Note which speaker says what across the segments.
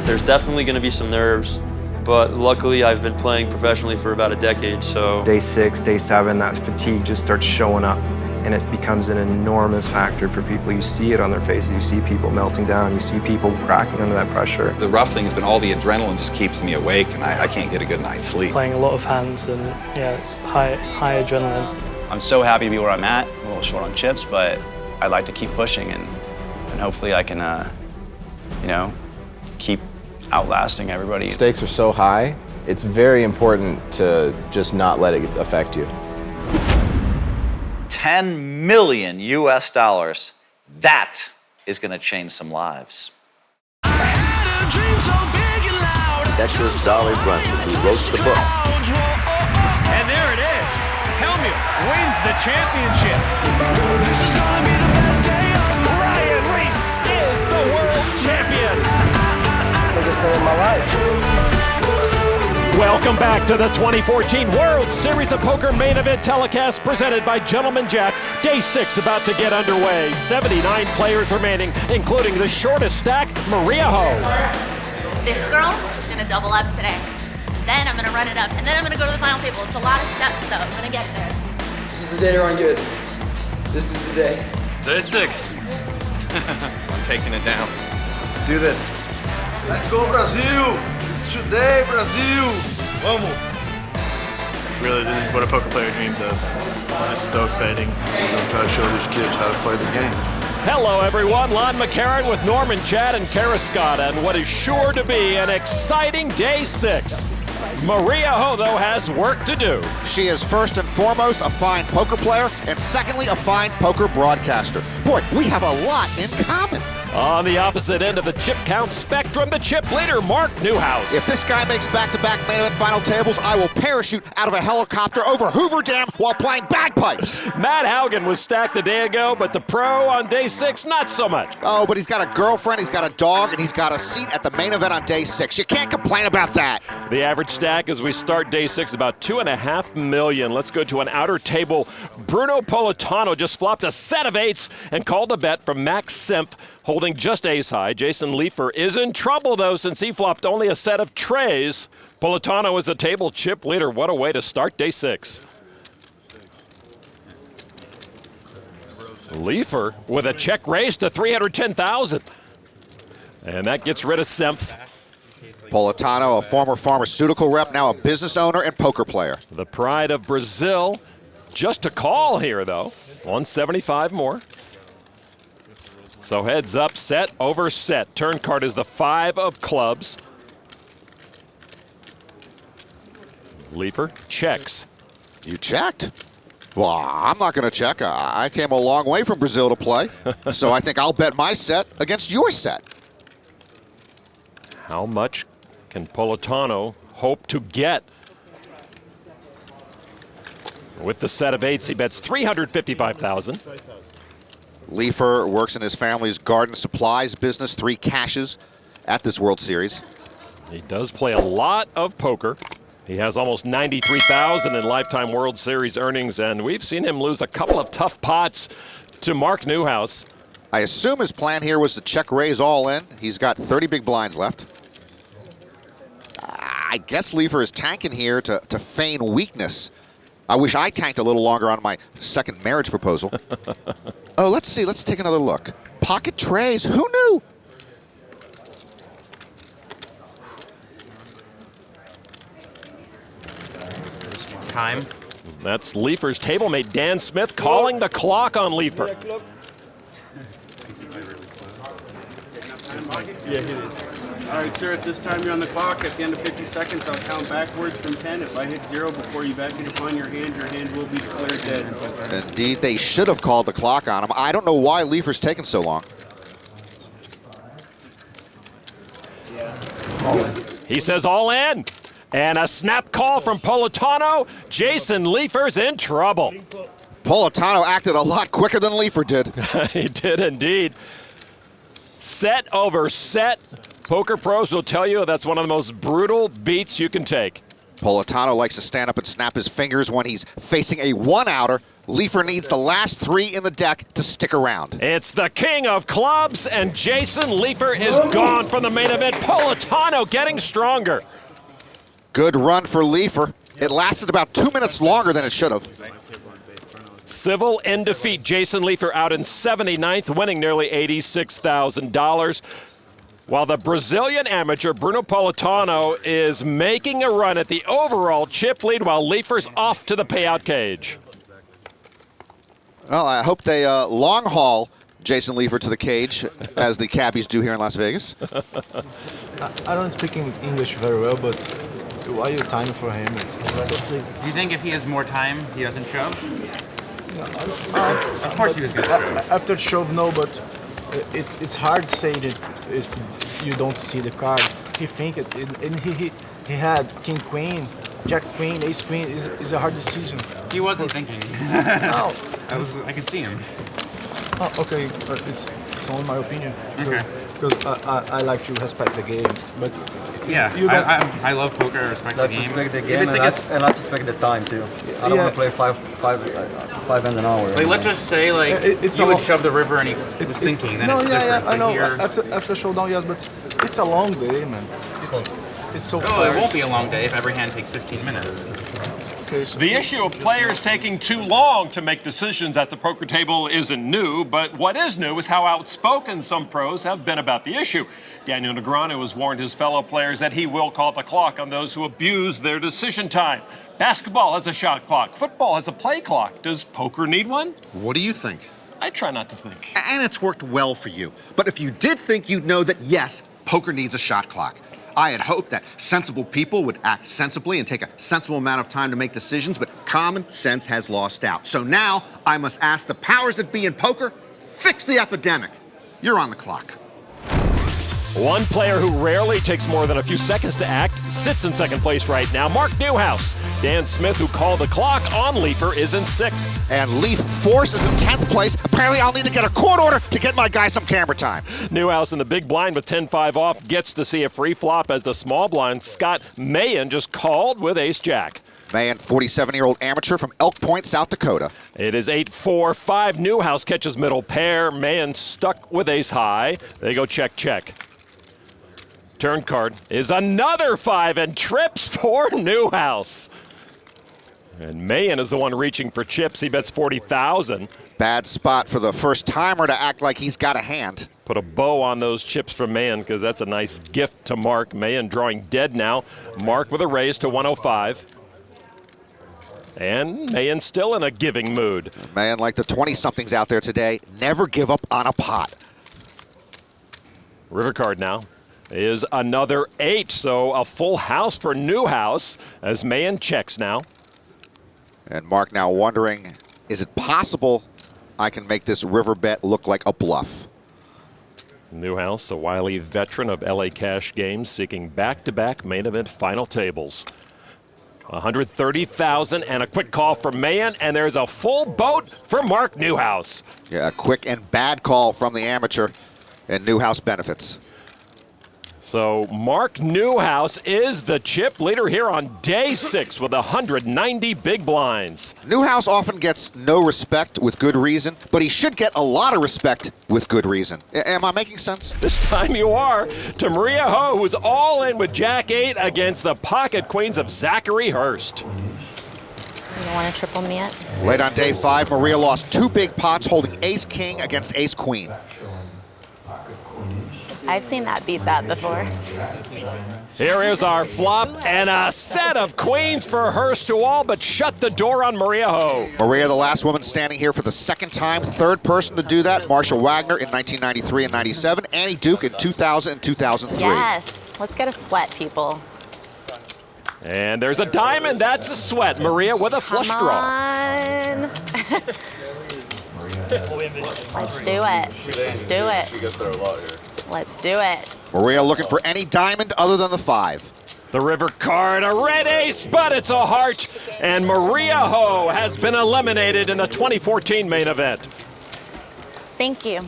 Speaker 1: There's definitely going to be some nerves, but luckily I've been playing professionally for about a decade, so.
Speaker 2: Day 6, day 7, that fatigue just starts showing up, and it becomes an enormous factor for people. You see it on their faces, you see people melting down, you see people cracking under that pressure.
Speaker 3: The rough thing has been all the adrenaline just keeps me awake, and I can't get a good night's sleep.
Speaker 4: Playing a lot of hands, and yeah, it's high adrenaline.
Speaker 5: I'm so happy to be where I'm at. I'm a little short on chips, but I'd like to keep pushing, and hopefully I can, you know, keep outlasting everybody.
Speaker 6: Stakes are so high, it's very important to just not let it affect you.
Speaker 7: $10 million US. That is going to change some lives.
Speaker 8: Dexter Zolly Brunson, who wrote the book.
Speaker 9: And there it is. Helmuth wins the championship. This is going to be the best day of Ryan Reese is the world champion.
Speaker 4: Biggest day of my life.
Speaker 9: Welcome back to the 2014 World Series of Poker Main Event telecast presented by Gentleman Jack. Day 6 about to get underway. 79 players remaining, including the shortest stack, Maria Ho.
Speaker 10: This girl, she's gonna double up today. Then I'm gonna run it up, and then I'm gonna go to the final table. It's a lot of steps, though. I'm gonna get there.
Speaker 11: This is the day to run good. This is the day.
Speaker 1: Day 6.
Speaker 3: I'm taking it down.
Speaker 11: Let's do this. Let's go, Brazil! It's today, Brazil! Vamos!
Speaker 12: Really, this is what a poker player dreams of. It's just so exciting.
Speaker 11: We're gonna try to show these kids how to play the game.
Speaker 9: Hello, everyone. Lon McCarran with Norman Chad and Kara Scott, and what is sure to be an exciting day 6. Maria Ho, though, has work to do.
Speaker 13: She is first and foremost a fine poker player, and secondly, a fine poker broadcaster. Boy, we have a lot in common.
Speaker 9: On the opposite end of the chip count spectrum, the chip leader, Mark Newhouse.
Speaker 13: If this guy makes back-to-back main event final tables, I will parachute out of a helicopter over Hoover Dam while playing bagpipes.
Speaker 9: Matt Haugen was stacked a day ago, but the pro on day 6, not so much.
Speaker 13: Oh, but he's got a girlfriend, he's got a dog, and he's got a seat at the main event on day 6. You can't complain about that.
Speaker 9: The average stack as we start day 6, about $2.5 million. Let's go to an outer table. Bruno Politano just flopped a set of 8s and called a bet from Max Simpf, holding just ace high. Jason Leifer is in trouble, though, since he flopped only a set of trays. Politano is the table chip leader. What a way to start day 6. Leifer with a check raise to 310,000. And that gets rid of Simpf.
Speaker 13: Politano, a former pharmaceutical rep, now a business owner and poker player.
Speaker 9: The pride of Brazil. Just a call here, though. 175 more. So heads up, set over set. Turn card is the 5 of clubs. Leifer checks.
Speaker 13: You checked? Well, I'm not going to check. I came a long way from Brazil to play, so I think I'll bet my set against your set.
Speaker 9: How much can Politano hope to get? With the set of 8s, he bets 355,000.
Speaker 13: Leifer works in his family's garden supplies business, 3 cashes at this World Series.
Speaker 9: He does play a lot of poker. He has almost 93,000 in lifetime World Series earnings, and we've seen him lose a couple of tough pots to Mark Newhouse.
Speaker 13: I assume his plan here was to check raise all in. He's got 30 big blinds left. I guess Leifer is tanking here to feign weakness. I wish I tanked a little longer on my second marriage proposal. Oh, let's see. Let's take another look. Pocket trays. Who knew?
Speaker 14: Time.
Speaker 9: That's Leifer's tablemate, Dan Smith, calling the clock on Leifer.
Speaker 14: Yeah, hit it. All right, sir, at this time you're on the clock. At the end of 50 seconds, I'll count backwards from 10. If I hit 0 before you vacuum upon your hand will be declared dead.
Speaker 13: Indeed, they should have called the clock on him. I don't know why Leifer's taking so long.
Speaker 9: He says all in. And a snap call from Politano. Jason Leifer's in trouble.
Speaker 13: Politano acted a lot quicker than Leifer did.
Speaker 9: He did indeed. Set over set. Poker pros will tell you that's one of the most brutal beats you can take.
Speaker 13: Politano likes to stand up and snap his fingers when he's facing a one-outer. Leifer needs the last 3 in the deck to stick around.
Speaker 9: It's the king of clubs, and Jason Leifer is gone from the main event. Politano getting stronger.
Speaker 13: Good run for Leifer. It lasted about 2 minutes longer than it should have.
Speaker 9: Civil in defeat. Jason Leifer out in 79th, winning nearly $86,000. While the Brazilian amateur Bruno Politano is making a run at the overall chip lead, while Leifer's off to the payout cage.
Speaker 13: Well, I hope they long haul Jason Leifer to the cage, as the cabbies do here in Las Vegas.
Speaker 11: I don't speak English very well, but why you time for him?
Speaker 14: Do you think if he has more time, he doesn't shove? Of course he was going to shove.
Speaker 11: After shove, no, but it's hard to say that if you don't see the card. He think it, and he had king queen, jack queen, ace queen is a hard decision.
Speaker 14: He wasn't thinking.
Speaker 11: No,
Speaker 14: I could see him.
Speaker 11: Oh, okay, it's only my opinion.
Speaker 14: Okay.
Speaker 11: Because I like to respect the game, but
Speaker 14: yeah, I love poker. I respect the game.
Speaker 15: Respect the game, and let's respect the time too. I don't want to play five and an hour.
Speaker 14: Like, let's just say like you would shove the river and he was thinking. Then it's different.
Speaker 11: I know.
Speaker 14: Here,
Speaker 11: after showdown, yes, but it's a long day, man. It's so.
Speaker 14: Oh, it won't be a long day if every hand takes 15 minutes.
Speaker 9: The issue of players taking too long to make decisions at the poker table isn't new, but what is new is how outspoken some pros have been about the issue. Daniel Negreanu has warned his fellow players that he will call the clock on those who abuse their decision time. Basketball has a shot clock. Football has a play clock. Does poker need one?
Speaker 16: What do you think?
Speaker 9: I try not to think.
Speaker 16: And it's worked well for you. But if you did think, you'd know that, yes, poker needs a shot clock. I had hoped that sensible people would act sensibly and take a sensible amount of time to make decisions, but common sense has lost out. So now I must ask the powers that be in poker, fix the epidemic. You're on the clock.
Speaker 9: One player who rarely takes more than a few seconds to act sits in second place right now, Mark Newhouse. Dan Smith, who called the clock on Leifer, is in 6th.
Speaker 13: And Leaf Force is in 10th place. Apparently I'll need to get a court order to get my guy some camera time.
Speaker 9: Newhouse in the big blind with 10-5 off gets to see a free flop as the small blind Scott Mayen just called with ace-jack.
Speaker 13: Mayen, 47-year-old amateur from Elk Point, South Dakota.
Speaker 9: It is 8-4-5. Newhouse catches middle pair. Mayen stuck with ace-high. They go check-check. Turn card is another 5 and trips for Newhouse. And Mayen is the one reaching for chips. He bets 40,000.
Speaker 13: Bad spot for the first timer to act like he's got a hand.
Speaker 9: Put a bow on those chips for Mayen because that's a nice gift to Mark. Mayen drawing dead now. Mark with a raise to 105. And Mayen still in a giving mood.
Speaker 13: Mayen, like the 20-somethings out there today, never give up on a pot.
Speaker 9: River card now is another 8, so a full house for Newhouse as Mayen checks now.
Speaker 13: And Mark now wondering, is it possible I can make this river bet look like a bluff?
Speaker 9: Newhouse, a wily veteran of LA Cash games, seeking back-to-back main event final tables. 130,000 and a quick call from Mayen, and there's a full boat for Mark Newhouse.
Speaker 13: Yeah, a quick and bad call from the amateur, and Newhouse benefits.
Speaker 9: So Mark Newhouse is the chip leader here on day 6 with 190 big blinds.
Speaker 13: Newhouse often gets no respect with good reason, but he should get a lot of respect with good reason. Am I making sense?
Speaker 9: This time you are. To Maria Ho, who's all in with Jack 8 against the pocket queens of Zachary Hurst.
Speaker 17: You don't want to triple me yet?
Speaker 13: Late on day 5, Maria lost 2 big pots holding ace-king against ace-queen.
Speaker 17: I've seen that beat that before.
Speaker 9: Here is our flop and a set of queens for Hurst, who all but shut the door on Maria Ho.
Speaker 13: Maria, the last woman standing here for the second time, third person to do that. Marsha Wagner in 1993 and 97, Annie Duke in 2000 and 2003.
Speaker 17: Yes, let's get a sweat, people.
Speaker 9: And there's a diamond, that's a sweat. Maria with a flush
Speaker 17: Come
Speaker 9: draw.
Speaker 17: On. Let's do it. Let's do it.
Speaker 6: She gets there a lot here.
Speaker 17: Let's do it.
Speaker 13: Maria looking for any diamond other than the 5.
Speaker 9: The river card, a red ace, but it's a heart. And Maria Ho has been eliminated in the 2014 main event.
Speaker 17: Thank you.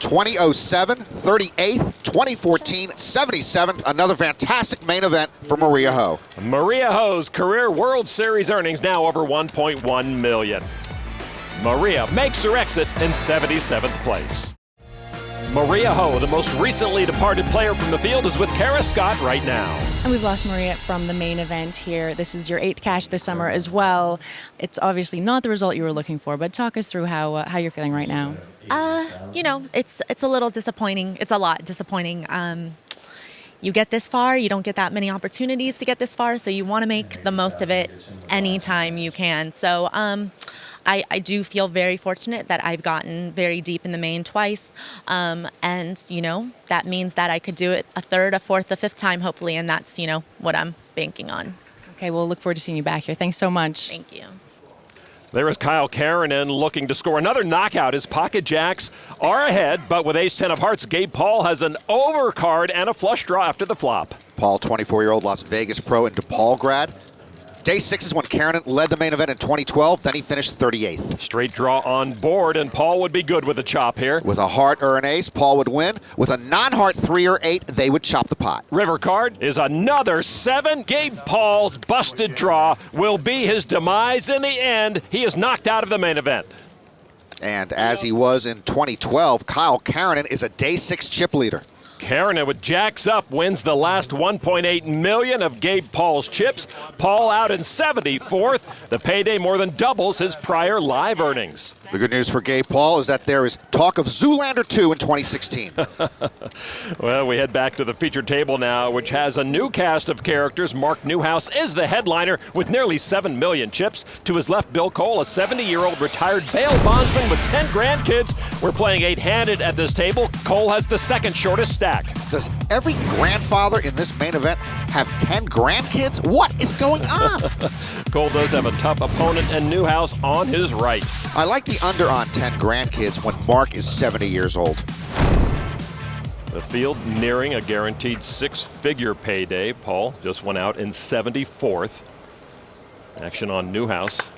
Speaker 13: 2007, 38th, 2014, 77th. Another fantastic main event for Maria Ho.
Speaker 9: Maria Ho's career World Series earnings now over $1.1 million. Maria makes her exit in 77th place. Maria Ho, the most recently departed player from the field, is with Kara Scott right now.
Speaker 18: And we've lost Maria from the main event here. This is your 8th cash this summer as well. It's obviously not the result you were looking for, but talk us through how you're feeling right now.
Speaker 19: You know, it's a little disappointing. It's a lot disappointing. You get this far, you don't get that many opportunities to get this far, so you want to make the most of it anytime you can. So I do feel very fortunate that I've gotten very deep in the main twice. And, you know, that means that I could do it a third, a fourth, a fifth time, hopefully, and that's, you know, what I'm banking on.
Speaker 18: Okay, we'll look forward to seeing you back here. Thanks so much.
Speaker 19: Thank you.
Speaker 9: There is Kyle Keranen looking to score another knockout. His pocket jacks are ahead, but with ace-10 of hearts, Gabe Paul has an overcard and a flush draw after the flop.
Speaker 13: Paul, 24-year-old Las Vegas pro in DePaul grad. Day 6 is when Keranen led the main event in 2012, then he finished 38th.
Speaker 9: Straight draw on board, and Paul would be good with a chop here.
Speaker 13: With a heart or an ace, Paul would win. With a non-heart 3 or 8, they would chop the pot.
Speaker 9: River card is another 7. Gabe Paul's busted draw will be his demise in the end. He is knocked out of the main event.
Speaker 13: And as he was in 2012, Kyle Keranen is a day 6 chip leader.
Speaker 9: Keranen with jacks up wins the last 1.8 million of Gabe Paul's chips. Paul out in 74th. The payday more than doubles his prior live earnings.
Speaker 13: The good news for Gabe Paul is that there is talk of Zoolander 2 in 2016.
Speaker 9: Well, we head back to the featured table now, which has a new cast of characters. Mark Newhouse is the headliner with nearly 7 million chips. To his left, Bill Cole, a 70-year-old retired bail bondsman with 10 grandkids. We're playing 8-handed at this table. Cole has the second shortest stack.
Speaker 13: Does every grandfather in this main event have 10 grandkids? What is going on?
Speaker 9: Cole does have a tough opponent, and Newhouse on his right.
Speaker 13: I like the under on 10 grandkids when Mark is 70 years old.
Speaker 9: The field nearing a guaranteed 6-figure payday. Paul just went out in 74th. Action on Newhouse.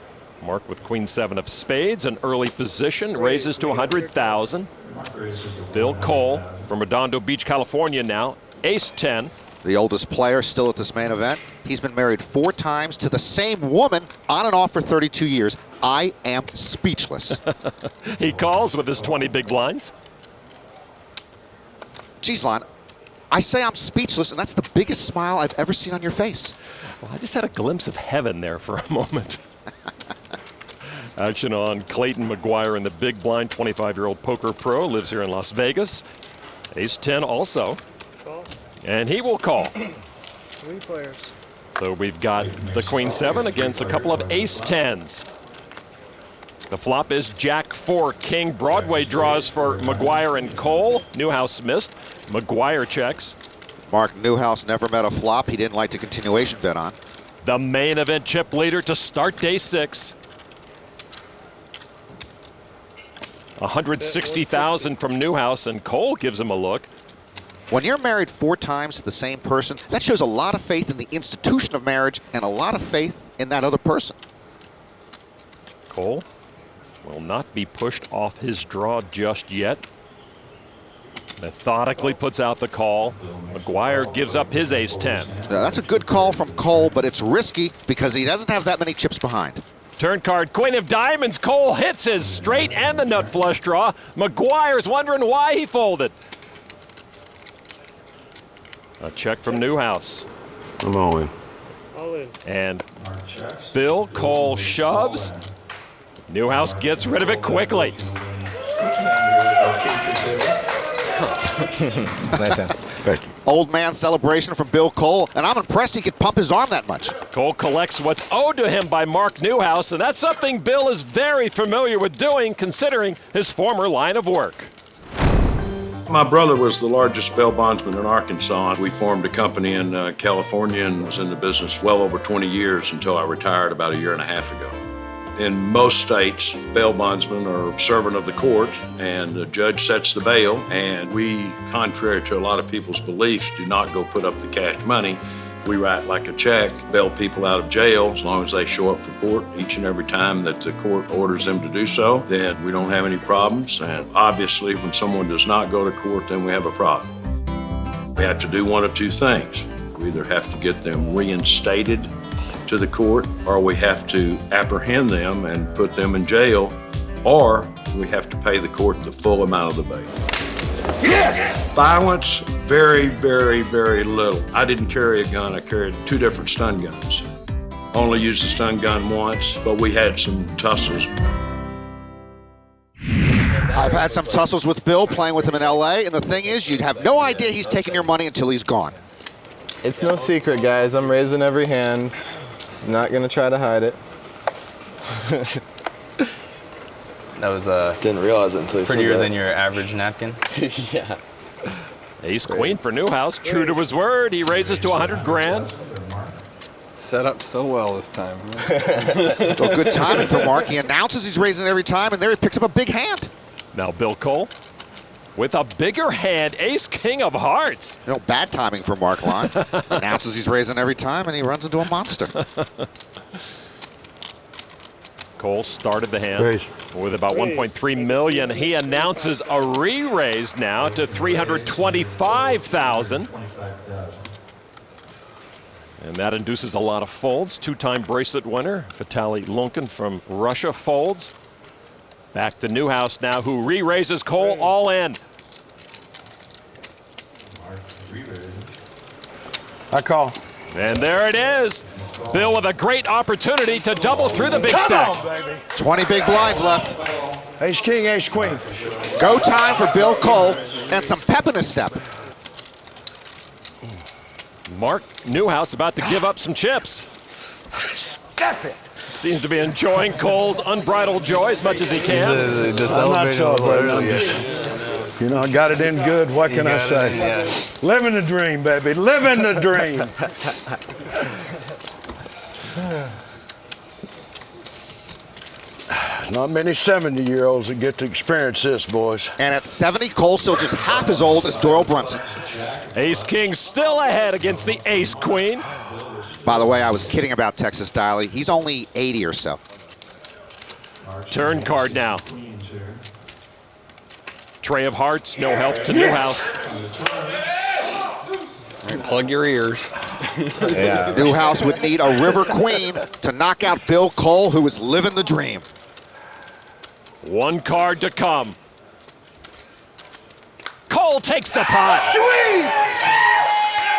Speaker 9: Mark with queen 7 of spades, an early position, raises to 100,000. Bill Cole from Redondo Beach, California now, ace-10.
Speaker 13: The oldest player still at this main event. He's been married 4 times to the same woman on and off for 32 years. I am speechless.
Speaker 9: He calls with his 20 big blinds.
Speaker 13: Geez, Lon, I say I'm speechless, and that's the biggest smile I've ever seen on your face.
Speaker 9: Well, I just had a glimpse of heaven there for a moment. Action on Clayton McGuire in the big blind, 25-year-old poker pro, lives here in Las Vegas. Ace-10 also.
Speaker 4: Call.
Speaker 9: And he will call.
Speaker 4: 3 players.
Speaker 9: So we've got the queen 7 against a couple of ace-10s. The flop is Jack 4 King. Broadway draws for McGuire and Cole. Newhouse missed. McGuire checks.
Speaker 13: Mark Newhouse never met a flop he didn't like the continuation bet on.
Speaker 9: The main event chip leader to start day 6. 160,000 from Newhouse, and Cole gives him a look.
Speaker 13: When you're married 4 times to the same person, that shows a lot of faith in the institution of marriage and a lot of faith in that other person.
Speaker 9: Cole will not be pushed off his draw just yet. Methodically puts out the call. McGuire gives up his ace-10.
Speaker 13: Now, that's a good call from Cole, but it's risky because he doesn't have that many chips behind.
Speaker 9: Turn card, queen of diamonds. Cole hits his straight and the nut flush draw. McGuire's wondering why he folded. A check from Newhouse.
Speaker 20: I'm all in.
Speaker 4: All in.
Speaker 9: And Bill Cole shoves. Newhouse gets rid of it quickly.
Speaker 6: Nice hand.
Speaker 20: Thank you.
Speaker 13: Old man celebration from Bill Cole, and I'm impressed he could pump his arm that much.
Speaker 9: Cole collects what's owed to him by Mark Newhouse, and that's something Bill is very familiar with doing, considering his former line of work.
Speaker 20: My brother was the largest bail bondsman in Arkansas. We formed a company in California and was in the business well over 20 years until I retired about 1.5 years ago. In most states, bail bondsmen are servant of the court, and the judge sets the bail, and we, contrary to a lot of people's beliefs, do not go put up the cash money. We write like a check, bail people out of jail as long as they show up for court each and every time that the court orders them to do so. Then we don't have any problems, and obviously when someone does not go to court, then we have a problem. We have to do one of 2 things. We either have to get them reinstated to the court, or we have to apprehend them and put them in jail, or we have to pay the court the full amount of the bait. Violence, very, very, very little. I didn't carry a gun. I carried 2 different stun guns. Only used the stun gun once, but we had some tussles.
Speaker 13: I've had some tussles with Bill playing with him in LA, and the thing is, you'd have no idea he's taking your money until he's gone.
Speaker 6: It's no secret, guys. I'm raising every hand. I'm not gonna try to hide it.
Speaker 5: That was
Speaker 6: Didn't realize it until you said
Speaker 5: prettier
Speaker 6: that.
Speaker 5: than your average napkin.
Speaker 6: Yeah.
Speaker 9: Ace queen for Newhouse. True to his word, he raises to 100 grand.
Speaker 6: Set up so well this time.
Speaker 13: So good timing for Mark. He announces he's raising every time, and there he picks up a big hand.
Speaker 9: Now Bill Cole with a bigger hand, ace king of hearts.
Speaker 13: You know, bad timing for Mark Lyon. Announces he's raising every time, and he runs into a monster.
Speaker 9: Cole started the hand with about 1.3 million. He announces a re-raise now to 325,000. And that induces a lot of folds. 2-time bracelet winner, Vitaly Lunkin from Russia folds. Back to Newhouse now, who re-raises Cole all in.
Speaker 20: I call.
Speaker 9: And there it is. Bill with a great opportunity to double through the big stack.
Speaker 13: 20 big blinds left.
Speaker 20: Ace king, ace queen.
Speaker 13: Go time for Bill Cole, and some pep in his step.
Speaker 9: Mark Newhouse about to give up some chips.
Speaker 20: Step it.
Speaker 9: Seems to be enjoying Cole's unbridled joy as much as he can.
Speaker 20: I'm not celebrating. I'm just, you know, I got it in good. What can I say? Living the dream, baby. Living the dream. There's not many 70-year-olds that get to experience this, boys.
Speaker 13: And at 70, Cole's still just half as old as Doyle Brunson.
Speaker 9: Ace King still ahead against the Ace Queen.
Speaker 13: By the way, I was kidding about Texas Diley. He's only 80 or so.
Speaker 9: Turn card now. Tray of hearts, no help to Newhouse.
Speaker 5: Right, plug your ears.
Speaker 13: Yeah. Newhouse would need a river queen to knock out Bill Cole, who is living the dream.
Speaker 9: One card to come. Cole takes the pot.
Speaker 20: Sweet!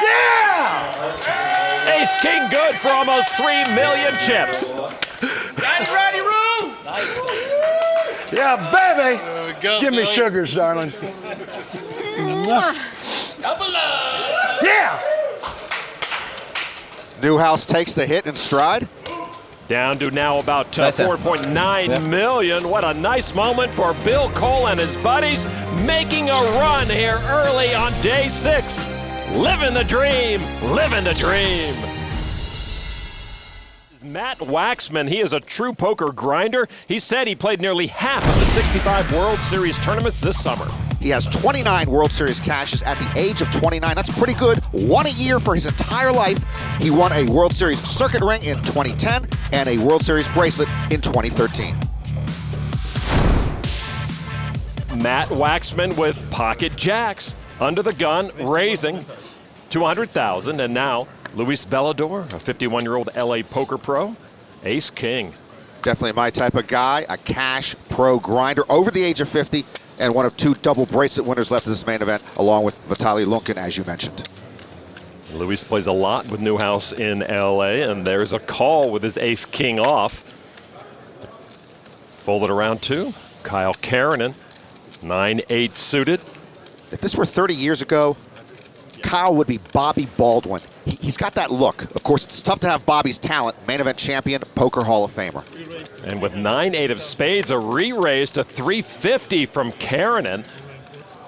Speaker 20: Yeah!
Speaker 9: Ace King good for almost 3 million chips.
Speaker 20: Ready, Roo? Yeah, baby. Give me sugars, darling. Yeah!
Speaker 13: Newhouse takes the hit in stride.
Speaker 9: Down to now about 4.9 million. What a nice moment for Bill Cole and his buddies, making a run here early on day 6. Living the dream, living the dream. Matt Waxman, he is a true poker grinder. He said he played nearly half of the 65 World Series tournaments this summer.
Speaker 13: He has 29 World Series cashes at the age of 29. That's pretty good. One a year for his entire life. He won a World Series circuit ring in 2010 and a World Series bracelet in 2013.
Speaker 9: Matt Waxman with pocket jacks under the gun, raising 200,000, and now Luis Velador, a 51-year-old LA poker pro, ace king.
Speaker 13: Definitely my type of guy, a cash pro grinder over the age of 50, and one of 2 double bracelet winners left in this main event, along with Vitaly Lunkin, as you mentioned.
Speaker 9: Luis plays a lot with Newhouse in LA, and there's a call with his ace king off. Folded around 2, Kyle Keranen, 9-8 suited.
Speaker 13: If this were 30 years ago, Kyle would be Bobby Baldwin. He's got that look. Of course, it's tough to have Bobby's talent. Main event champion, poker Hall of Famer.
Speaker 9: And with 9-8 of spades, a re-raise to 350 from Keranen.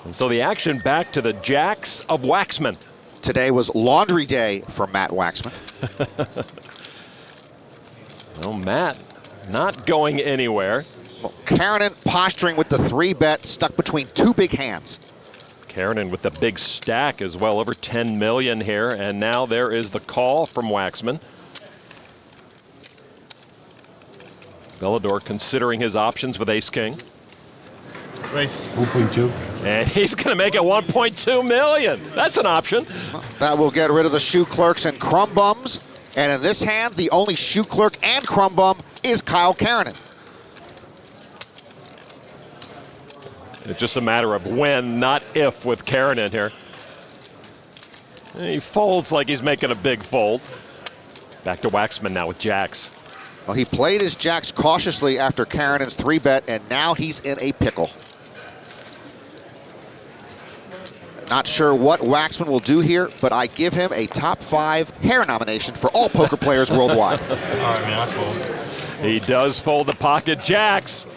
Speaker 9: And so the action back to the jacks of Waxman.
Speaker 13: Today was laundry day for Matt Waxman.
Speaker 9: Well, Matt not going anywhere.
Speaker 13: Well, Keranen posturing with the 3-bet, stuck between 2 big hands.
Speaker 9: Keranen with the big stack as well, over 10 million here, and now there is the call from Waxman. Velador considering his options with ace-king.
Speaker 20: Race. 1.2.
Speaker 9: And he's going to make it 1.2 million. That's an option.
Speaker 13: That will get rid of the shoe clerks and crumb bums. And in this hand, the only shoe clerk and crumb bum is Kyle Keranen.
Speaker 9: It's just a matter of when, not if, with Keranen here. He folds like he's making a big fold. Back to Waxman now with jacks.
Speaker 13: Well, he played his jacks cautiously after Keranen's 3-bet, and now he's in a pickle. Not sure what Waxman will do here, but I give him a top 5 hair nomination for all poker players worldwide.
Speaker 12: All right, man, that's cool.
Speaker 9: He does fold the pocket jacks.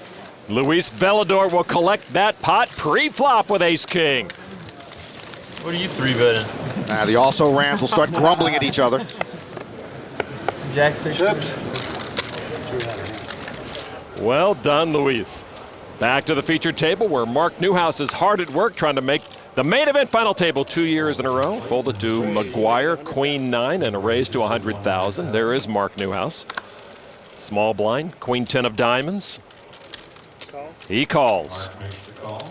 Speaker 9: Luis Velador will collect that pot pre-flop with ace-king.
Speaker 12: What are you 3-betting?
Speaker 13: The also-rans will start grumbling at each other.
Speaker 12: Jack 6 chips.
Speaker 9: Well done, Luis. Back to the featured table where Mark Newhouse is hard at work trying to make the main event final table 2 years in a row. Folded to McGuire, Queen 9, and a raise to 100,000. There is Mark Newhouse. Small blind, Queen 10 of diamonds. He calls.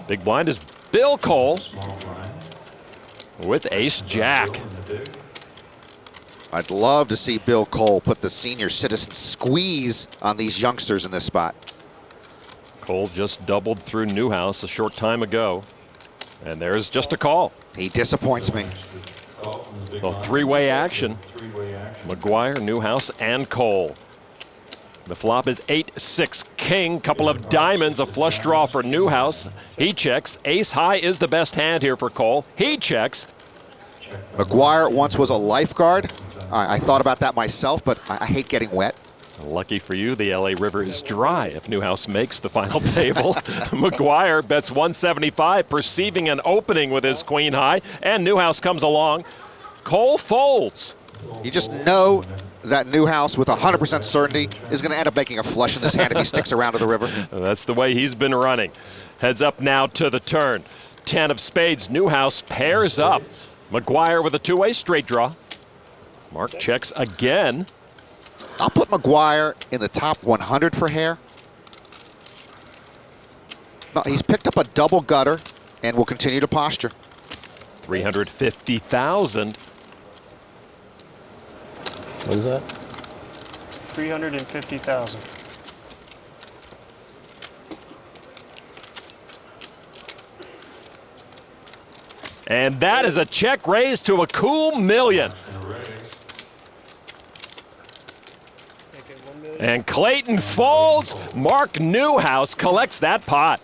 Speaker 9: Big blind is Bill Cole with ace jack.
Speaker 13: I'd love to see Bill Cole put the senior citizen squeeze on these youngsters in this spot.
Speaker 9: Cole just doubled through Newhouse a short time ago. And there's just a call.
Speaker 13: He disappoints me.
Speaker 9: So three-way action. McGuire, Newhouse, and Cole. The flop is 8-6 king, couple of diamonds, a flush draw for Newhouse. He checks. Ace high is the best hand here for Cole. He checks.
Speaker 13: McGuire once was a lifeguard. I thought about that myself, but I hate getting wet.
Speaker 9: Lucky for you, the LA River is dry if Newhouse makes the final table. McGuire bets 175, perceiving an opening with his queen high, and Newhouse comes along. Cole folds.
Speaker 13: You just know that Newhouse, with 100% certainty, is going to end up making a flush in this hand if he sticks around to the river.
Speaker 9: That's the way he's been running. Heads up now to the turn. 10 of spades, Newhouse pairs up. McGuire with a two-way straight draw. Mark checks again.
Speaker 13: I'll put McGuire in the top 100 for hair. No, he's picked up a double gutter and will continue to posture.
Speaker 9: 350,000.
Speaker 4: What is that?
Speaker 12: 350,000.
Speaker 9: And that is a check raise to a cool $1 million. And Clayton folds. Mark Newhouse collects that pot.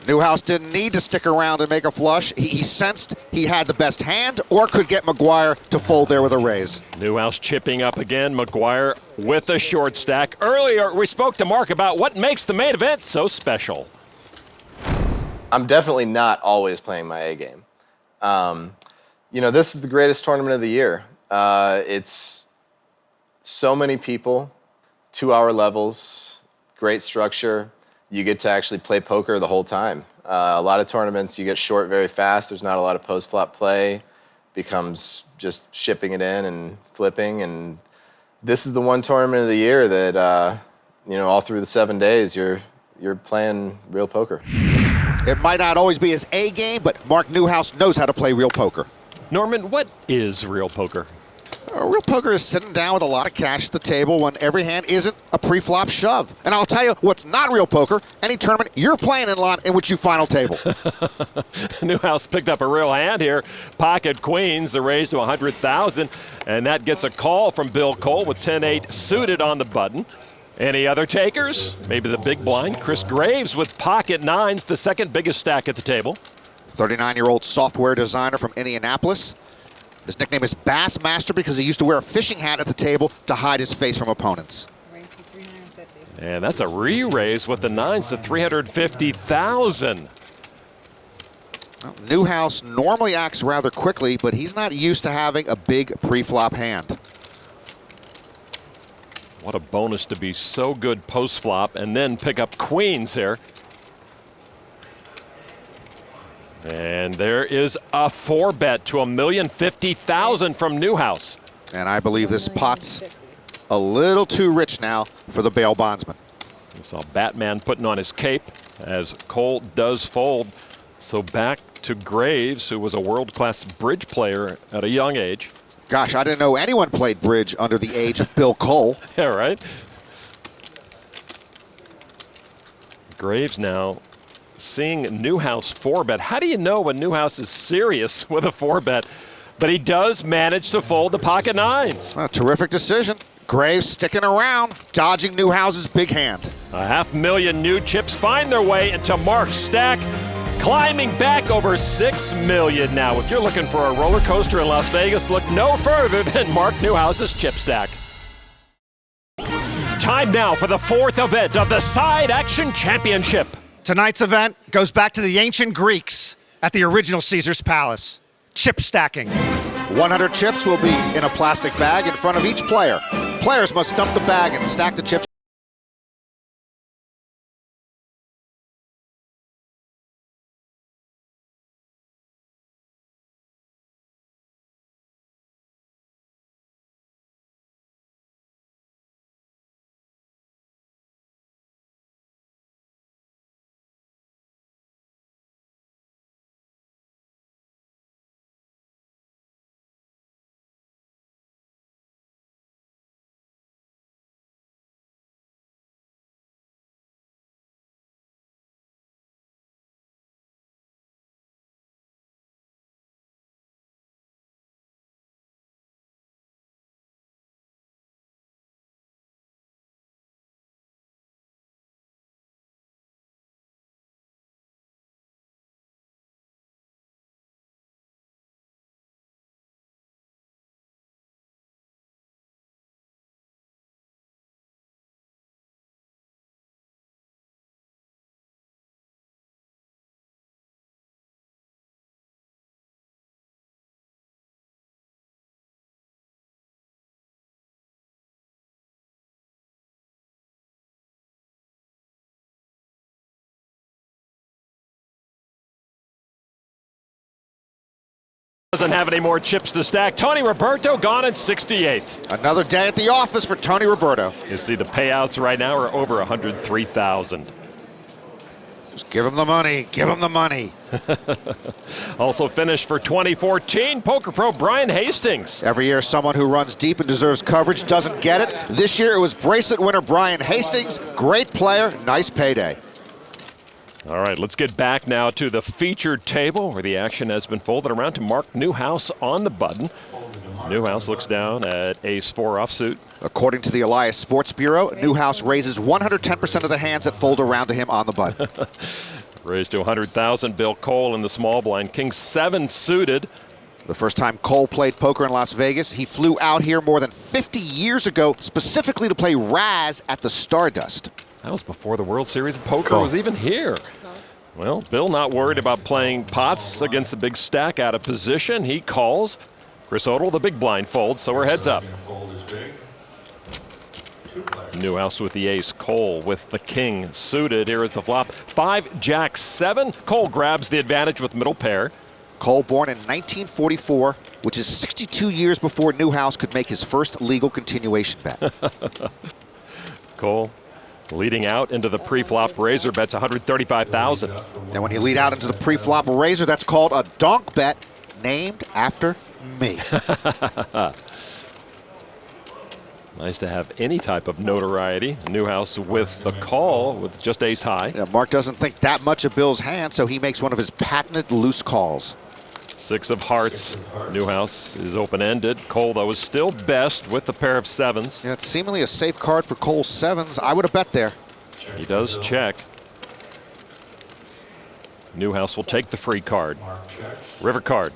Speaker 13: Newhouse didn't need to stick around and make a flush. He sensed he had the best hand or could get McGuire to fold there with a raise.
Speaker 9: Newhouse chipping up again. McGuire with a short stack. Earlier, we spoke to Mark about what makes the main event so special.
Speaker 2: I'm definitely not always playing my A game. You know, this is the greatest tournament of the year. It's so many people, 2-hour levels, great structure. You get to actually play poker the whole time. A lot of tournaments, you get short very fast. There's not a lot of post-flop play. Becomes just shipping it in and flipping. And this is the one tournament of the year that, you know, all through the 7 days, you're playing real poker.
Speaker 13: It might not always be his A game, but Mark Newhouse knows how to play real poker.
Speaker 9: Norman, what is real poker?
Speaker 13: Real poker is sitting down with a lot of cash at the table when every hand isn't a pre-flop shove. And I'll tell you what's not real poker, any tournament you're playing in lot in which you final table.
Speaker 9: Newhouse picked up a real hand here. Pocket queens, the raise to 100,000. And that gets a call from Bill Cole with 10-8 suited on the button. Any other takers? Maybe the big blind. Chris Graves with pocket nines, the second biggest stack at the table.
Speaker 13: 39-year-old software designer from Indianapolis. His nickname is Bassmaster because he used to wear a fishing hat at the table to hide his face from opponents.
Speaker 9: And that's a re-raise with the nines to 350,000.
Speaker 13: Newhouse normally acts rather quickly, but he's not used to having a big pre-flop hand.
Speaker 9: What a bonus to be so good post-flop and then pick up queens here. And there is a 4-bet to $1,050,000 from Newhouse.
Speaker 13: And I believe this pot's a little too rich now for the bail bondsman.
Speaker 9: We saw Batman putting on his cape as Cole does fold. So back to Graves, who was a world-class bridge player at a young age.
Speaker 13: Gosh, I didn't know anyone played bridge under the age of Bill Cole.
Speaker 9: Yeah, right? Graves now seeing Newhouse 4-bet. How do you know when Newhouse is serious with a 4-bet? But he does manage to fold the pocket nines.
Speaker 13: A terrific decision. Graves sticking around, dodging Newhouse's big hand.
Speaker 9: 500,000 new chips find their way into Mark's stack, climbing back over 6 million now. If you're looking for a roller coaster in Las Vegas, look no further than Mark Newhouse's chip stack. Time now for the 4th event of the Side Action Championship.
Speaker 13: Tonight's event goes back to the ancient Greeks at the original Caesar's Palace. Chip stacking. 100 chips will be in a plastic bag in front of each player. Players must dump the bag and stack the chips.
Speaker 9: Doesn't have any more chips to stack. Tony Roberto gone in 68th.
Speaker 13: Another day at the office for Tony Roberto.
Speaker 9: You see the payouts right now are over 103,000.
Speaker 13: Just give him the money. Give him the money.
Speaker 9: Also finished for 2014, Poker Pro Brian Hastings.
Speaker 13: Every year, someone who runs deep and deserves coverage doesn't get it. This year, it was bracelet winner Brian Hastings. Great player, nice payday.
Speaker 9: All right, let's get back now to the featured table where the action has been folded around to Mark Newhouse on the button. Newhouse looks down at ace-4 offsuit.
Speaker 13: According to the Elias Sports Bureau, Newhouse raises 110% of the hands that fold around to him on the button.
Speaker 9: Raised to 100,000, Bill Cole in the small blind. King 7 suited.
Speaker 13: The first time Cole played poker in Las Vegas, he flew out here more than 50 years ago, specifically to play Raz at the Stardust.
Speaker 9: That was before the World Series of Poker was even here. Well, Bill not worried about playing pots against the big stack out of position. He calls. Chris Odell, the big blind folds, so we're heads up. Newhouse with the ace, Cole with the king suited. Here is the flop. 5-Jack-7. Cole grabs the advantage with middle pair.
Speaker 13: Cole born in 1944, which is 62 years before Newhouse could make his first legal continuation bet.
Speaker 9: Cole leading out into the pre-flop razor, bets 135,000.
Speaker 13: And when you lead out into the pre-flop razor, that's called a donk bet, named after me.
Speaker 9: Nice to have any type of notoriety. Newhouse with the call with just ace high.
Speaker 13: Yeah, Mark doesn't think that much of Bill's hand, so he makes one of his patented loose calls.
Speaker 9: 6 of hearts. Newhouse is open-ended. Cole, though, is still best with the pair of 7s.
Speaker 13: Yeah, it's seemingly a safe card for Cole's 7s. I would have bet there.
Speaker 9: He does check. Newhouse will take the free card. River card.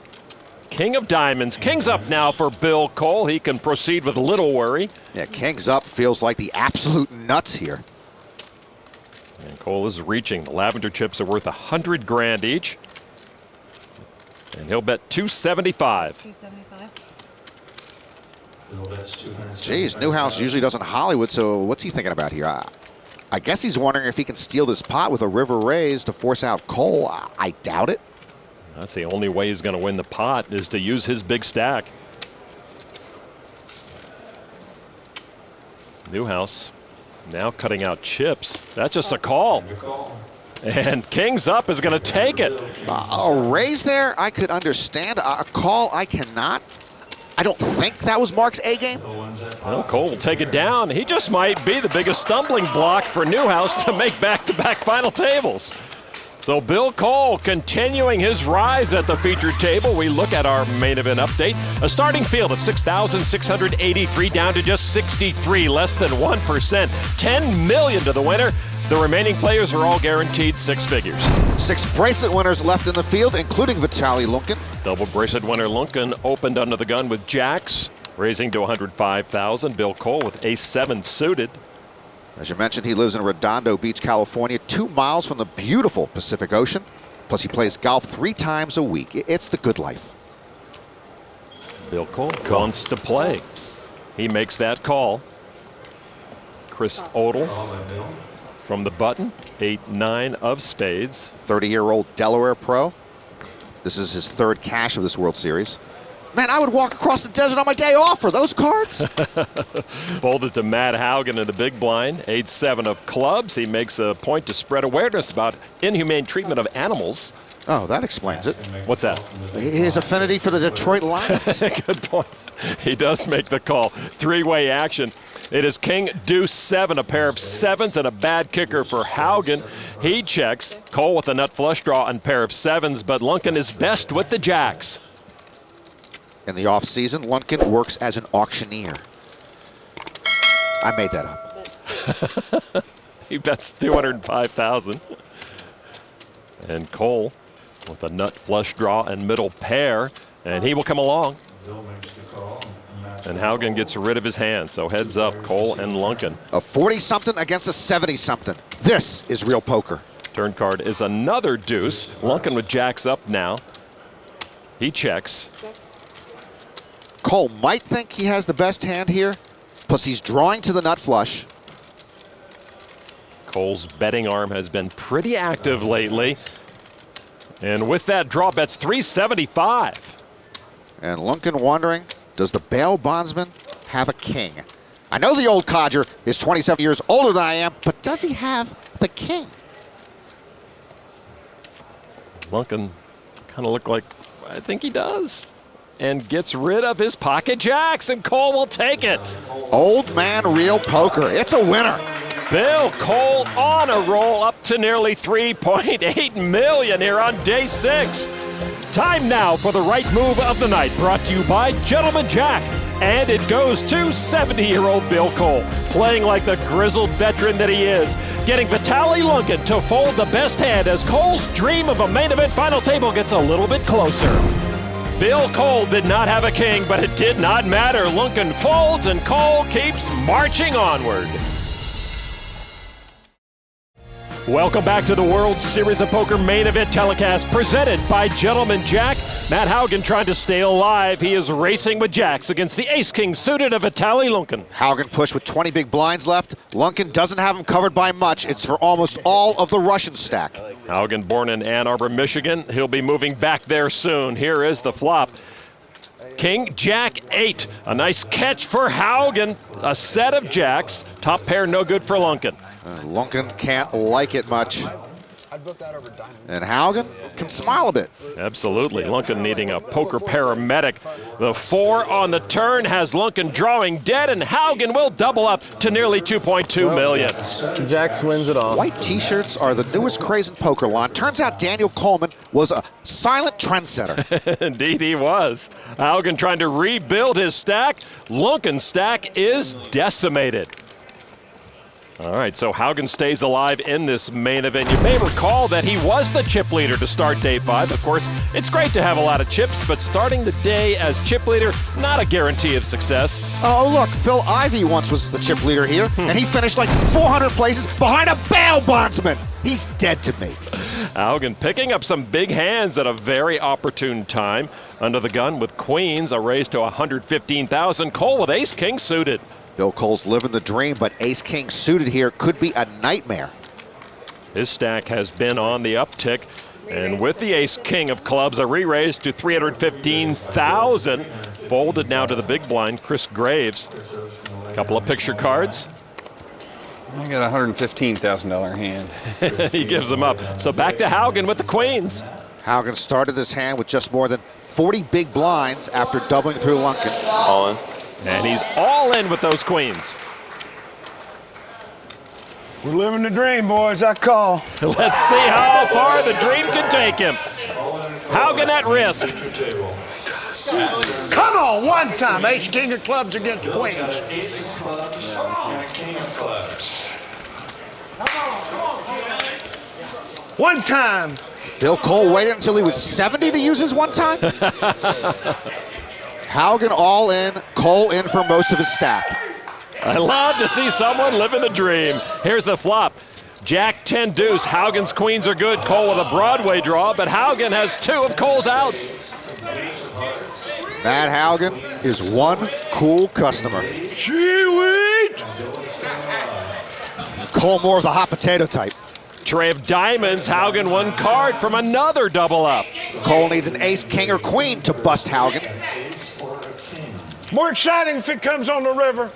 Speaker 9: King of diamonds. King's up now for Bill Cole. He can proceed with little worry.
Speaker 13: Yeah, King's up feels like the absolute nuts here.
Speaker 9: And Cole is reaching. The lavender chips are worth 100 grand each. And he'll bet 275.
Speaker 17: 275.
Speaker 13: Geez, Newhouse usually doesn't Hollywood, so what's he thinking about here? I guess he's wondering if he can steal this pot with a river raise to force out Cole. I doubt it.
Speaker 9: That's the only way he's going to win the pot, is to use his big stack. Newhouse now cutting out chips. That's just a call. And King's up is going to take it.
Speaker 13: A raise there, I could understand. A call, I cannot. I don't think that was Mark's A-game.
Speaker 9: Well, Cole will take it down. He just might be the biggest stumbling block for Newhouse to make back-to-back final tables. So Bill Cole continuing his rise at the featured table. We look at our main event update. A starting field of 6,683 down to just 63, less than 1%. $10 million to the winner. The remaining players are all guaranteed six figures.
Speaker 13: 6 bracelet winners left in the field, including Vitaly Lunkin.
Speaker 9: Double bracelet winner Lunkin opened under the gun with jacks, raising to $105,000. Bill Cole with ace-7 suited.
Speaker 13: As you mentioned, he lives in Redondo Beach, California, 2 miles from the beautiful Pacific Ocean. Plus, he plays golf 3 times a week. It's the good life.
Speaker 9: Bill Cole wants to play. He makes that call. Chris Odell from the button, 8-9 of spades.
Speaker 13: 30-year-old Delaware pro. This is his 3rd cash of this World Series. Man, I would walk across the desert on my day off for those cards.
Speaker 9: Folded to Matt Haugen in the big blind, 8-7 of clubs. He makes a point to spread awareness about inhumane treatment of animals.
Speaker 13: Oh, that explains it.
Speaker 9: What's that?
Speaker 13: His affinity for the Detroit Lions.
Speaker 9: Good point. He does make the call. 3-way action. It is king, deuce, 7, a pair of 7s, and a bad kicker for Haugen. He checks. Cole with a nut flush draw and pair of 7s, but Lunkin is best with the jacks.
Speaker 13: In the offseason, Lunkin works as an auctioneer. I made that up.
Speaker 9: He bets $205,000. And Cole with a nut flush draw and middle pair, and he will come along. And Haugen gets rid of his hand, so heads up, Cole and Lunkin.
Speaker 13: A 40-something against a 70-something. This is real poker.
Speaker 9: Turn card is another deuce. Lunkin with jacks up now. He checks.
Speaker 13: Cole might think he has the best hand here, plus he's drawing to the nut flush.
Speaker 9: Cole's betting arm has been pretty active lately. And with that draw, bets $375.
Speaker 13: And Lunkin wondering, does the bail bondsman have a king? I know the old codger is 27 years older than I am, but does he have the king?
Speaker 9: Lunkin kind of look like, I think he does. And gets rid of his pocket jacks, and Cole will take it.
Speaker 13: Old man real poker. It's a winner.
Speaker 9: Bill Cole on a roll up to nearly $3.8 million here on day 6. Time now for the right move of the night, brought to you by Gentleman Jack. And it goes to 70-year-old Bill Cole, playing like the grizzled veteran that he is, getting Vitaly Lunkin to fold the best hand as Cole's dream of a main event final table gets a little bit closer. Bill Cole did not have a king, but it did not matter. Lunkin folds and Cole keeps marching onward. Welcome back to the World Series of Poker main event telecast presented by Gentleman Jack. Matt Haugen trying to stay alive. He is racing with jacks against the ace-king suited of Vitaly Lunkin.
Speaker 13: Haugen pushed with 20 big blinds left. Lunkin doesn't have him covered by much. It's for almost all of the Russian stack.
Speaker 9: Haugen born in Ann Arbor, Michigan. He'll be moving back there soon. Here is the flop. King, Jack, 8. A nice catch for Haugen. A set of jacks. Top pair no good for Lunkin.
Speaker 13: Lunkin can't like it much. And Haugen can smile a bit.
Speaker 9: Absolutely. Lunkin needing a poker paramedic. The 4 on the turn has Lunkin drawing dead, and Haugen will double up to nearly $2.2 million.
Speaker 6: Jacks wins it all.
Speaker 13: White t-shirts are the newest craze in poker line. Turns out Daniel Coleman was a silent trendsetter.
Speaker 9: Indeed he was. Haugen trying to rebuild his stack. Lunkin's stack is decimated. All right, so Haugen stays alive in this main event. You may recall that he was the chip leader to start day 5. Of course, it's great to have a lot of chips, but starting the day as chip leader, not a guarantee of success.
Speaker 13: Oh, look, Phil Ivey once was the chip leader here, and he finished like 400 places behind a bail bondsman. He's dead to me.
Speaker 9: Haugen picking up some big hands at a very opportune time. Under the gun with queens, a raise to $115,000. Cole with ace-king suited.
Speaker 13: Bill Cole's living the dream, but ace-king suited here could be a nightmare.
Speaker 9: His stack has been on the uptick, and with the ace-king of clubs, a re-raise to $315,000. Folded now to the big blind, Chris Graves. A couple of picture cards.
Speaker 3: I got a $115,000 hand.
Speaker 9: He gives them up. So back to Haugen with the queens.
Speaker 13: Haugen started this hand with just more than 40 big blinds after doubling through Lunkin.
Speaker 1: All in.
Speaker 9: And he's all in with those queens.
Speaker 14: We're living the dream, boys. I call.
Speaker 9: Let's see how far the dream can take him. Haugen at risk.
Speaker 14: Come on, one time. Ace, king of clubs against queens. One time.
Speaker 13: Bill Cole waited until he was 70 to use his one time. Haugen all in, Cole in for most of his stack.
Speaker 9: I love to see someone living the dream. Here's the flop. Jack 10 deuce. Haugen's queens are good. Cole with a Broadway draw, but Haugen has 2 of Cole's outs.
Speaker 13: Matt Haugen is one cool customer.
Speaker 14: Sweet.
Speaker 13: Cole more of the hot potato type.
Speaker 9: Tray of diamonds. Haugen 1 card from another double up.
Speaker 13: Cole needs an ace, king, or queen to bust Haugen.
Speaker 14: More exciting if it comes on the river.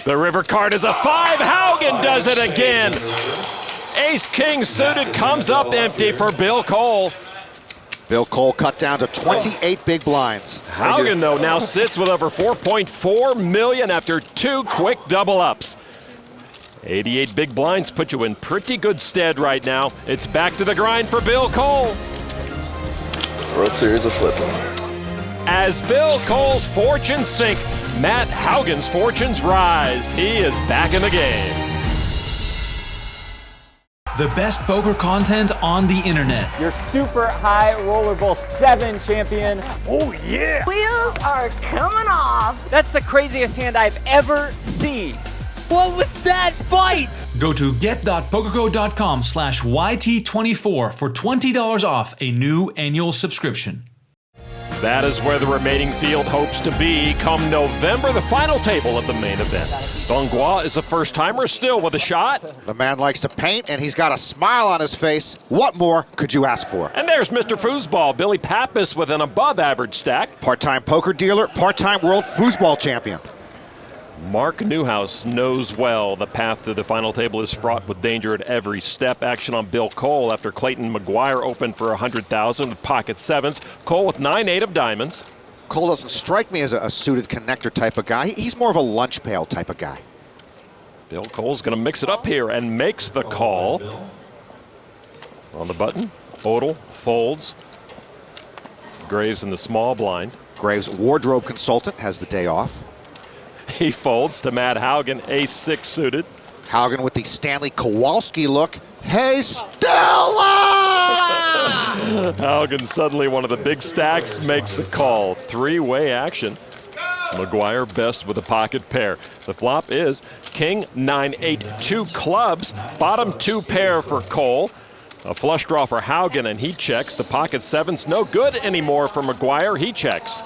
Speaker 9: The river card is a 5. Haugen does it again. Ace king suited comes up empty for Bill Cole.
Speaker 13: Bill Cole cut down to 28 big blinds.
Speaker 9: Haugen, though, now sits with over $4.4 million after 2 quick double ups. 88 big blinds put you in pretty good stead right now. It's back to the grind for Bill Cole.
Speaker 6: World Series of flipping.
Speaker 9: As Bill Cole's fortunes sink, Matt Haugen's fortunes rise. He is back in the game.
Speaker 21: The best poker content on the internet.
Speaker 22: Your super high roller bowl 7 champion.
Speaker 14: Oh yeah!
Speaker 22: Wheels are coming off. That's the craziest hand I've ever seen. What was that bite?
Speaker 21: Go to get.pokergo.com/YT24 for $20 off a new annual subscription.
Speaker 9: That is where the remaining field hopes to be come November, the final table of the main event. Benoit is a first-timer still with a shot.
Speaker 13: The man likes to paint, and he's got a smile on his face. What more could you ask for?
Speaker 9: And there's Mr. Foosball, Billy Pappas with an above-average stack.
Speaker 13: Part-time poker dealer, part-time world foosball champion.
Speaker 9: Mark Newhouse knows well the path to the final table is fraught with danger at every step. Action on Bill Cole after Clayton McGuire opened for $100,000 with pocket 7s. Cole with 9-8 of diamonds.
Speaker 13: Cole doesn't strike me as a suited connector type of guy. He's more of a lunch pail type of guy.
Speaker 9: Bill Cole's going to mix it up here and makes the call. On the button, Odell folds. Graves in the small blind.
Speaker 13: Graves' wardrobe consultant has the day off.
Speaker 9: He folds to Matt Haugen, ace-6 suited.
Speaker 13: Haugen with the Stanley Kowalski look. Hey, Stella!
Speaker 9: Haugen suddenly one of the big stacks makes a call. 3-way action. McGuire best with a pocket pair. The flop is king, 9-8, 2 clubs. Bottom 2 pair for Cole. A flush draw for Haugen, and he checks. The pocket 7's no good anymore for McGuire. He checks.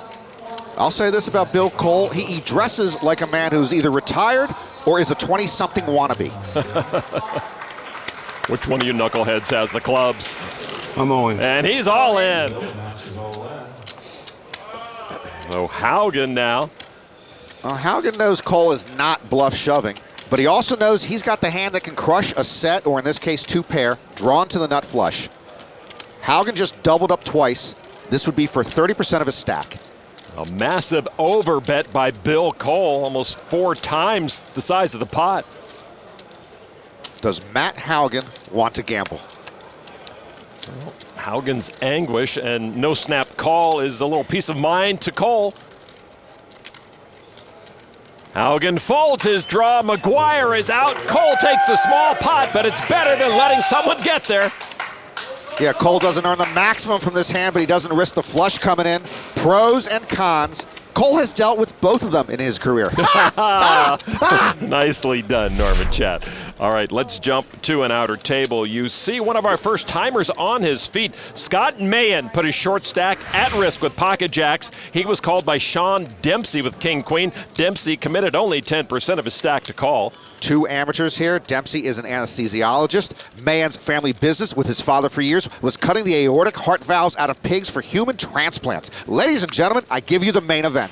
Speaker 13: I'll say this about Bill Cole. He dresses like a man who's either retired or is a 20-something wannabe.
Speaker 9: Which one of you knuckleheads has the clubs?
Speaker 14: I'm all in.
Speaker 9: And he's all in. So Haugen now.
Speaker 13: Well, Haugen knows Cole is not bluff shoving, but he also knows he's got the hand that can crush a set, or in this case, 2 pair, drawn to the nut flush. Haugen just doubled up twice. This would be for 30% of his stack.
Speaker 9: A massive over bet by Bill Cole, almost 4 times the size of the pot.
Speaker 13: Does Matt Haugen want to gamble?
Speaker 9: Well, Haugen's anguish and no snap call is a little peace of mind to Cole. Haugen folds his draw. McGuire is out. Cole takes a small pot, but it's better than letting someone get there.
Speaker 13: Yeah, Cole doesn't earn the maximum from this hand, but he doesn't risk the flush coming in. Pros and cons. Cole has dealt with both of them in his career.
Speaker 9: Nicely done, Norman Chat. All right, let's jump to an outer table. You see one of our first timers on his feet. Scott Mahan put his short stack at risk with pocket jacks. He was called by Sean Dempsey with king queen. Dempsey committed only 10% of his stack to call.
Speaker 13: 2 amateurs here. Dempsey is an anesthesiologist. Mahan's family business with his father for years was cutting the aortic heart valves out of pigs for human transplants. Ladies and gentlemen, I give you the main event.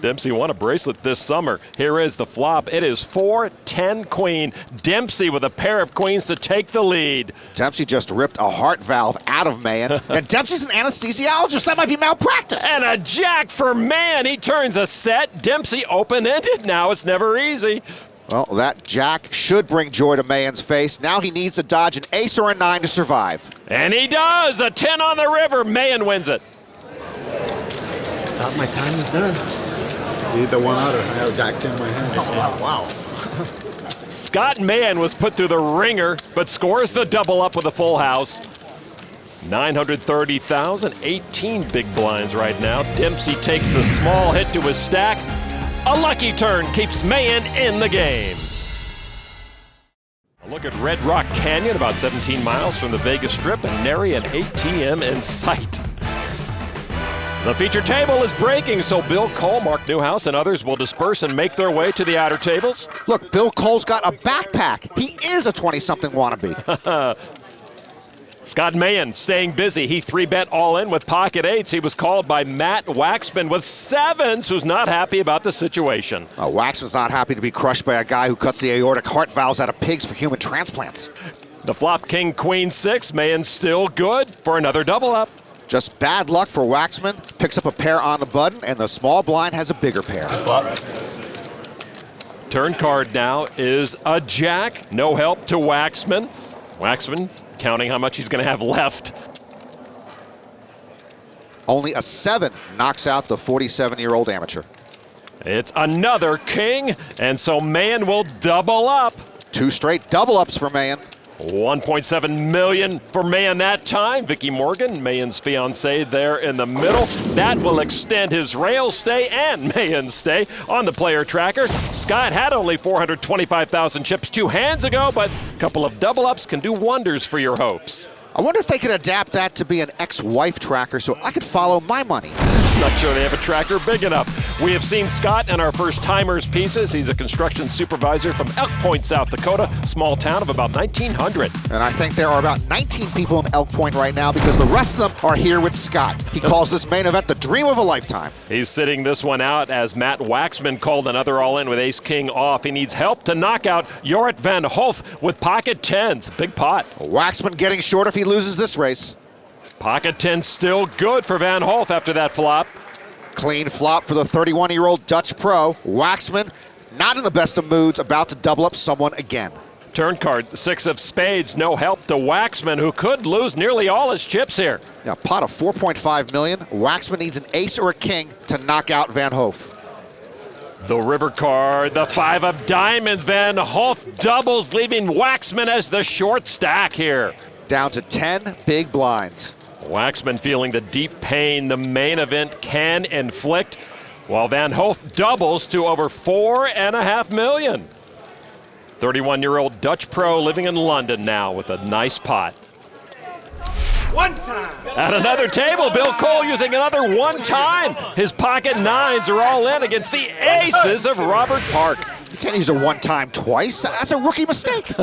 Speaker 9: Dempsey won a bracelet this summer. Here is the flop. It is 4-10 queen. Dempsey with a pair of queens to take the lead.
Speaker 13: Dempsey just ripped a heart valve out of Mayan, and Dempsey's an anesthesiologist. That might be malpractice.
Speaker 9: And a jack for Mayan. He turns a set. Dempsey open-ended. Now it's never easy.
Speaker 13: Well, that jack should bring joy to Mayan's face. Now he needs to dodge an ace or a 9 to survive.
Speaker 9: And he does. A 10 on the river. Mayan wins it.
Speaker 11: My time is done. Need the one outer. I have jack 10 in my hand. Oh, wow.
Speaker 9: Scott Mayan was put through the ringer, but scores the double up with a full house. 930,000, 18 big blinds right now. Dempsey takes a small hit to his stack. A lucky turn keeps Mayan in the game. A look at Red Rock Canyon, about 17 miles from the Vegas Strip, and nary an ATM in sight. The feature table is breaking, so Bill Cole, Mark Newhouse, and others will disperse and make their way to the outer tables.
Speaker 13: Look, Bill Cole's got a backpack. He is a 20-something wannabe.
Speaker 9: Scott Mayan staying busy. He 3-bet all in with pocket eights. He was called by Matt Waxman with sevens, who's not happy about the situation.
Speaker 13: Waxman's not happy to be crushed by a guy who cuts the aortic heart valves out of pigs for human transplants.
Speaker 9: The flop king, queen 6. Mayan's still good for another double up.
Speaker 13: Just bad luck for Waxman. Picks up a pair on the button, and the small blind has a bigger pair.
Speaker 9: Turn card now is a jack. No help to Waxman. Waxman counting how much he's going to have left.
Speaker 13: Only a 7 knocks out the 47-year-old amateur.
Speaker 9: It's another king, and so Mayan will double up.
Speaker 13: 2 straight double ups for Mayan.
Speaker 9: 1.7 million for Mayan that time. Vicky Morgan, Mayan's fiancée, there in the middle. That will extend his rail stay and Mayan's stay on the player tracker. Scott had only 425,000 chips 2 hands ago, but a couple of double ups can do wonders for your hopes.
Speaker 13: I wonder if they could adapt that to be an ex-wife tracker so I could follow my money.
Speaker 9: Not sure they have a tracker big enough. We have seen Scott in our first timers pieces. He's a construction supervisor from Elk Point, South Dakota, small town of about 1,900.
Speaker 13: And I think there are about 19 people in Elk Point right now because the rest of them are here with Scott. He calls this main event the dream of a lifetime.
Speaker 9: He's sitting this one out as Matt Waxman called another all-in with ace-king off. He needs help to knock out Jorrit van Hof with pocket 10s. Big pot.
Speaker 13: Waxman getting short if he loses this race.
Speaker 9: Pocket 10 still good for Van Hof after that flop.
Speaker 13: Clean flop for the 31-year-old Dutch pro. Waxman, not in the best of moods, about to double up someone again.
Speaker 9: Turn card, 6 of spades, no help to Waxman, who could lose nearly all his chips here.
Speaker 13: Now, pot of 4.5 million. Waxman needs an ace or a king to knock out Van Hof.
Speaker 9: The river card, the 5 of diamonds. Van Hof doubles, leaving Waxman as the short stack here.
Speaker 13: Down to 10 big blinds.
Speaker 9: Waxman feeling the deep pain the main event can inflict, while Van Hof doubles to over 4.5 million. 31-year-old Dutch pro living in London now with a nice pot.
Speaker 14: One time.
Speaker 9: At another table, Bill Cole using another one time. His pocket 9s are all in against the aces of Robert Park.
Speaker 13: You can't use a one time twice. That's a rookie mistake.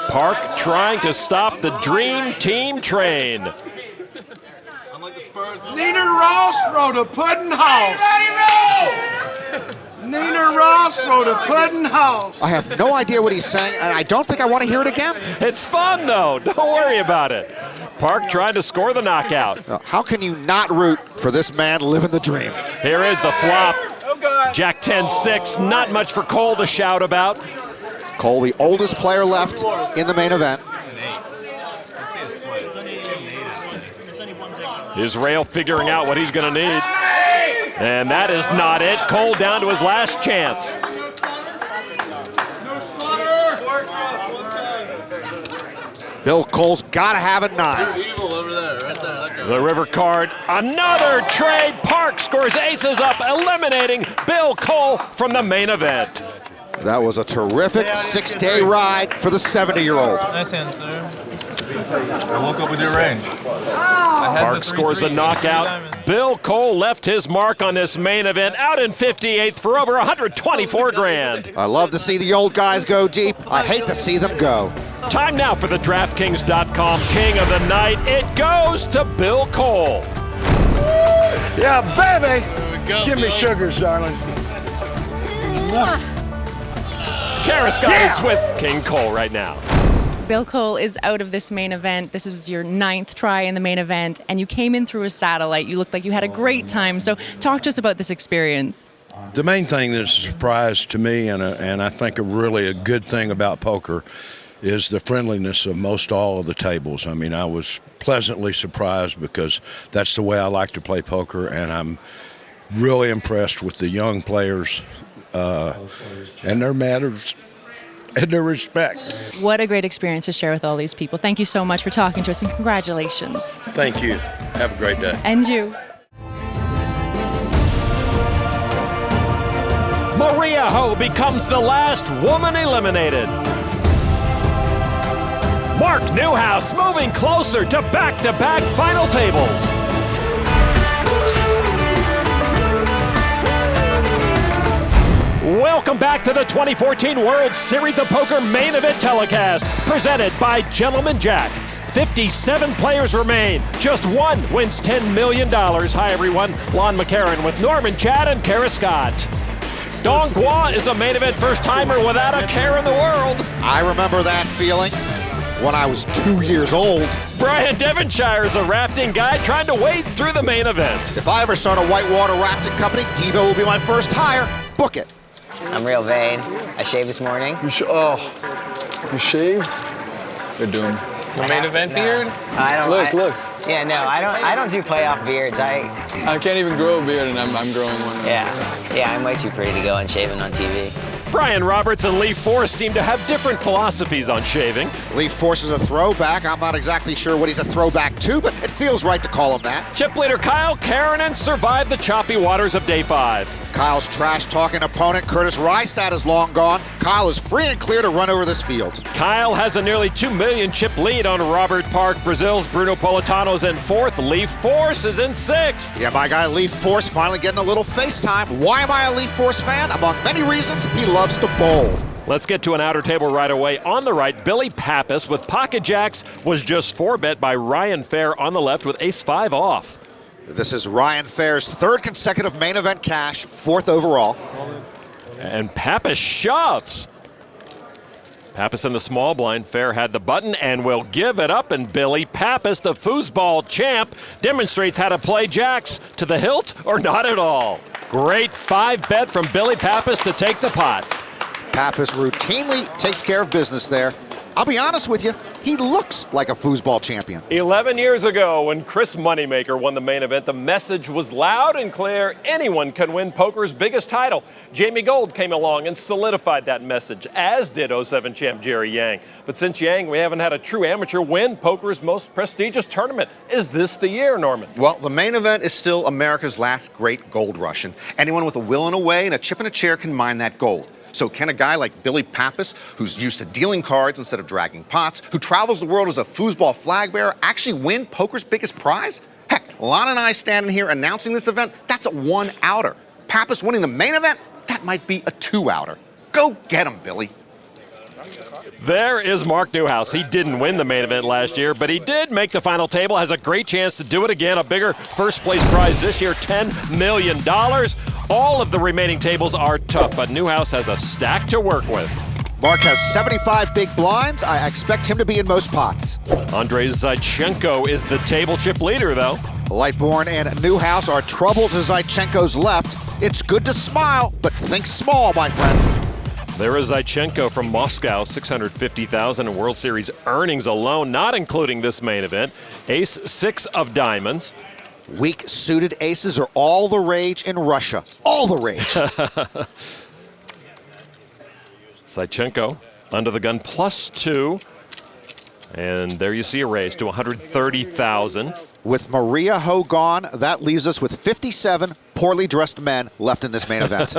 Speaker 9: Park trying to stop the dream team train.
Speaker 14: Nina Ross rode a pudding house. Nina Ross rode a pudding house.
Speaker 13: I have no idea what he's saying, and I don't think I want to hear it again.
Speaker 9: It's fun, though. Don't worry about it. Park trying to score the knockout.
Speaker 13: Now, how can you not root for this man living the dream?
Speaker 9: Here is the flop. Jack 10-6. Not much for Cole to shout about.
Speaker 13: Cole, the oldest player left in the main event.
Speaker 9: His rail figuring out what he's going to need. And that is not it. Cole down to his last chance.
Speaker 13: Bill Cole's got to have a 9.
Speaker 9: The river card, another trade. Park scores aces up, eliminating Bill Cole from the main event.
Speaker 13: That was a terrific 6-day ride for the 70-year-old.
Speaker 7: Nice hand, sir. I woke up with your range.
Speaker 9: Park scores a knockout. Bill Cole left his mark on this main event, out in 58th for over 124 grand.
Speaker 13: I love to see the old guys go deep. I hate to see them go.
Speaker 9: Time now for the DraftKings.com King of the Night. It goes to Bill Cole.
Speaker 8: Yeah, baby. Give me sugars, darling.
Speaker 9: Kara Scott is with King Cole right now.
Speaker 18: Bill Cole is out of this main event. This is your 9th try in the main event, and you came in through a satellite. You looked like you had a great time. So talk to us about this experience.
Speaker 20: The main thing that's a surprise to me, and I think really a good thing about poker, is the friendliness of most all of the tables. I mean, I was pleasantly surprised because that's the way I like to play poker, and I'm really impressed with the young players and their manners and their respect.
Speaker 18: What a great experience to share with all these people. Thank you so much for talking to us, and congratulations.
Speaker 20: Thank you. Have a great day.
Speaker 18: And you.
Speaker 9: Maria Ho becomes the last woman eliminated. Mark Newhouse moving closer to back-to-back final tables. Welcome back to the 2014 World Series of Poker Main Event telecast, presented by Gentleman Jack. 57 players remain. Just one wins $10 million. Hi, everyone. Lon McCarran with Norman Chad and Kara Scott. Dong Gua is a main event first-timer without a care in the world.
Speaker 13: I remember that feeling when I was 2 years old.
Speaker 9: Brian Devonshire is a rafting guy trying to wade through the main event.
Speaker 13: If I ever start a whitewater rafting company, Devo will be my first hire. Book it.
Speaker 10: I'm real vain. I shaved this morning.
Speaker 8: You shaved? You're doomed.
Speaker 10: The main event beard? I don't.
Speaker 8: Look.
Speaker 10: Yeah, no, I don't do playoff beards. I
Speaker 8: can't even grow a beard, and I'm growing one.
Speaker 10: Yeah, I'm way too pretty to go unshaven on TV.
Speaker 9: Brian Roberts and Lee Force seem to have different philosophies on shaving.
Speaker 13: Lee Force is a throwback. I'm not exactly sure what he's a throwback to, but it feels right to call him that.
Speaker 9: Chip leader Kyle Keranen survived the choppy waters of day 5.
Speaker 13: Kyle's trash-talking opponent, Curtis Rystad, is long gone. Kyle is free and clear to run over this field.
Speaker 9: Kyle has a nearly 2 million chip lead on Robert Park. Brazil's Bruno Politano's in 4th. Lee Force is in 6th.
Speaker 13: Yeah, my guy Lee Force finally getting a little FaceTime. Why am I a Lee Force fan? Among many reasons, he loves to bowl.
Speaker 9: Let's get to an outer table right away. On the right, Billy Pappas with pocket jacks was just 4-bet by Ryan Fair on the left with ace-5 off.
Speaker 13: This is Ryan Fair's 3rd consecutive main event cash, 4th overall.
Speaker 9: And Pappas shoves. Pappas in the small blind. Fair had the button and will give it up. And Billy Pappas, the foosball champ, demonstrates how to play jacks to the hilt or not at all. Great 5-bet from Billy Pappas to take the pot.
Speaker 13: Pappas routinely takes care of business there. I'll be honest with you, he looks like a foosball champion.
Speaker 9: 11 years ago, when Chris Moneymaker won the main event, the message was loud and clear: anyone can win poker's biggest title. Jamie Gold came along and solidified that message, as did 07 champ Jerry Yang. But since Yang, we haven't had a true amateur win poker's most prestigious tournament. Is this the year, Norman?
Speaker 16: Well, the main event is still America's last great gold rush, and anyone with a will and a way and a chip and a chair can mine that gold. So can a guy like Billy Pappas, who's used to dealing cards instead of dragging pots, who travels the world as a foosball flag bearer, actually win poker's biggest prize? Heck, Lon and I standing here announcing this event, that's a 1-outer. Pappas winning the main event, that might be a 2-outer. Go get him, Billy.
Speaker 9: There is Mark Newhouse. He didn't win the main event last year, but he did make the final table, has a great chance to do it again. A bigger first place prize this year, $10 million. All of the remaining tables are tough, but Newhouse has a stack to work with.
Speaker 13: Mark has 75 big blinds. I expect him to be in most pots.
Speaker 9: Andrei Zaichenko is the table chip leader, though.
Speaker 13: Lightborn and Newhouse are trouble to Zaichenko's left. It's good to smile, but think small, my friend.
Speaker 9: There is Zaichenko from Moscow, $650,000 in World Series earnings alone, not including this main event. Ace-6 of diamonds.
Speaker 13: Weak suited aces are all the rage in Russia. All the rage.
Speaker 9: Zaichenko under the gun +2. And there you see a raise to $130,000.
Speaker 13: With Maria Ho gone, that leaves us with 57 poorly dressed men left in this main event.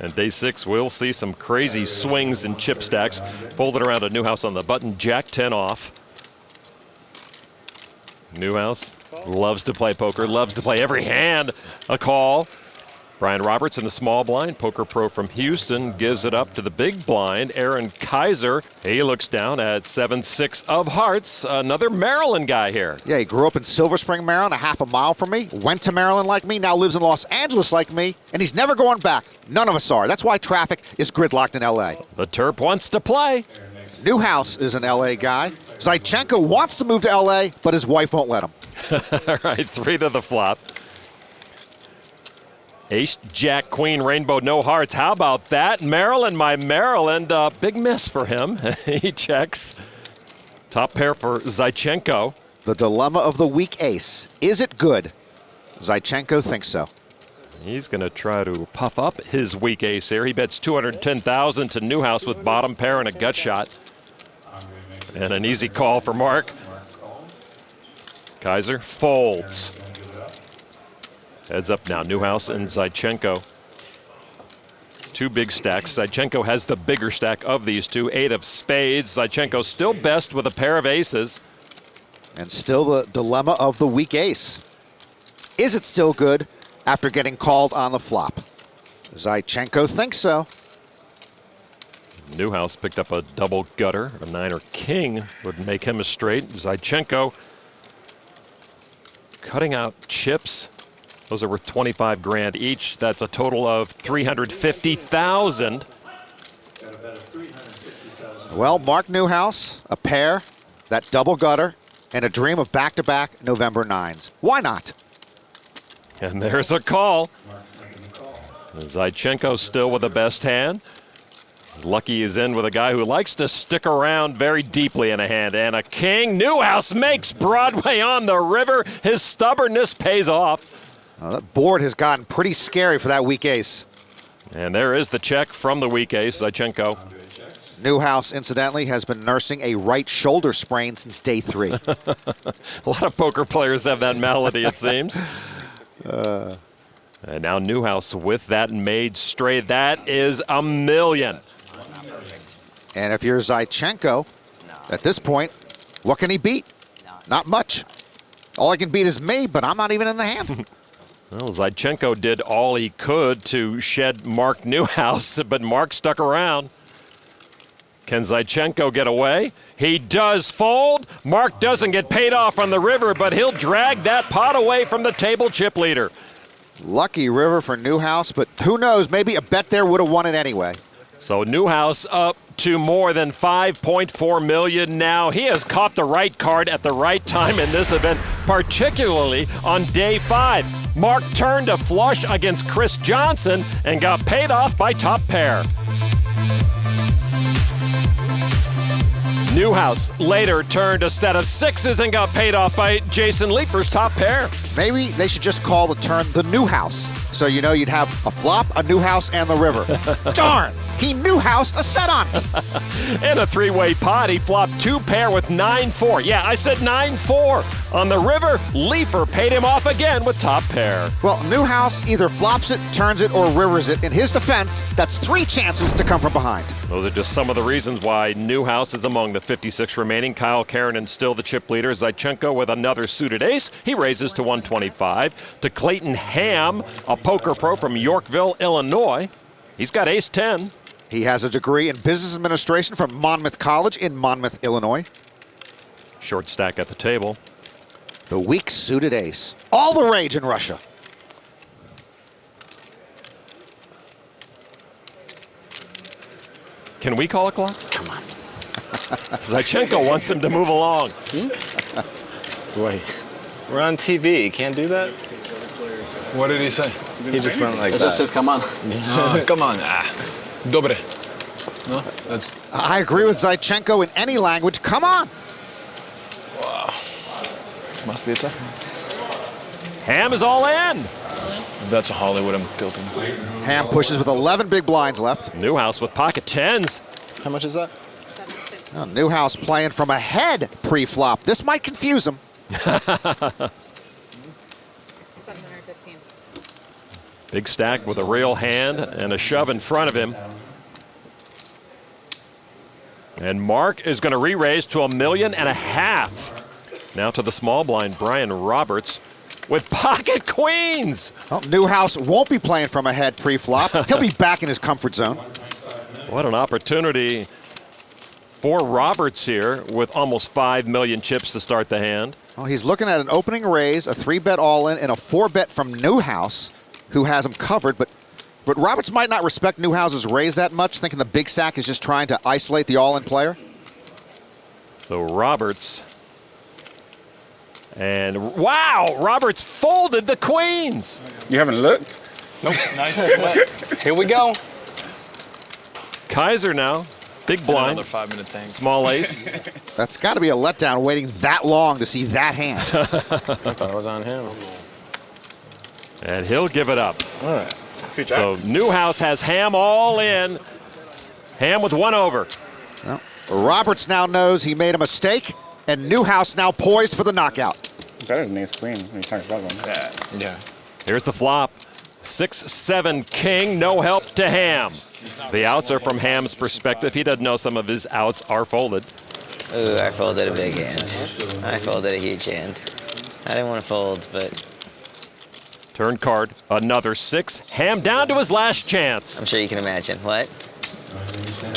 Speaker 9: And day 6, we'll see some crazy swings and chip stacks. Folded around to Newhouse on the button, Jack 10 off. Newhouse loves to play poker, loves to play every hand a call. Brian Roberts in the small blind, poker pro from Houston, gives it up to the big blind. Aaron Kaiser, he looks down at 7-6 of hearts. Another Maryland guy here.
Speaker 13: Yeah, he grew up in Silver Spring, Maryland, a half a mile from me. Went to Maryland like me, now lives in Los Angeles like me, and he's never going back. None of us are. That's why traffic is gridlocked in L.A.
Speaker 9: The Terp wants to play.
Speaker 13: Newhouse is an L.A. guy. Zaichenko wants to move to L.A., but his wife won't let him.
Speaker 9: All right, 3 to the flop. Ace, Jack, Queen, Rainbow, no hearts. How about that? Maryland, my Maryland. Big miss for him. He checks. Top pair for Zaichenko.
Speaker 13: The dilemma of the weak ace. Is it good? Zaichenko thinks so.
Speaker 9: He's going to try to puff up his weak ace here. He bets $210,000 to Newhouse with bottom pair and a gut shot. And an easy call for Mark. Kaiser folds. Heads up now, Newhouse and Zaichenko. 2 big stacks. Zaichenko has the bigger stack of these two. 8 of spades. Zaichenko still best with a pair of aces.
Speaker 13: And still the dilemma of the weak ace. Is it still good after getting called on the flop? Zaichenko thinks so.
Speaker 9: Newhouse picked up a double gutter. A 9 or king would make him a straight. Zaichenko cutting out chips. Those are worth 25 grand each. That's a total of 350,000.
Speaker 13: Well, Mark Newhouse, a pair, that double gutter, and a dream of back-to-back November 9s. Why not?
Speaker 9: And there's a call. Zaichenko still with the best hand. Lucky is in with a guy who likes to stick around very deeply in a hand. And a king. Newhouse makes Broadway on the river. His stubbornness pays off.
Speaker 13: That board has gotten pretty scary for that weak ace.
Speaker 9: And there is the check from the weak ace, Zaichenko.
Speaker 13: Newhouse, incidentally, has been nursing a right shoulder sprain since day 3.
Speaker 9: A lot of poker players have that malady, it seems. And now Newhouse with that made straight. That is $1 million.
Speaker 13: And if you're Zaichenko, at this point, what can he beat? Not much. All I can beat is me, but I'm not even in the hand.
Speaker 9: Well, Zaichenko did all he could to shed Mark Newhouse, but Mark stuck around. Can Zaichenko get away? He does fold. Mark doesn't get paid off on the river, but he'll drag that pot away from the table chip leader.
Speaker 13: Lucky river for Newhouse, but who knows, maybe a bet there would have won it anyway.
Speaker 9: So Newhouse up to more than $5.4 million now. He has caught the right card at the right time in this event, particularly on day 5. Mark turned a flush against Chris Johnson and got paid off by top pair. Newhouse later turned a set of 6s and got paid off by Jason Leifer's top pair.
Speaker 13: Maybe they should just call the turn the Newhouse. So you know you'd have a flop, a Newhouse, and the river. Darn! He Newhoused a set on me.
Speaker 9: In a 3-way pot, he flopped 2 pair with 9-4. Yeah, I said 9-4. On the river, Leifer paid him off again with top pair.
Speaker 13: Well, Newhouse either flops it, turns it, or rivers it. In his defense, that's 3 chances to come from behind.
Speaker 9: Those are just some of the reasons why Newhouse is among the 56 remaining. Kyle Keranen still the chip leader. Zaichenko with another suited ace. He raises to 125. To Clayton Ham, a poker pro from Yorkville, Illinois. He's got ace-10.
Speaker 13: He has a degree in business administration from Monmouth College in Monmouth, Illinois.
Speaker 9: Short stack at the table.
Speaker 13: The weak suited ace. All the rage in Russia.
Speaker 9: Can we call a clock?
Speaker 13: Come on.
Speaker 9: Zaichenko wants him to move along.
Speaker 6: Wait. We're on TV. Can't do that?
Speaker 8: What did he say?
Speaker 6: He just went like
Speaker 8: I
Speaker 6: that.
Speaker 8: just said, come on. Come on. Dobre. No? That's...
Speaker 13: I agree with Zaichenko in any language. Come on.
Speaker 8: Wow. Must be a tough one.
Speaker 9: Ham is all in.
Speaker 8: That's a Hollywood, I'm tilting.
Speaker 13: Ham pushes with 11 big blinds left.
Speaker 9: Newhouse with pocket 10s.
Speaker 6: How much is that?
Speaker 13: Oh, Newhouse playing from ahead pre-flop. This might confuse him.
Speaker 15: 715.
Speaker 9: Big stack with a real hand and a shove in front of him. And Mark is going to re-raise to $1.5 million. Now to the small blind, Brian Roberts. with pocket queens.
Speaker 13: Well, Newhouse won't be playing from ahead pre-flop. He'll be back in his comfort zone.
Speaker 9: What an opportunity for Roberts here with almost 5 million chips to start the hand.
Speaker 13: Well, he's looking at an opening raise, a 3-bet all-in, and a 4-bet from Newhouse, who has him covered. But Roberts might not respect Newhouse's raise that much, thinking the big stack is just trying to isolate the all-in player.
Speaker 9: So Roberts. And wow, Roberts folded the queens.
Speaker 5: You haven't looked?
Speaker 8: Nope. Nice. Here we go.
Speaker 9: Kaiser now. Big blind.
Speaker 8: Another 5-minute thing.
Speaker 9: Small ace.
Speaker 13: That's got to be a letdown waiting that long to see that hand.
Speaker 5: I thought it was on him.
Speaker 9: And he'll give it up.
Speaker 5: All right.
Speaker 9: So Newhouse has ham all in. Ham with 1 over.
Speaker 13: Well, Roberts now knows he made a mistake, and Newhouse now poised for the knockout.
Speaker 5: Better than ace queen when he talks that one.
Speaker 8: Yeah.
Speaker 9: Here's the flop. 6-7 king, no help to ham. The outs are from Ham's perspective. He doesn't know some of his outs are folded.
Speaker 10: Ooh, I folded a big hand. I folded a huge hand. I didn't want to fold, but...
Speaker 9: Turn card, another 6. Ham down to his last chance.
Speaker 10: I'm sure you can imagine. What?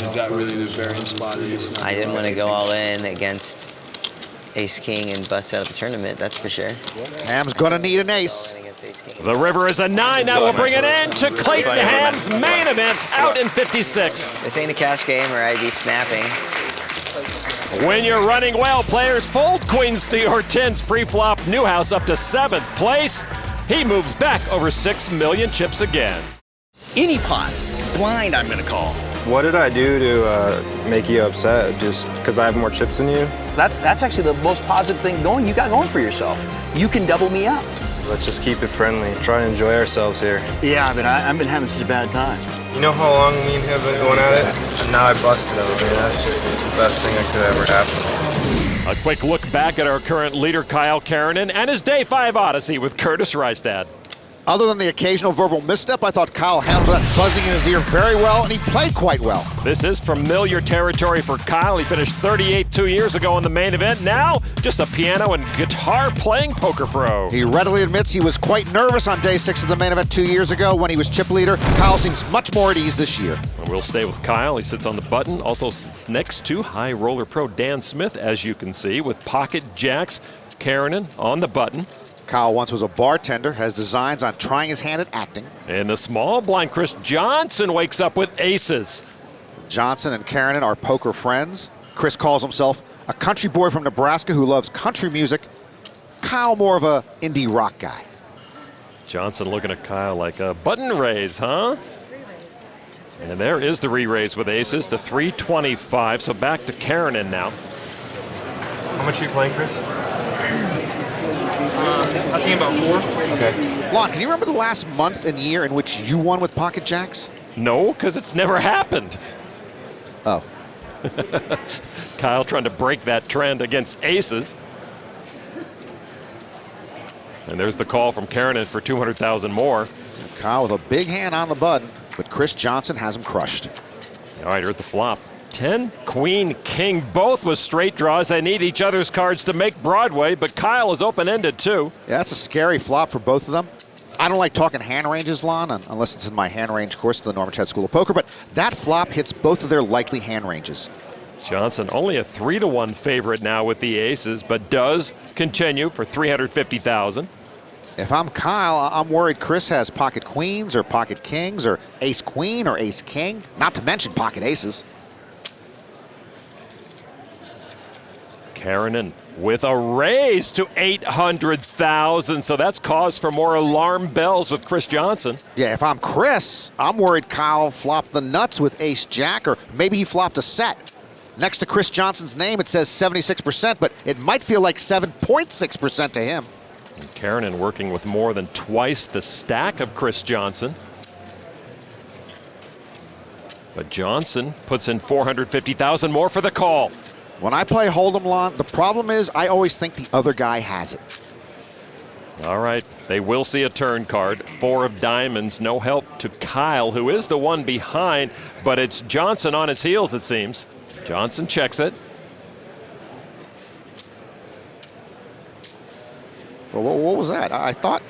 Speaker 8: Is that really the varying spot?
Speaker 10: I didn't want to go all in against ace-king and bust out of the tournament, that's for sure.
Speaker 13: Ham's going to need an ace.
Speaker 9: The river is a 9. That will bring an end to Clayton Ham's main event out in 56.
Speaker 10: This ain't a cash game or I'd be snapping.
Speaker 9: When you're running well, players fold queens to your 10s pre-flop. Newhouse up to 7th place. He moves back over 6 million chips again.
Speaker 19: Any pot. Blind, I'm going to call.
Speaker 23: What did I do to make you upset? Just because I have more chips than you?
Speaker 19: That's actually the most positive thing you got going for yourself. You can double me up.
Speaker 23: Let's just keep it friendly. Try to enjoy ourselves here.
Speaker 19: Yeah, but I've been having such a bad time.
Speaker 23: You know how long me and him have been going at it? And now I busted him. I mean, that's just the best thing that could ever happen.
Speaker 9: A quick look back at our current leader, Kyle Keranen, and his Day 5 Odyssey with Curtis Reistad.
Speaker 13: Other than the occasional verbal misstep, I thought Kyle handled that buzzing in his ear very well, and he played quite well.
Speaker 9: This is familiar territory for Kyle. He finished 38 2 years ago in the main event. Now, just a piano and guitar playing poker pro.
Speaker 13: He readily admits he was quite nervous on day 6 of the main event 2 years ago when he was chip leader. Kyle seems much more at ease this year.
Speaker 9: And we'll stay with Kyle. He sits on the button. Also sits next to high roller pro Dan Smith, as you can see, with pocket jacks. Keranen on the button.
Speaker 13: Kyle once was a bartender, has designs on trying his hand at acting.
Speaker 9: In the small blind, Chris Johnson wakes up with aces.
Speaker 13: Johnson and Keranen are poker friends. Chris calls himself a country boy from Nebraska who loves country music. Kyle more of a indie rock guy.
Speaker 9: Johnson looking at Kyle like a button raise, huh? And there is the re-raise with aces to 325. So back to Keranen now.
Speaker 23: How much are you playing, Chris?
Speaker 19: I think about 4.
Speaker 23: Okay.
Speaker 13: Lon, can you remember the last month and year in which you won with pocket jacks?
Speaker 9: No, because it's never happened.
Speaker 13: Oh.
Speaker 9: Kyle trying to break that trend against aces. And there's the call from Keranen for 200,000 more.
Speaker 13: Kyle with a big hand on the button, but Chris Johnson has him crushed.
Speaker 9: All right, here's the flop. 10, queen, king, both with straight draws. They need each other's cards to make Broadway, but Kyle is open-ended too.
Speaker 13: Yeah, that's a scary flop for both of them. I don't like talking hand ranges, Lon, unless it's in my hand range course at the Norman Chad School of Poker, but that flop hits both of their likely hand ranges.
Speaker 9: Johnson only a 3-1 favorite now with the aces, but does continue for 350,000.
Speaker 13: If I'm Kyle, I'm worried Chris has pocket queens or pocket kings or ace queen or ace king, not to mention pocket aces.
Speaker 9: Keranen with a raise to 800,000, so that's cause for more alarm bells with Chris Johnson.
Speaker 13: Yeah, if I'm Chris, I'm worried Kyle flopped the nuts with ace jack, or maybe he flopped a set. Next to Chris Johnson's name, it says 76%, but it might feel like 7.6% to him.
Speaker 9: And Keranen working with more than twice the stack of Chris Johnson. But Johnson puts in 450,000 more for the call.
Speaker 13: When I play Hold'em, Lon, the problem is I always think the other guy has it.
Speaker 9: All right, they will see a turn card. 4 of diamonds, no help to Kyle, who is the one behind, but it's Johnson on his heels, it seems. Johnson checks it.
Speaker 13: Well, what was that? I thought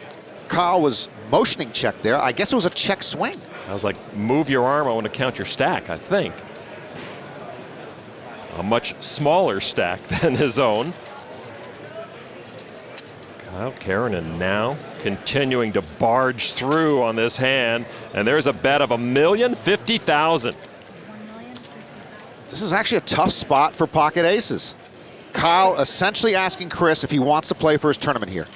Speaker 13: Kyle was motioning check there. I guess it was a check swing.
Speaker 9: I was like, move your arm, I want to count your stack, I think. A much smaller stack than his own. Kyle Keranen now continuing to barge through on this hand, and there's a bet of $1,050,000.
Speaker 13: This is actually a tough spot for pocket aces. Kyle essentially asking Chris if he wants to play for his tournament here.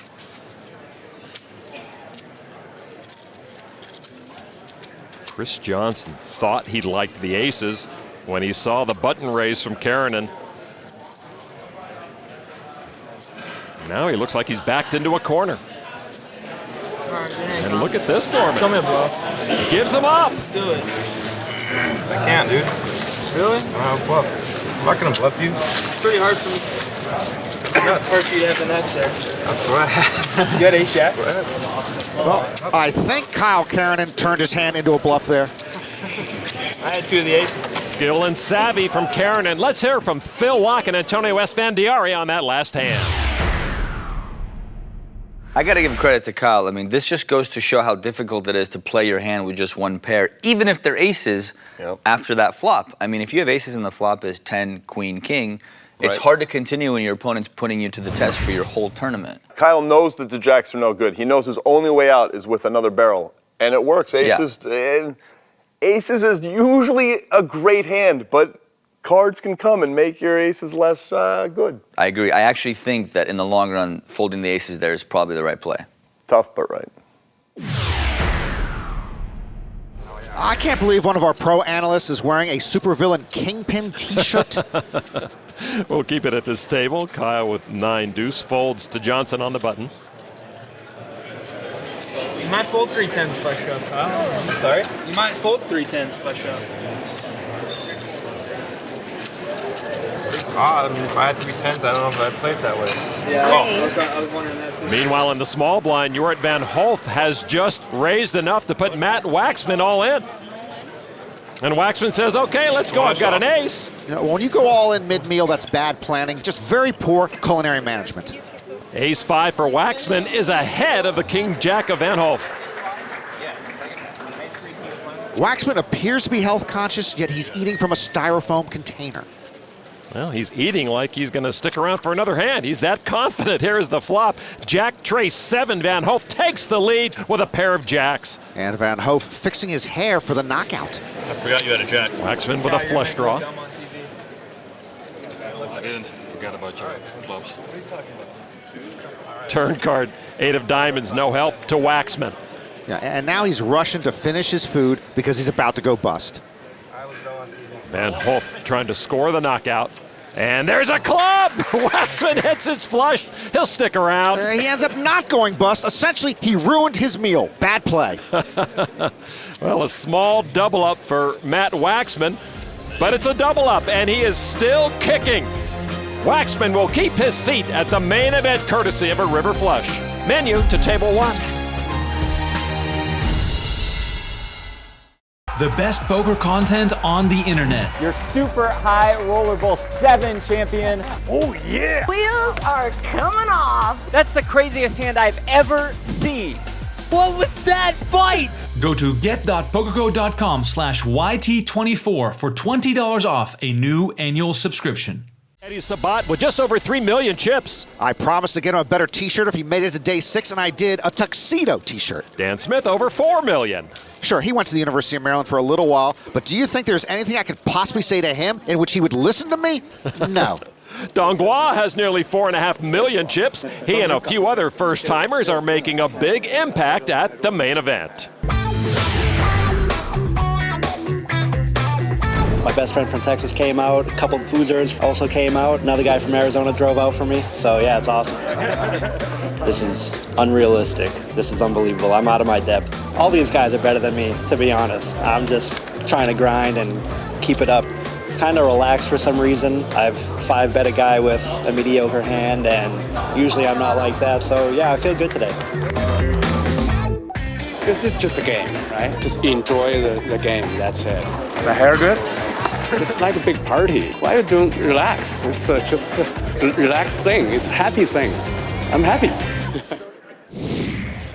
Speaker 9: Chris Johnson thought he liked the aces when he saw the button raise from Keranen. Now he looks like he's backed into a corner. And look at this, Norman.
Speaker 23: Show me a bluff.
Speaker 9: He gives him up.
Speaker 23: Let's do it. I can't, dude. Really? I don't have a bluff. I'm not gonna bluff you.
Speaker 14: It's pretty hard for me.
Speaker 23: Nuts.
Speaker 14: Hard for you to have the nuts there.
Speaker 23: That's what I had. You got ace jack?
Speaker 13: Well, I think Kyle Keranen turned his hand into a bluff there.
Speaker 23: I had 2 of the aces.
Speaker 9: Skill and savvy from Keranen. Let's hear from Phil Locke and Antonio Esfandiari on that last hand.
Speaker 19: I got to give credit to Kyle. I mean, this just goes to show how difficult it is to play your hand with just one pair, even if they're aces after that flop. I mean, if you have aces and the flop is 10, queen, king, it's hard to continue when your opponent's putting you to the test for your whole tournament.
Speaker 2: Kyle knows that the jacks are no good. He knows his only way out is with another barrel, and it works. Aces, aces is usually a great hand, but cards can come and make your aces less good.
Speaker 19: I agree. I actually think that in the long run, folding the aces there is probably the right play.
Speaker 2: Tough, but right.
Speaker 13: I can't believe one of our pro analysts is wearing a supervillain Kingpin t-shirt.
Speaker 9: We'll keep it at this table. Kyle with 9 deuce folds to Johnson on the button.
Speaker 22: You might fold 3 tens flush shove, Kyle.
Speaker 23: Sorry?
Speaker 22: You might fold 3 tens flush shove.
Speaker 23: I mean, if I had 3 tens, I don't know if I'd play it that way.
Speaker 22: Yeah,
Speaker 23: Oh.
Speaker 22: I was wondering that too.
Speaker 9: Meanwhile, in the small blind, Jorrit van Holf has just raised enough to put Matt Waxman all in. And Waxman says, okay, let's go. I've got an ace.
Speaker 13: You know, when you go all in mid-meal, that's bad planning. Just very poor culinary management.
Speaker 9: Ace 5 for Waxman is ahead of the king jack of van Holf.
Speaker 13: Waxman appears to be health conscious, yet he's eating from a styrofoam container.
Speaker 9: Well, he's eating like he's going to stick around for another hand. He's that confident. Here is the flop. Jack trace 7. Van Holf takes the lead with a pair of jacks.
Speaker 13: And Van Holf fixing his hair for the knockout.
Speaker 9: I forgot you had a jack. Waxman with a flush draw.
Speaker 20: I didn't forget about your clubs.
Speaker 9: Turn card, 8 of diamonds, no help to Waxman.
Speaker 13: Yeah, and now he's rushing to finish his food because he's about to go bust.
Speaker 9: Van Holf trying to score the knockout. And there's a club! Waxman hits his flush. He'll stick around.
Speaker 13: He ends up not going bust. Essentially, he ruined his meal. Bad play.
Speaker 9: Well, a small double up for Matt Waxman, but it's a double up, and he is still kicking. Waxman will keep his seat at the main event courtesy of a river flush. Menu to table 1.
Speaker 21: The best poker content on the internet.
Speaker 22: Your super high roller bowl 7 champion. Oh yeah!
Speaker 17: Wheels are coming off.
Speaker 22: That's the craziest hand I've ever seen. What was that bite?
Speaker 21: Go to get.pokergo.com/YT24 for $20 off a new annual subscription.
Speaker 9: Eddie Sabat with just over 3 million chips.
Speaker 13: I promised to get him a better t-shirt if he made it to day 6, and I did. A tuxedo t-shirt.
Speaker 9: Dan Smith over 4 million.
Speaker 13: Sure, he went to the University of Maryland for a little while, but do you think there's anything I could possibly say to him in which he would listen to me? No.
Speaker 9: Dongua has nearly 4.5 million chips. He and a few other first-timers are making a big impact at the main event.
Speaker 4: My best friend from Texas came out. A couple of Foozers also came out. Another guy from Arizona drove out for me. So yeah, it's awesome. This is unrealistic. This is unbelievable. I'm out of my depth. All these guys are better than me, to be honest. I'm just trying to grind and keep it up. Kind of relaxed for some reason. I've 5-bet a guy with a mediocre hand, and usually I'm not like that. So yeah, I feel good today.
Speaker 5: This is just a game, right? Just enjoy the game, that's it.
Speaker 23: My hair good?
Speaker 5: Just like a big party. Why are you doing relax? It's just a relaxed thing. It's happy things. I'm happy.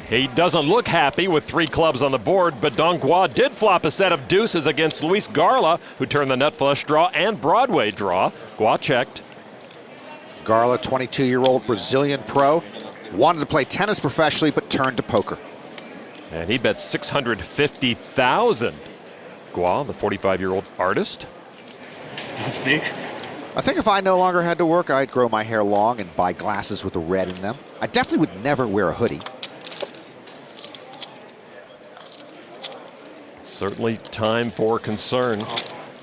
Speaker 9: He doesn't look happy with 3 clubs on the board, but Dongua did flop a set of deuces against Luis Garla, who turned the nut flush draw and Broadway draw. Gua checked.
Speaker 13: Garla, 22-year-old Brazilian pro, wanted to play tennis professionally, but turned to poker.
Speaker 9: And he bet 650,000. Gua, the 45-year-old artist.
Speaker 13: That's big. I think if I no longer had to work, I'd grow my hair long and buy glasses with a red in them. I definitely would never wear a hoodie.
Speaker 9: Certainly time for concern.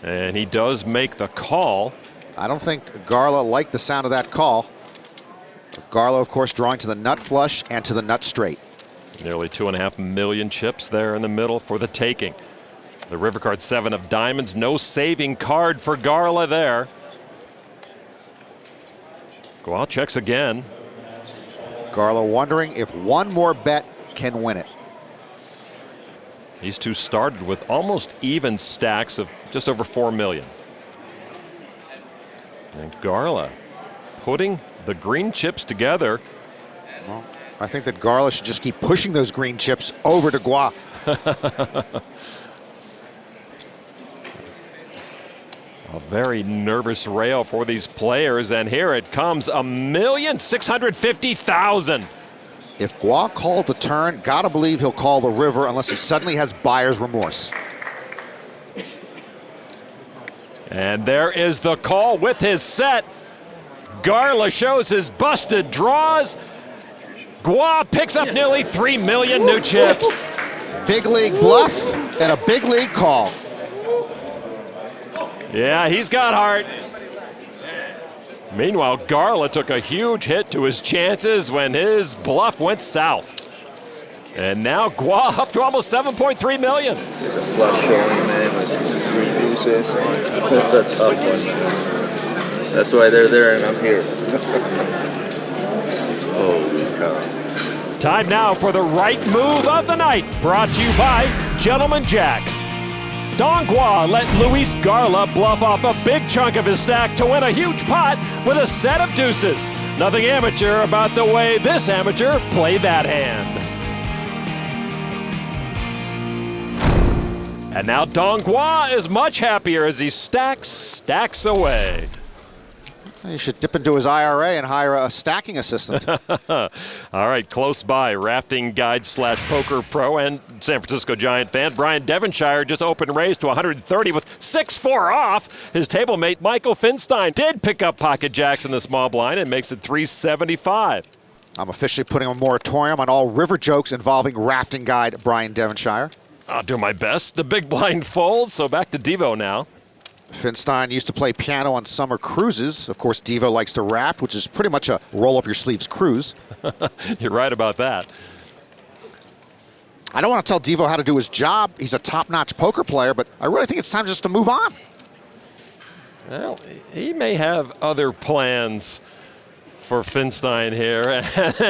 Speaker 9: And he does make the call.
Speaker 13: I don't think Garla liked the sound of that call. Garla, of course, drawing to the nut flush and to the nut straight.
Speaker 9: Nearly 2.5 million chips there in the middle for the taking. The river card 7 of diamonds. No saving card for Garla there. Gua checks again.
Speaker 13: Garla wondering if one more bet can win it.
Speaker 9: These two started with almost even stacks of just over 4 million. And Garla putting the green chips together.
Speaker 13: Well, I think that Garla should just keep pushing those green chips over to Gua.
Speaker 9: A very nervous rail for these players, and here it comes, 1,650,000.
Speaker 13: If Gua called the turn, gotta believe he'll call the river unless he suddenly has buyer's remorse.
Speaker 9: And there is the call with his set. Garla shows his busted draws. Gua picks up nearly 3 million new chips.
Speaker 13: Big league bluff and a big league call.
Speaker 9: Yeah, he's got heart. Meanwhile, Garla took a huge hit to his chances when his bluff went south. And now Gua up to almost 7.3 million.
Speaker 1: It's a flush showing, man, with 3 deuces. That's a tough one. That's why they're there and I'm here. Holy cow.
Speaker 9: Time now for the right move of the night, brought to you by Gentleman Jack. Dongua let Luis Garla bluff off a big chunk of his stack to win a huge pot with a set of deuces. Nothing amateur about the way this amateur played that hand. And now Dongua is much happier as he stacks away.
Speaker 13: You should dip into his IRA and hire a stacking assistant.
Speaker 9: All right, close by, rafting guide / poker pro and San Francisco Giant fan Brian Devonshire just open raised to 130 with 6-4 off. His table mate Michael Finstein did pick up pocket jacks in the small blind and makes it 375.
Speaker 13: I'm officially putting a moratorium on all river jokes involving rafting guide Brian Devonshire.
Speaker 9: I'll do my best. The big blind folds, so back to Devo now.
Speaker 13: Finstein used to play piano on summer cruises. Of course, Devo likes to raft, which is pretty much a roll-up-your-sleeves cruise.
Speaker 9: You're right about that.
Speaker 13: I don't want to tell Devo how to do his job. He's a top-notch poker player, but I really think it's time just to move on.
Speaker 9: Well, he may have other plans for Finstein here. And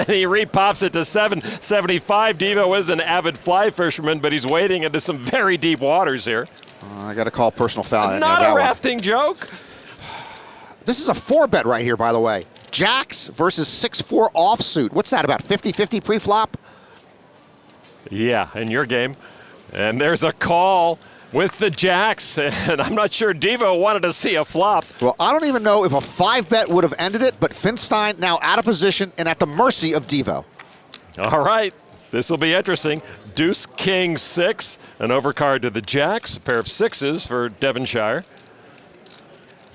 Speaker 9: he repops it to 775. Devo is an avid fly fisherman, but he's wading into some very deep waters here.
Speaker 13: I got to call personal foul.
Speaker 9: Not a rafting joke.
Speaker 13: This is a 4-bet right here, by the way. Jacks versus 6-4 offsuit. What's that, about 50-50 pre-flop?
Speaker 9: Yeah, in your game. And there's a call with the jacks, and I'm not sure Devo wanted to see a flop.
Speaker 13: Well, I don't even know if a 5-bet would have ended it, but Finstein now out of position and at the mercy of Devo.
Speaker 9: All right, this will be interesting. Deuce, King, 6, an overcard to the jacks, a pair of 6s for Devonshire.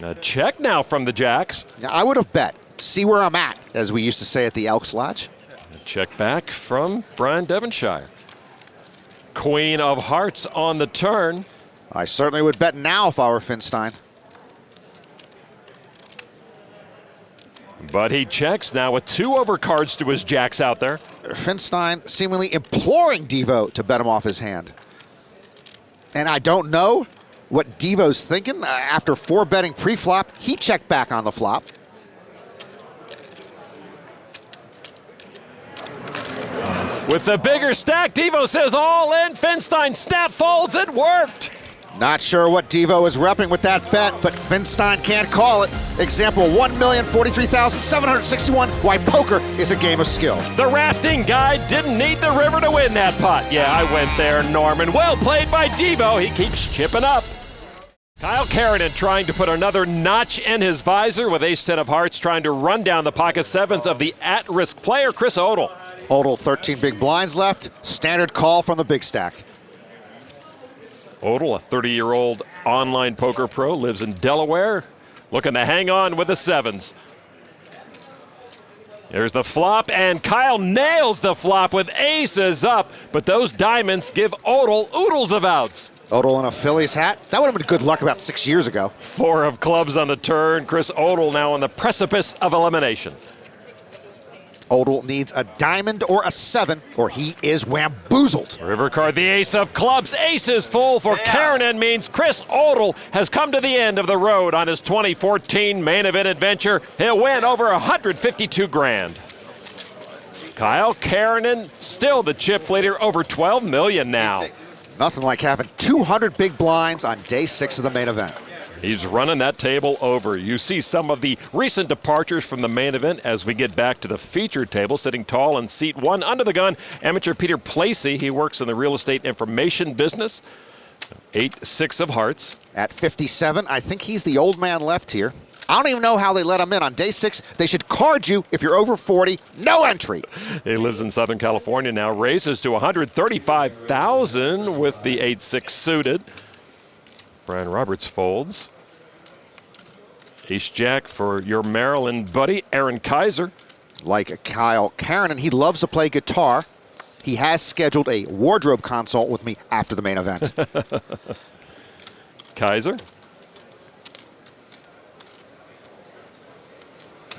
Speaker 9: A check now from the jacks.
Speaker 13: Now, I would have bet. See where I'm at, as we used to say at the Elks Lodge.
Speaker 9: A check back from Brian Devonshire. Queen of hearts on the turn.
Speaker 13: I certainly would bet now if I were Finstein.
Speaker 9: But he checks now with 2 overcards to his jacks out there.
Speaker 13: Finstein seemingly imploring Devo to bet him off his hand. And I don't know what Devo's thinking. After 4-betting pre-flop, he checked back on the flop.
Speaker 9: With the bigger stack, Devo says all in. Finstein snap folds. It worked.
Speaker 13: Not sure what Devo is repping with that bet, but Finstein can't call it. Example 1,043,761, why poker is a game of skill.
Speaker 9: The rafting guy didn't need the river to win that pot. Yeah, I went there, Norman. Well played by Devo. He keeps chipping up. Kyle Keranen trying to put another notch in his visor with ace-10 of hearts, trying to run down the pocket sevens of the at-risk player, Chris Odell.
Speaker 13: Odell, 13 big blinds left. Standard call from the big stack.
Speaker 9: Odell, a 30-year-old online poker pro, lives in Delaware, looking to hang on with the sevens. There's the flop, and Kyle nails the flop with aces up, but those diamonds give Odell oodles of outs.
Speaker 13: Odell in a Phillies hat. That would have been good luck about 6 years ago.
Speaker 9: 4 of clubs on the turn. Chris Odell now on the precipice of elimination.
Speaker 13: Odell needs a diamond or a 7, or he is wamboozled.
Speaker 9: River card, the ace of clubs. Aces full for Keranen means Chris Odell has come to the end of the road on his 2014 main event adventure. He'll win over 152 grand. Kyle Keranen, still the chip leader, over 12 million now.
Speaker 13: Nothing like having 200 big blinds on day 6 of the main event.
Speaker 9: He's running that table over. You see some of the recent departures from the main event as we get back to the featured table. Sitting tall in seat 1 under the gun, amateur Peter Placey. He works in the real estate information business. 8-6 of hearts.
Speaker 13: At 57, I think he's the old man left here. I don't even know how they let him in. On day 6, they should card you if you're over 40. No entry.
Speaker 9: He lives in Southern California now. Raises to $135,000 with the 8-6 suited. Brian Roberts folds. Ace-Jack for your Maryland buddy, Aaron Kaiser.
Speaker 13: Like Kyle Keranen, he loves to play guitar. He has scheduled a wardrobe consult with me after the main event.
Speaker 9: Kaiser.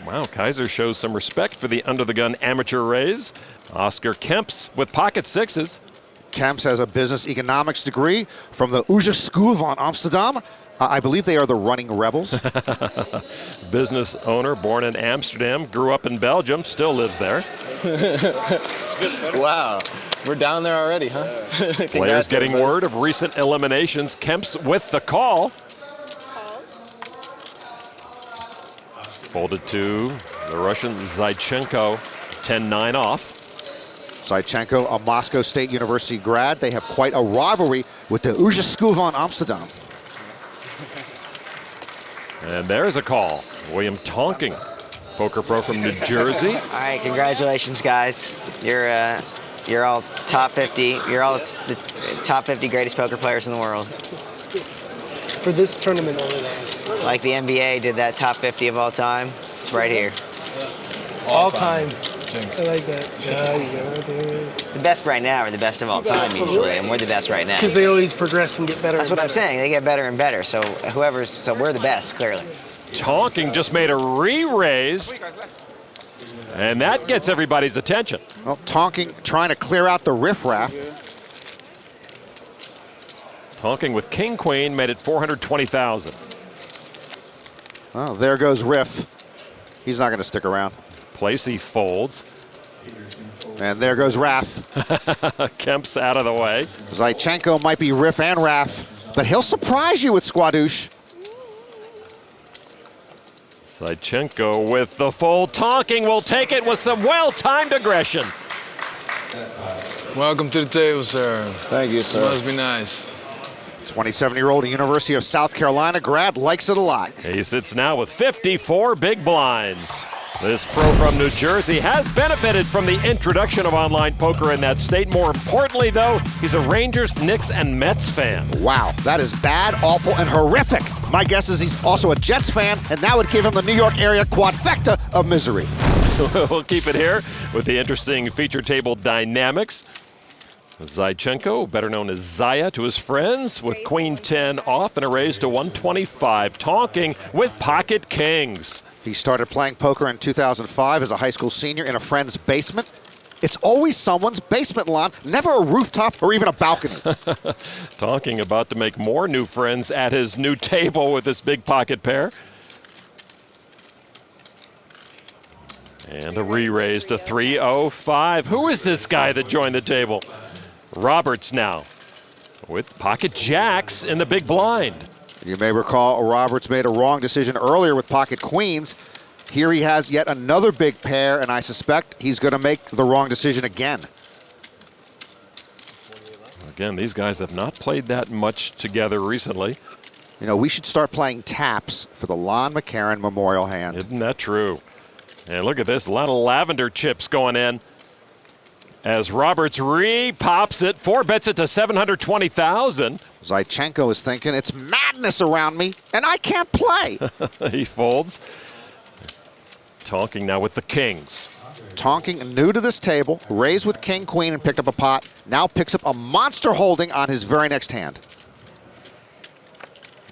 Speaker 9: Wow, Kaiser shows some respect for the under-the-gun amateur raise. Oscar Kemps with pocket 6s.
Speaker 13: Kemps has a business economics degree from the School van Amsterdam. I believe they are the Running Rebels.
Speaker 9: Business owner, born in Amsterdam, grew up in Belgium, still lives there.
Speaker 6: Wow, we're down there already, huh?
Speaker 9: Players getting word of recent eliminations. Kemps with the call. Folded to the Russian Zaichenko, 10-9 off.
Speaker 13: Zaichenko, a Moscow State University grad. They have quite a rivalry with the School van Amsterdam.
Speaker 9: And there's a call. William Tonking, poker pro from New Jersey.
Speaker 10: All right, congratulations, guys. You're all top 50. You're all the top 50 greatest poker players in the world.
Speaker 3: For this tournament only, though.
Speaker 10: Like the NBA did that top 50 of all time. It's right here.
Speaker 3: All time. I like that. Yeah, you go, dude.
Speaker 10: The best right now are the best of all time usually, and we're the best right now.
Speaker 3: Because they always progress and get better.
Speaker 10: That's what I'm saying. They get better and better. So we're the best, clearly.
Speaker 9: Tonking just made a re-raise, and that gets everybody's attention.
Speaker 13: Well, Tonking trying to clear out the riffraff.
Speaker 9: Tonking with King Queen made it 420,000.
Speaker 13: Oh, there goes Riff. He's not going to stick around.
Speaker 9: Placey folds.
Speaker 13: And there goes Raff.
Speaker 9: Kemp's out of the way.
Speaker 13: Zaichenko might be Riff and Raff, but he'll surprise you with Squadouche.
Speaker 9: Zaichenko with the fold. Tonking will take it with some well-timed aggression.
Speaker 8: Welcome to the table, sir.
Speaker 13: Thank you, sir.
Speaker 8: Must be nice.
Speaker 13: 27-year-old University of South Carolina grad likes it a lot.
Speaker 9: He sits now with 54 big blinds. This pro from New Jersey has benefited from the introduction of online poker in that state. More importantly, though, he's a Rangers, Knicks, and Mets fan.
Speaker 13: Wow, that is bad, awful, and horrific. My guess is he's also a Jets fan, and that would give him the New York area quadfecta of misery.
Speaker 9: We'll keep it here with the interesting feature table dynamics. Zaichenko, better known as Zaya to his friends, with Queen 10 off and a raise to 125. Tonking with pocket kings.
Speaker 13: He started playing poker in 2005 as a high school senior in a friend's basement. It's always someone's basement lawn, never a rooftop or even a balcony.
Speaker 9: Tonking about to make more new friends at his new table with this big pocket pair. And a re-raise to 305. Who is this guy that joined the table? Roberts now with pocket jacks in the big blind.
Speaker 13: You may recall Roberts made a wrong decision earlier with pocket queens. Here he has yet another big pair, and I suspect he's going to make the wrong decision again.
Speaker 9: Again, these guys have not played that much together recently.
Speaker 13: You know, we should start playing taps for the Lon McCarron Memorial Hand.
Speaker 9: Isn't that true? And look at this, a lot of lavender chips going in. As Roberts re-pops it, 4-bets it to 720,000.
Speaker 13: Zaichenko is thinking, it's madness around me, and I can't play.
Speaker 9: He folds. Tonking now with the kings.
Speaker 13: Tonking new to this table, raised with king, queen, and picked up a pot. Now picks up a monster holding on his very next hand.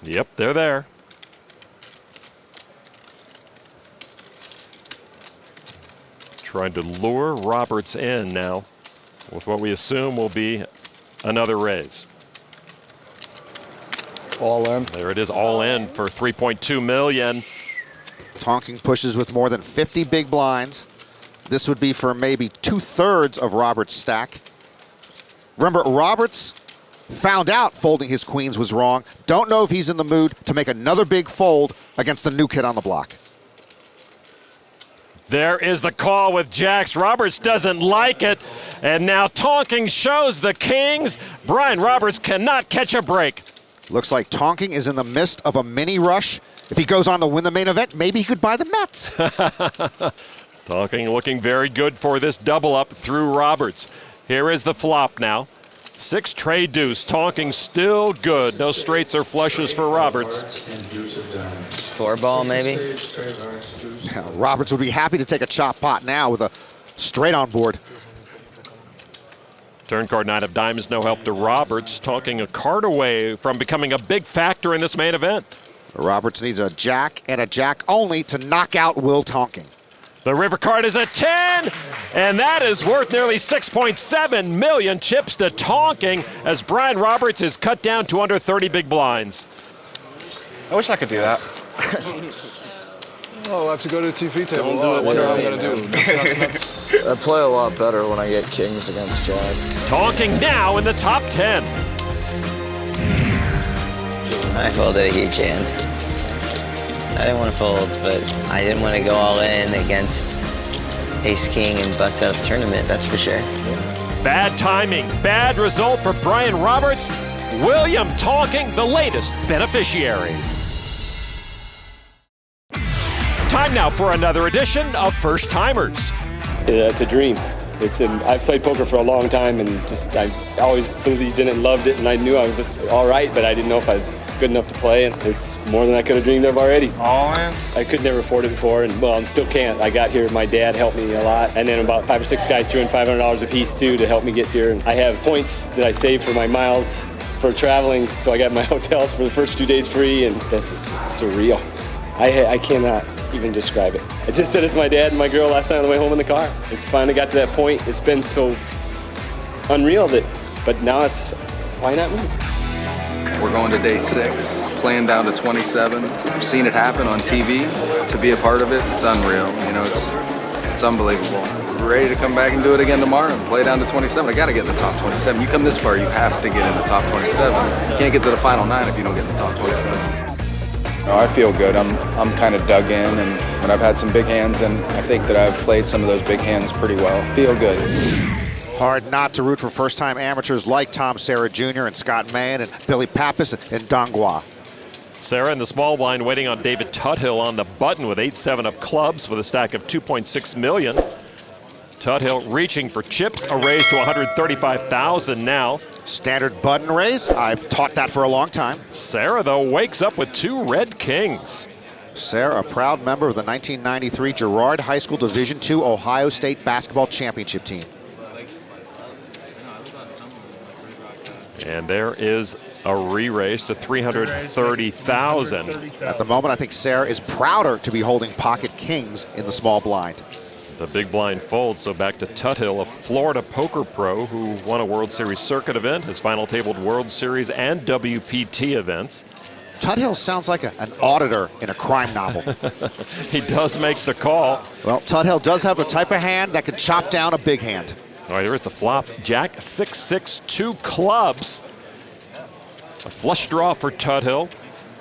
Speaker 9: Yep, they're there. Trying to lure Roberts in now with what we assume will be another raise.
Speaker 7: All in.
Speaker 9: There it is, all in for $3.2 million.
Speaker 13: Tonking pushes with more than 50 big blinds. This would be for maybe 2/3 of Roberts' stack. Remember, Roberts found out folding his queens was wrong. Don't know if he's in the mood to make another big fold against the new kid on the block.
Speaker 9: There is the call with jacks. Roberts doesn't like it. And now Tonking shows the kings. Brian Roberts cannot catch a break.
Speaker 13: Looks like Tonking is in the midst of a mini rush. If he goes on to win the main event, maybe he could buy the Mets.
Speaker 9: Tonking looking very good for this double up through Roberts. Here is the flop now. 6 trade deuce. Tonking still good. No straights or flushes for Roberts.
Speaker 10: 4-ball maybe?
Speaker 13: Roberts would be happy to take a chop pot now with a straight on board.
Speaker 9: Turn card 9 of diamonds, no help to Roberts. Tonking a card away from becoming a big factor in this main event.
Speaker 13: Roberts needs a jack and a jack only to knock out Will Tonking.
Speaker 9: The river card is a 10, and that is worth nearly 6.7 million chips to Tonking as Brian Roberts is cut down to under 30 big blinds.
Speaker 23: I wish I could do that.
Speaker 8: Oh, I have to go to the TV table.
Speaker 23: Don't do it.
Speaker 8: I wonder how I'm
Speaker 23: Yeah.
Speaker 8: going to do. That's
Speaker 7: I play a lot better when I get kings against jacks.
Speaker 9: Tonking now in the top 10.
Speaker 10: I folded a huge hand. I didn't want to fold, but I didn't want to go all in against ace-king and bust out the tournament, that's for sure.
Speaker 9: Bad timing, bad result for Brian Roberts. William Tonking, the latest beneficiary. Time now for another edition of First Timers.
Speaker 11: It's a dream. I've played poker for a long time, and I always believed in it and loved it, and I knew I was just all right, but I didn't know if I was good enough to play, and it's more than I could have dreamed of already.
Speaker 23: All in?
Speaker 11: I could never afford it before, and well, I still can't. I got here, my dad helped me a lot, and then about 5 or 6 guys threw in $500 a piece too to help me get here. And I have points that I save for my miles for traveling, so I got my hotels for the first 2 days free, and this is just surreal. I cannot even describe it. I just said it to my dad and my girl last night on the way home in the car. It's finally got to that point. It's been so unreal but now it's, why not me?
Speaker 12: We're going to day 6, playing down to 27. I've seen it happen on TV. To be a part of it, it's unreal. You know, it's unbelievable. We're ready to come back and do it again tomorrow and play down to 27. I got to get in the top 27. You come this far, you have to get in the top 27. You can't get to the final 9 if you don't get in the top 27.
Speaker 24: No, I feel good. I'm kind of dug in, and when I've had some big hands, and I think that I've played some of those big hands pretty well. Feel good.
Speaker 13: Hard not to root for first-time amateurs like Tom Serra Jr. and Scott Mann and Billy Pappas and Dongua.
Speaker 9: Serra in the small blind waiting on David Tuthill on the button with 8-7 of clubs with a stack of 2.6 million. Tuthill reaching for chips, a raise to 135,000 now.
Speaker 13: Standard button raise. I've taught that for a long time.
Speaker 9: Serra, though, wakes up with 2 red kings.
Speaker 13: Serra, a proud member of the 1993 Girard High School Division II Ohio State Basketball Championship team.
Speaker 9: And there is a re-raise to 330,000.
Speaker 13: At the moment, I think Serra is prouder to be holding pocket kings in the small blind.
Speaker 9: The big blind folds, so back to Tuthill, a Florida poker pro who won a World Series circuit event, his final tabled World Series and WPT events.
Speaker 13: Tuthill sounds like an auditor in a crime novel.
Speaker 9: He does make the call.
Speaker 13: Well, Tuthill does have the type of hand that could chop down a big hand.
Speaker 9: All right, there's the flop. Jack 6-6, 2 clubs. A flush draw for Tuthill.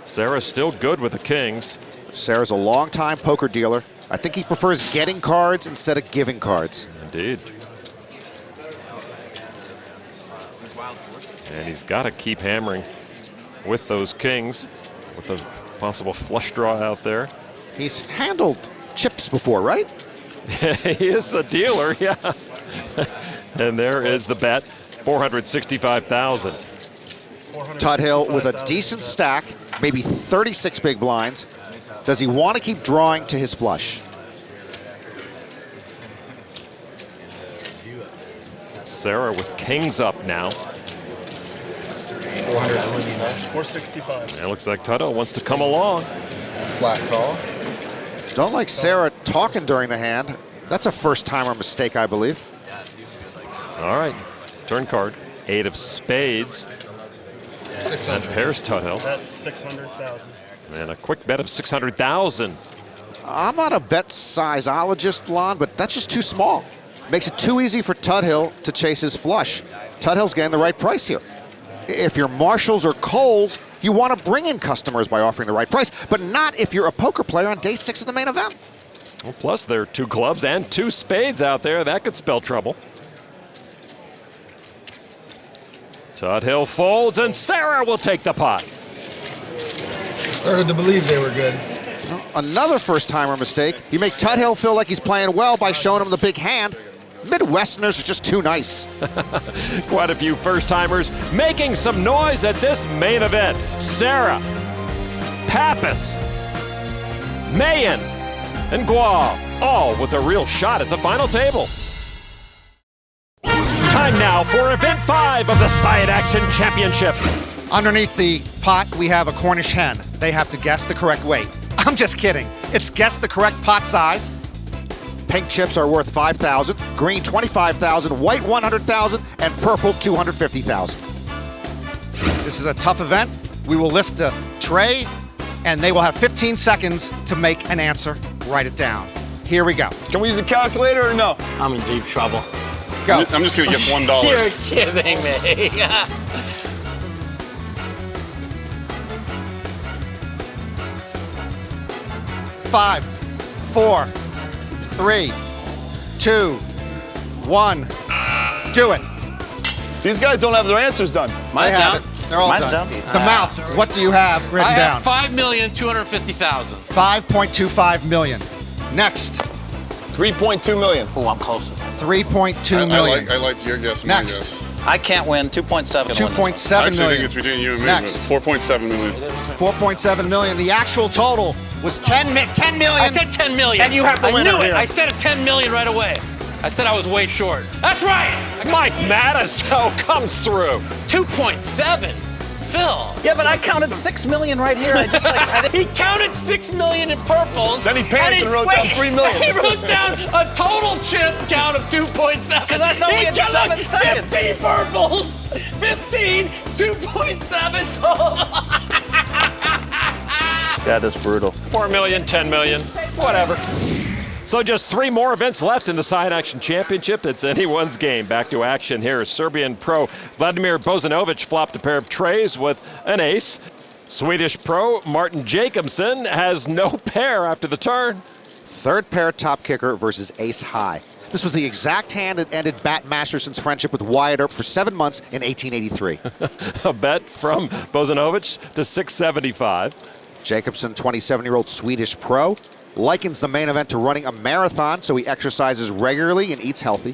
Speaker 9: Sarah's still good with the kings.
Speaker 13: Sarah's a long-time poker dealer. I think he prefers getting cards instead of giving cards.
Speaker 9: Indeed. And he's got to keep hammering with those kings, with a possible flush draw out there.
Speaker 13: He's handled chips before, right?
Speaker 9: He is a dealer, yeah. And there is the bet, 465,000.
Speaker 13: Tuthill with a decent stack, maybe 36 big blinds. Does he want to keep drawing to his flush?
Speaker 9: Sarah with kings up now.
Speaker 3: 465.
Speaker 9: It looks like Tuthill wants to come along.
Speaker 6: Flat call.
Speaker 13: Don't like Sarah talking during the hand. That's a first-timer mistake, I believe.
Speaker 9: All right, turn card, 8 of spades. And pairs Tuthill.
Speaker 3: That's 600,000.
Speaker 9: And a quick bet of 600,000.
Speaker 13: I'm not a bet sizeologist, Lon, but that's just too small. Makes it too easy for Tuthill to chase his flush. Tuthill's getting the right price here. If you're Marshalls or Kohl's, you want to bring in customers by offering the right price, but not if you're a poker player on day 6 of the main event.
Speaker 9: Well, plus there are 2 clubs and 2 spades out there. That could spell trouble. Tuthill folds, and Sarah will take the pot.
Speaker 6: Started to believe they were good.
Speaker 13: Another first-timer mistake. You make Tuthill feel like he's playing well by showing him the big hand. Midwesterners are just too nice.
Speaker 9: Quite a few first-timers making some noise at this main event. Sarah, Pappas, Mayen, and Gual, all with a real shot at the final table. Time now for Event 5 of the Side Action Championship.
Speaker 14: Underneath the pot, we have a Cornish hen. They have to guess the correct weight. I'm just kidding. It's guess the correct pot size.
Speaker 13: Pink chips are worth $5,000, green $25,000, white $100,000, and purple $250,000.
Speaker 14: This is a tough event. We will lift the tray, and they will have 15 seconds to make an answer. Write it down. Here we go.
Speaker 2: Can we use a calculator or no?
Speaker 22: I'm in deep trouble.
Speaker 14: Go.
Speaker 23: I'm just going to get $1.
Speaker 22: You're kidding me.
Speaker 14: 5, 4, 3, 2, 1. Do it.
Speaker 2: These guys don't have their answers done.
Speaker 14: They have it. They're all done. The mouth. What do you have written down?
Speaker 22: I have $5,250,000.
Speaker 14: 5.25 million. Next.
Speaker 2: 3.2 million.
Speaker 22: Oh, I'm closest.
Speaker 14: 3.2 million.
Speaker 23: I like your guess.
Speaker 14: Next.
Speaker 23: My guess.
Speaker 22: I can't win. 2.7.
Speaker 14: 2.7
Speaker 23: I actually
Speaker 14: million.
Speaker 23: think it's between you and me.
Speaker 14: Next.
Speaker 23: But 4.7 million.
Speaker 14: 4.7 million. The actual total was 10 million.
Speaker 22: I said 10 million.
Speaker 14: And you have the winner
Speaker 22: I knew it.
Speaker 14: here.
Speaker 22: I said 10 million right away. I said I was way short. That's right.
Speaker 9: Mike Matasso comes through.
Speaker 22: 2.7. Phil.
Speaker 15: Yeah, but I counted 6 million right here. I just
Speaker 22: He counted 6 million in purples.
Speaker 2: Then he panicked and wrote down 3 million.
Speaker 22: He wrote down a total chip count of 2.7.
Speaker 15: Because I thought we had 7 seconds.
Speaker 22: 15 purples. 15. 2.7 total.
Speaker 15: That is brutal.
Speaker 9: 4 million, 10 million, whatever. So just 3 more events left in the Side Action Championship. It's anyone's game. Back to action here. Serbian pro Vladimir Bozanovic flopped a pair of trays with an ace. Swedish pro Martin Jacobson has no pair after the turn.
Speaker 13: Third pair top kicker versus ace high. This was the exact hand that ended Bat Masterson's friendship with Wyatt Earp for 7 months in 1883.
Speaker 9: A bet from Bozanovic to 675.
Speaker 13: Jacobson, 27-year-old Swedish pro, likens the main event to running a marathon, so he exercises regularly and eats healthy.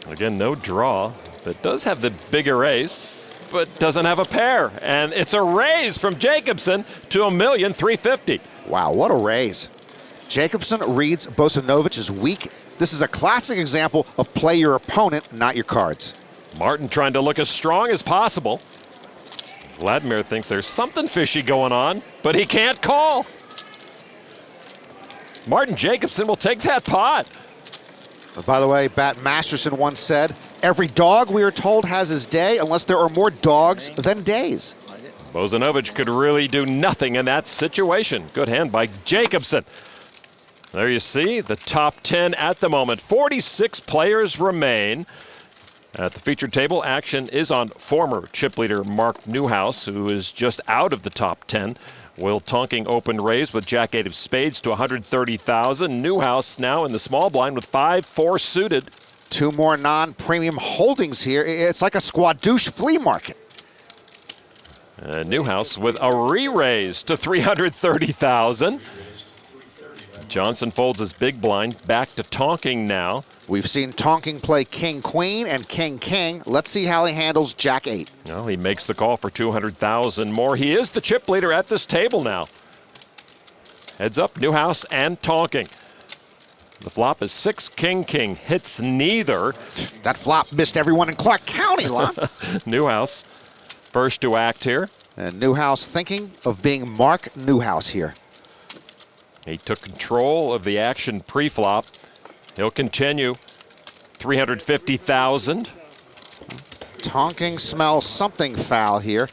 Speaker 9: Again, no draw, but does have the bigger ace, but doesn't have a pair. And it's a raise from Jacobson to $1,350,000.
Speaker 13: Wow, what a raise. Jacobson reads Bozanovic as weak. This is a classic example of play your opponent, not your cards.
Speaker 9: Martin trying to look as strong as possible. Vladimir thinks there's something fishy going on, but he can't call. Martin Jacobson will take that pot.
Speaker 13: By the way, Bat Masterson once said, every dog, we are told, has his day unless there are more dogs than days.
Speaker 9: Bozanovic could really do nothing in that situation. Good hand by Jacobson. There you see the top 10 at the moment. 46 players remain At the featured table, action is on former chip leader Mark Newhouse, who is just out of the top 10. Will Tonking open raise with Jack-8 of spades to 130,000. Newhouse now in the small blind with 5-4 suited.
Speaker 13: Two more non-premium holdings here. It's like a squadouche flea market.
Speaker 9: Newhouse with a re-raise to 330,000. Johnson folds his big blind back to Tonking now.
Speaker 13: We've seen Tonking play King-Queen and King-King. Let's see how he handles Jack-8.
Speaker 9: Well, he makes the call for 200,000 more. He is the chip leader at this table now. Heads up, Newhouse and Tonking. The flop is 6 King-King. Hits neither.
Speaker 13: That flop missed everyone in Clark County, Lon.
Speaker 9: Newhouse first to act here.
Speaker 13: And Newhouse thinking of being Mark Newhouse here.
Speaker 9: He took control of the action pre-flop. He'll continue. 350,000.
Speaker 13: Tonking smells something foul here.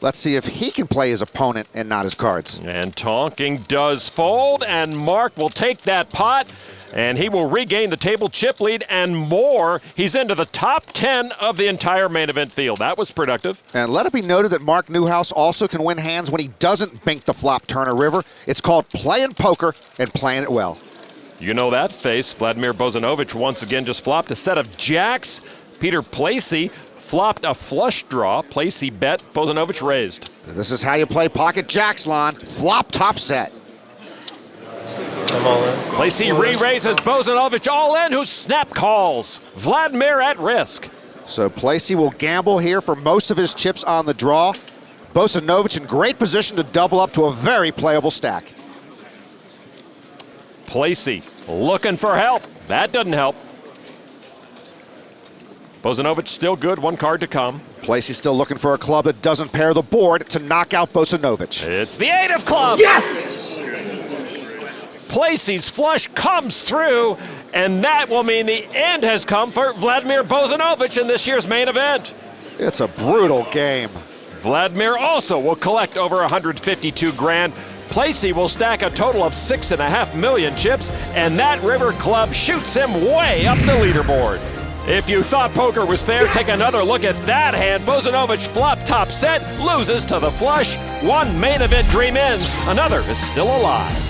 Speaker 13: Let's see if he can play his opponent and not his cards.
Speaker 9: And Tonking does fold, and Mark will take that pot, and he will regain the table chip lead and more. He's into the top 10 of the entire main event field. That was productive.
Speaker 13: And let it be noted that Mark Newhouse also can win hands when he doesn't bink the flop Turner River. It's called playing poker and playing it well.
Speaker 9: You know that face. Vladimir Bozanovich once again just flopped a set of jacks. Peter Placey flopped a flush draw. Placey bet, Bozanovich raised.
Speaker 13: This is how you play pocket jacks, Lon. Flop top set.
Speaker 23: I'm all in.
Speaker 9: Placey re-raises Bozanovich all in, who snap calls. Vladimir at risk.
Speaker 13: So Placey will gamble here for most of his chips on the draw. Bozanovich in great position to double up to a very playable stack.
Speaker 9: Placey looking for help. That doesn't help. Bozanovich still good, one card to come.
Speaker 13: Placey still looking for a club that doesn't pair the board to knock out Bozanovich.
Speaker 9: It's the 8 of clubs.
Speaker 13: Yes!
Speaker 9: Placey's flush comes through, and that will mean the end has come for Vladimir Bozanovich in this year's main event.
Speaker 13: It's a brutal game.
Speaker 9: Vladimir also will collect over 152 grand. Placey will stack a total of 6.5 million chips, and that river club shoots him way up the leaderboard. If you thought poker was fair, take another look at that hand. Bozanovich flop top set, loses to the flush. One main event dream ends, another is still alive.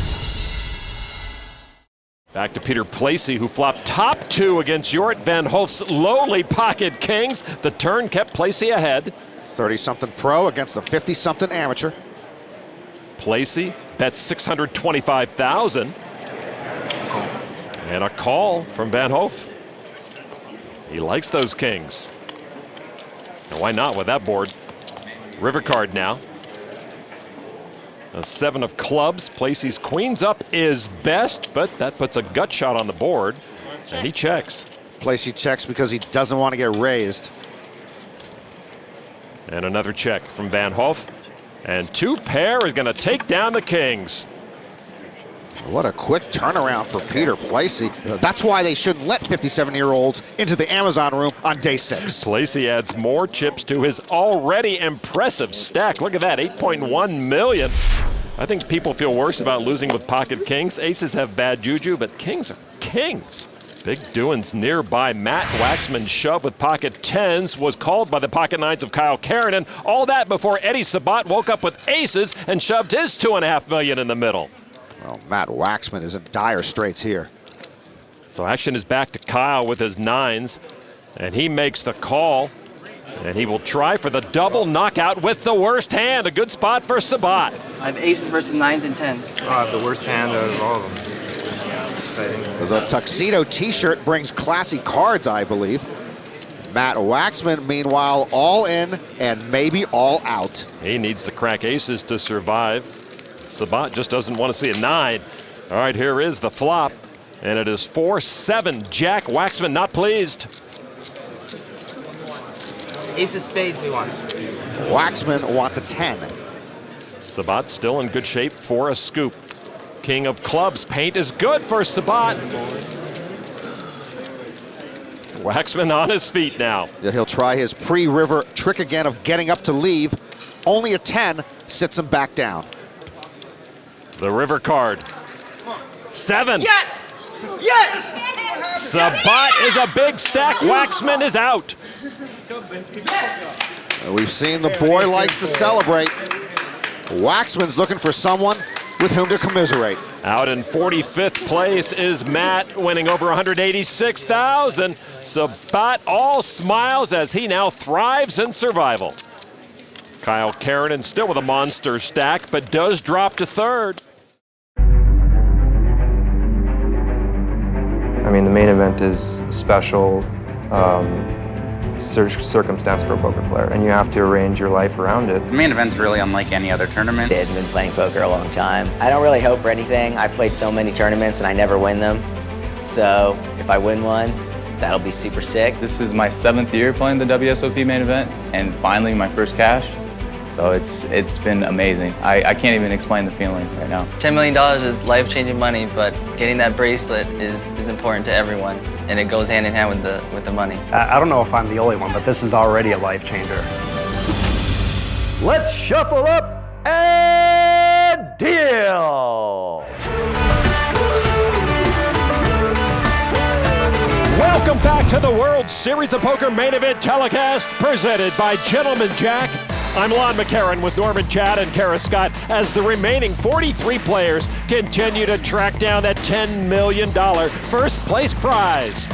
Speaker 9: Back to Peter Placey, who flopped top 2 against Jorrit Van Hof's lowly pocket kings. The turn kept Placey ahead.
Speaker 13: 30-something pro against the 50-something amateur.
Speaker 9: Placey bets 625,000. And a call from Van Hof. He likes those kings. And why not with that board? River card now. A 7 of clubs. Placey's queens up is best, but that puts a gut shot on the board. And he checks.
Speaker 13: Placey checks because he doesn't want to get raised.
Speaker 9: And another check from Van Hof. And 2 pair is going to take down the kings.
Speaker 13: What a quick turnaround for Peter Placey. That's why they shouldn't let 57-year-olds into the Amazon room on day 6.
Speaker 9: Placey adds more chips to his already impressive stack. Look at that, 8.1 million. I think people feel worse about losing with pocket kings. Aces have bad juju, but kings are kings. Big doings nearby. Matt Waxman shove with pocket 10s was called by the pocket 9s of Kyle Keranen. All that before Eddie Sabat woke up with aces and shoved his 2.5 million in the middle.
Speaker 13: Well, Matt Waxman is in dire straits here.
Speaker 9: So action is back to Kyle with his 9s, and he makes the call, and he will try for the double knockout with the worst hand. A good spot for Sabat.
Speaker 16: I have aces versus 9s and 10s.
Speaker 23: I have the worst hand out of all of them. It's exciting.
Speaker 13: The tuxedo t-shirt brings classy cards, I believe. Matt Waxman, meanwhile, all in and maybe all out.
Speaker 9: He needs to crack aces to survive. Sabat just doesn't want to see a 9. All right, here is the flop, and it is 4-7. Jack Waxman not pleased.
Speaker 16: Ace of spades we want.
Speaker 13: Waxman wants a 10.
Speaker 9: Sabat still in good shape for a scoop. King of clubs. Paint is good for Sabat. Waxman on his feet now.
Speaker 13: He'll try his pre-river trick again of getting up to leave. Only a 10 sits him back down.
Speaker 9: The river card. 7.
Speaker 16: Yes! Yes!
Speaker 9: Sabat is a big stack. Waxman is out.
Speaker 13: We've seen the boy likes to celebrate. Waxman's looking for someone with whom to commiserate.
Speaker 9: Out in 45th place is Matt, winning over 186,000. Sabat all smiles as he now thrives in survival. Kyle Keranen still with a monster stack, but does drop to third.
Speaker 23: I mean, the main event is special circumstance for a poker player, and you have to arrange your life around it.
Speaker 17: The main event's really unlike any other tournament.
Speaker 18: I've been playing poker a long time. I don't really hope for anything. I've played so many tournaments and I never win them. So if I win one, that'll be super sick.
Speaker 19: This is my 7th year playing the WSOP Main Event, and finally my first cash. So it's been amazing. I can't even explain the feeling right now.
Speaker 16: $10 million is life-changing money, but getting that bracelet is important to everyone, and it goes hand in hand with the money.
Speaker 4: I don't know if I'm the only one, but this is already a life changer.
Speaker 20: Let's shuffle up and deal.
Speaker 9: Welcome back to the World Series of Poker Main Event telecast presented by Gentleman Jack. I'm Lon McCarran with Norman Chad and Kara Scott as the remaining 43 players continue to track down that $10 million first place prize.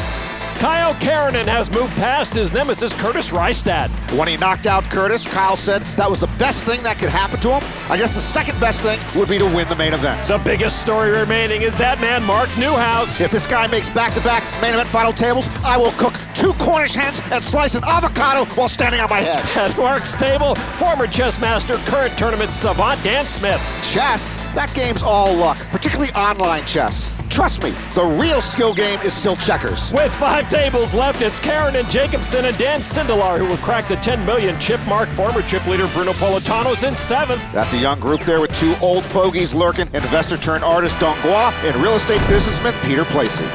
Speaker 9: Kyle Keranen has moved past his nemesis Curtis Rystad.
Speaker 13: When he knocked out Curtis, Kyle said that was the best thing that could happen to him. I guess the second best thing would be to win the main event.
Speaker 9: The biggest story remaining is that man, Mark Newhouse.
Speaker 13: If this guy makes back-to-back main event final tables, I will cook 2 Cornish hens and slice an avocado while standing on my head.
Speaker 9: At Mark's table, former chess master, current tournament savant Dan Smith.
Speaker 13: Chess? That game's all luck, particularly online chess. Trust me, the real skill game is still checkers.
Speaker 9: With 5 tables left, it's Keranen Jacobson and Dan Sindelar who have cracked the 10 million chip mark. Former chip leader Bruno Politano's in 7th.
Speaker 13: That's a young group there with 2 old fogies lurking, investor turned artist Don Gua and real estate businessman Peter Placey.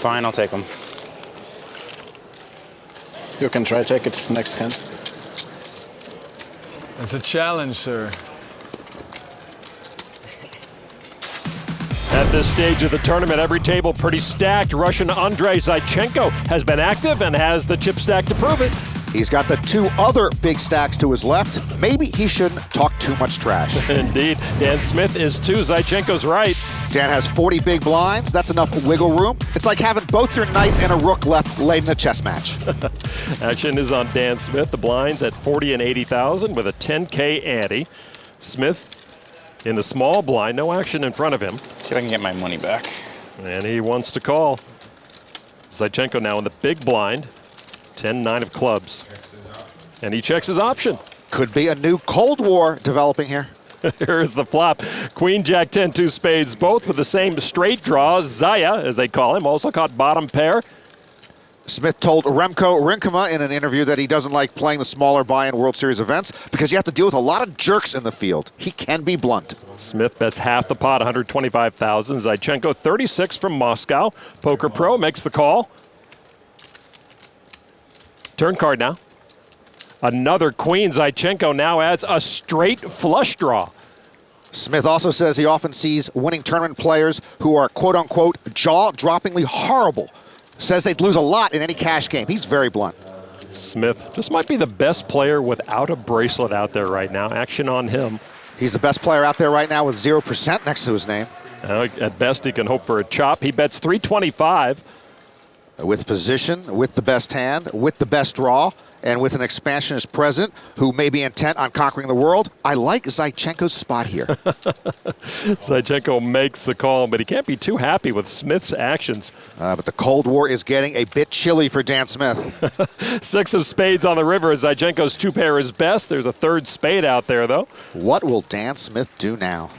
Speaker 5: Fine, I'll take them.
Speaker 6: You can try take it next hand.
Speaker 8: It's a challenge, sir.
Speaker 9: At this stage of the tournament, every table pretty stacked. Russian Andrei Zaichenko has been active and has the chip stack to prove it.
Speaker 13: He's got the 2 other big stacks to his left. Maybe he shouldn't talk too much trash.
Speaker 9: Indeed. Dan Smith is 2. Zaichenko's right.
Speaker 13: Dan has 40 big blinds. That's enough wiggle room. It's like having both your knights and a rook left late in a chess match.
Speaker 9: Action is on Dan Smith. The blinds at 40 and 80,000 with a 10K ante. Smith in the small blind, no action in front of him.
Speaker 5: See if I can get my money back.
Speaker 9: And he wants to call. Zaichenko now in the big blind, 10-9 of clubs. And he checks his option.
Speaker 13: Could be a new Cold War developing here.
Speaker 9: Here's the flop. Queen, Jack, 10, 2 spades, both with the same straight draw. Zaya, as they call him, also caught bottom pair.
Speaker 13: Smith told Remco Rinkema in an interview that he doesn't like playing the smaller buy-in World Series events because you have to deal with a lot of jerks in the field. He can be blunt.
Speaker 9: Smith bets half the pot, 125,000. Zaichenko, 36 from Moscow. Poker Pro makes the call. Turn card now. Another queen. Zaichenko now adds a straight flush draw.
Speaker 13: Smith also says he often sees winning tournament players who are quote-unquote jaw-droppingly horrible. Says they'd lose a lot in any cash game. He's very blunt.
Speaker 9: Smith just might be the best player without a bracelet out there right now. Action on him.
Speaker 13: He's the best player out there right now with 0% next to his name.
Speaker 9: At best, he can hope for a chop. He bets 325.
Speaker 13: With position, with the best hand, with the best draw, and with an expansionist president who may be intent on conquering the world, I like Zaichenko's spot here.
Speaker 9: Zaichenko makes the call, but he can't be too happy with Smith's actions.
Speaker 13: But the Cold War is getting a bit chilly for Dan Smith.
Speaker 9: 6 of spades on the river. Zaichenko's 2 pair is best. There's a 3rd spade out there, though.
Speaker 13: What will Dan Smith do now?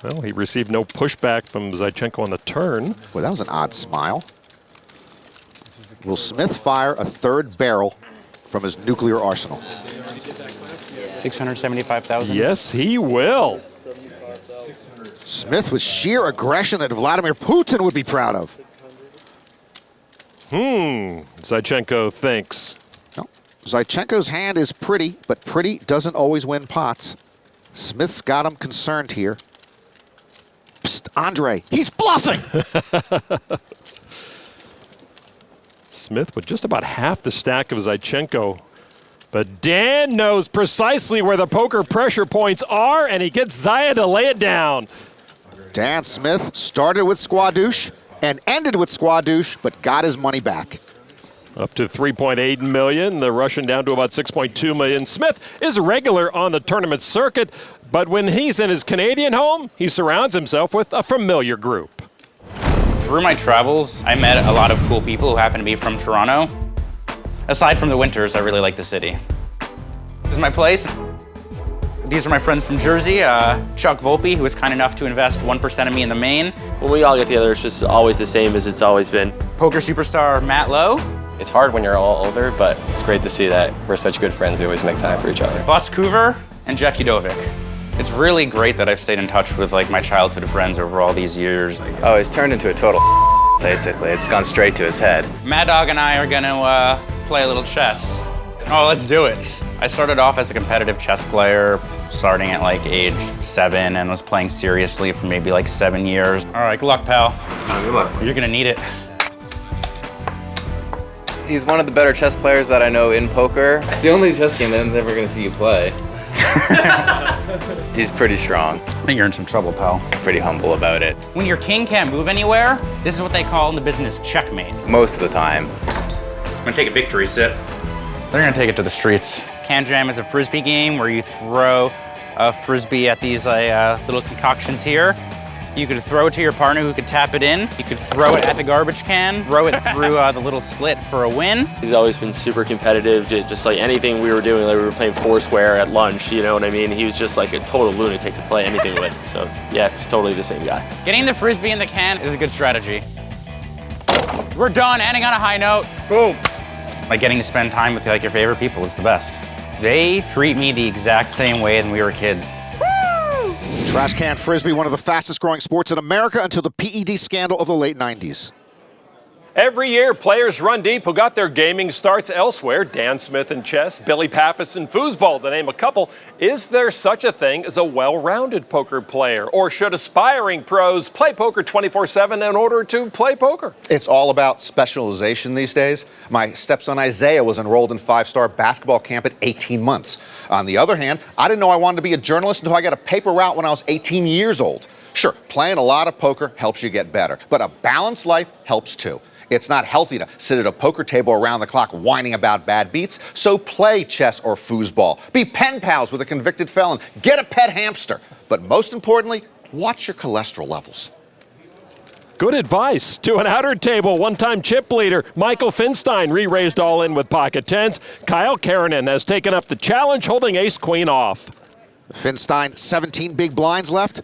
Speaker 9: Well, he received no pushback from Zaichenko on the turn.
Speaker 13: Well, that was an odd smile. Will Smith fire a 3rd barrel from his nuclear arsenal?
Speaker 5: 675,000?
Speaker 9: Yes, he will.
Speaker 13: Smith with sheer aggression that Vladimir Putin would be proud of.
Speaker 9: Zaichenko thinks.
Speaker 13: No. Zaichenko's hand is pretty, but pretty doesn't always win pots. Smith's got him concerned here. Psst, Andre, he's bluffing!
Speaker 9: Smith with just about half the stack of Zaichenko. But Dan knows precisely where the poker pressure points are, and he gets Zaya to lay it down.
Speaker 13: Dan Smith started with Squadouche and ended with Squadouche, but got his money back.
Speaker 9: Up to 3.8 million, the Russian down to about 6.2 million. Smith is a regular on the tournament circuit, but when he's in his Canadian home, he surrounds himself with a familiar group.
Speaker 17: Through my travels, I met a lot of cool people who happen to be from Toronto. Aside from the winters, I really like the city. This is my place. These are my friends from Jersey, Chuck Volpe, who was kind enough to invest 1% of me in the main.
Speaker 1: When we all get together, it's just always the same as it's always been.
Speaker 17: Poker superstar Matt Lowe.
Speaker 1: It's hard when you're all older, but it's great to see that we're such good friends. We always make time for each other.
Speaker 17: Bus Coover and Jeff Udovic. It's really great that I've stayed in touch with like my childhood friends over all these years.
Speaker 1: Oh, he's turned into a total basically. It's gone straight to his head.
Speaker 17: Mad Dog and I are gonna play a little chess. Oh, let's do it. I started off as a competitive chess player, starting at like age 7, and was playing seriously for maybe like 7 years. All right, good luck, pal. Good luck. You're gonna need it.
Speaker 1: He's one of the better chess players that I know in poker. It's the only chess game that I'm ever going to see you play. He's pretty strong.
Speaker 17: I think you're in some trouble, pal.
Speaker 1: Pretty humble about it.
Speaker 17: When your king can't move anywhere, this is what they call in the business checkmate.
Speaker 1: Most of the time.
Speaker 17: I'm gonna take a victory sip. They're gonna take it to the streets. Can Jam is a frisbee game where you throw a frisbee at these little concoctions here. You could throw it to your partner who could tap it in. You could throw it at the garbage can, throw it through the little slit for a win.
Speaker 1: He's always been super competitive, just like anything we were doing, like we were playing Foursquare at lunch, you know what I mean? He was just like a total lunatic to play anything with. So yeah, it's totally the same guy.
Speaker 17: Getting the frisbee in the can is a good strategy. We're done, ending on a high note. Boom. Like getting to spend time with like your favorite people is the best. They treat me the exact same way when we were kids.
Speaker 13: Trash can frisbee, one of the fastest growing sports in America until the PED scandal of the late 90s.
Speaker 9: Every year, players run deep who got their gaming starts elsewhere. Dan Smith in chess, Billy Pappas in foosball, to name a couple. Is there such a thing as a well-rounded poker player? Or should aspiring pros play poker 24/7 in order to play poker?
Speaker 14: It's all about specialization these days. My stepson Isaiah was enrolled in 5-star basketball camp at 18 months. On the other hand, I didn't know I wanted to be a journalist until I got a paper route when I was 18 years old. Sure, playing a lot of poker helps you get better, but a balanced life helps too. It's not healthy to sit at a poker table around the clock whining about bad beats, so play chess or foosball. Be pen pals with a convicted felon. Get a pet hamster. But most importantly, watch your cholesterol levels.
Speaker 9: Good advice. To an outer table, one-time chip leader Michael Finstein re-raised all in with pocket tens. Kyle Keranen has taken up the challenge, holding ace-queen off.
Speaker 13: Finstein, 17 big blinds left.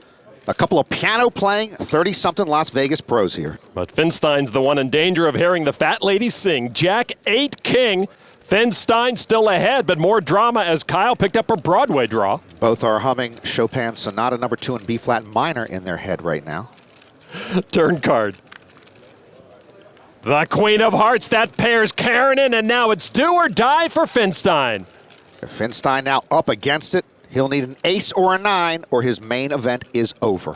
Speaker 13: A couple of piano-playing 30-something Las Vegas pros here.
Speaker 9: But Finstein's the one in danger of hearing the fat lady sing. Jack 8 king. Finstein still ahead, but more drama as Kyle picked up a Broadway draw.
Speaker 13: Both are humming Chopin Sonata No. 2 in B-flat minor in their head right now.
Speaker 9: Turn card. The Queen of Hearts, that pairs Keranen, and now it's do or die for Finstein.
Speaker 13: If Finstein now up against it, he'll need an ace or a 9, or his main event is over.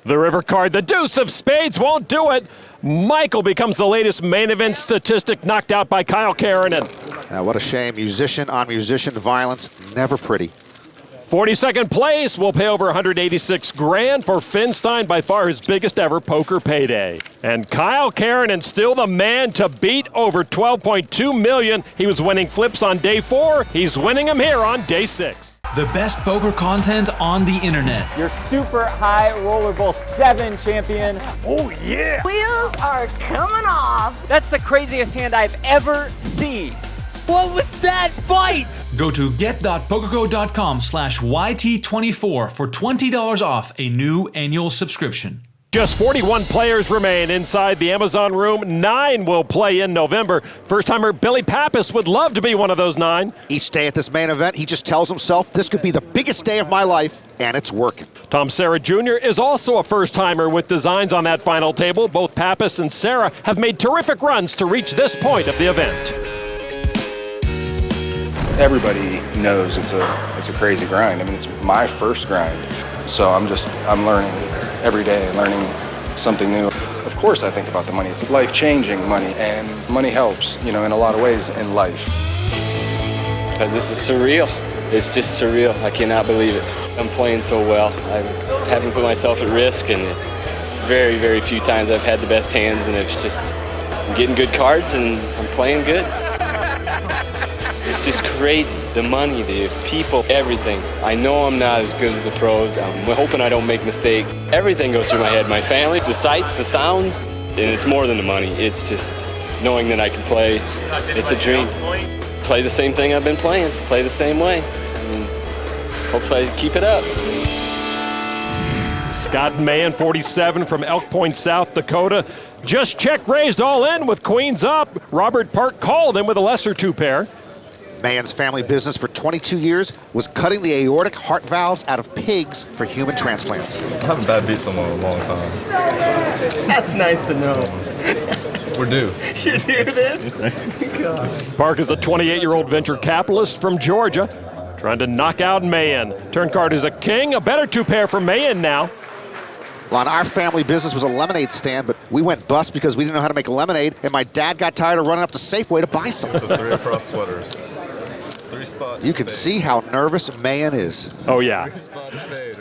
Speaker 9: The river card, the deuce of spades won't do it. Michael becomes the latest main event statistic, knocked out by Kyle Keranen.
Speaker 13: Now, what a shame. Musician on musician violence, never pretty.
Speaker 9: 42nd place will pay over $186 grand for Finstein, by far his biggest ever poker payday. And Kyle Keranen still the man to beat, over $12.2 million. He was winning flips on day 4. He's winning them here on day 6.
Speaker 7: The best poker content on the internet.
Speaker 22: Your super high rollerball 7 champion.
Speaker 7: Oh yeah!
Speaker 22: Wheels are coming off. That's the craziest hand I've ever seen. What was that bite?
Speaker 7: Go to get.pokergo.com/YT24 for $20 off a new annual subscription.
Speaker 9: Just 41 players remain inside the Amazon room. 9 will play in November. First-timer Billy Pappas would love to be one of those 9.
Speaker 13: Each day at this main event, he just tells himself, this could be the biggest day of my life, and it's working.
Speaker 9: Tom Serra Jr. is also a first-timer with designs on that final table. Both Pappas and Serra have made terrific runs to reach this point of the event.
Speaker 24: Everybody knows it's a crazy grind. I mean, it's my first grind, so I'm learning every day, learning something new. Of course I think about the money. It's life-changing money, and money helps, in a lot of ways in life.
Speaker 10: This is surreal. It's just surreal. I cannot believe it. I'm playing so well. I haven't put myself at risk, and it's very, very few times I've had the best hands, and it's just, I'm getting good cards, and I'm playing good. It's just crazy. The money, the people, everything. I know I'm not as good as the pros. I'm hoping I don't make mistakes. Everything goes through my head. My family, the sights, the sounds, and it's more than the money. It's just knowing that I can play. It's a dream. Play the same thing I've been playing. Play the same way. I mean, hopefully I keep it up.
Speaker 9: Scott Mahan, 47 from Elk Point, South Dakota. Just check raised all in with queens up. Robert Park called him with a lesser two pair.
Speaker 13: Mahan's family business for 22 years was cutting the aortic heart valves out of pigs for human transplants.
Speaker 6: I haven't bad beat someone in a long time.
Speaker 15: That's nice to know.
Speaker 6: We're due.
Speaker 15: You're new to this?
Speaker 9: Park is a 28-year-old venture capitalist from Georgia, trying to knock out Mahan. Turn card is a king, a better two pair for Mahan now.
Speaker 13: Lon, our family business was a lemonade stand, but we went bust because we didn't know how to make lemonade, and my dad got tired of running up to Safeway to buy some.
Speaker 6: So 3 across sweaters. 3 spots.
Speaker 13: You can see how nervous Mahan is.
Speaker 9: Oh, yeah.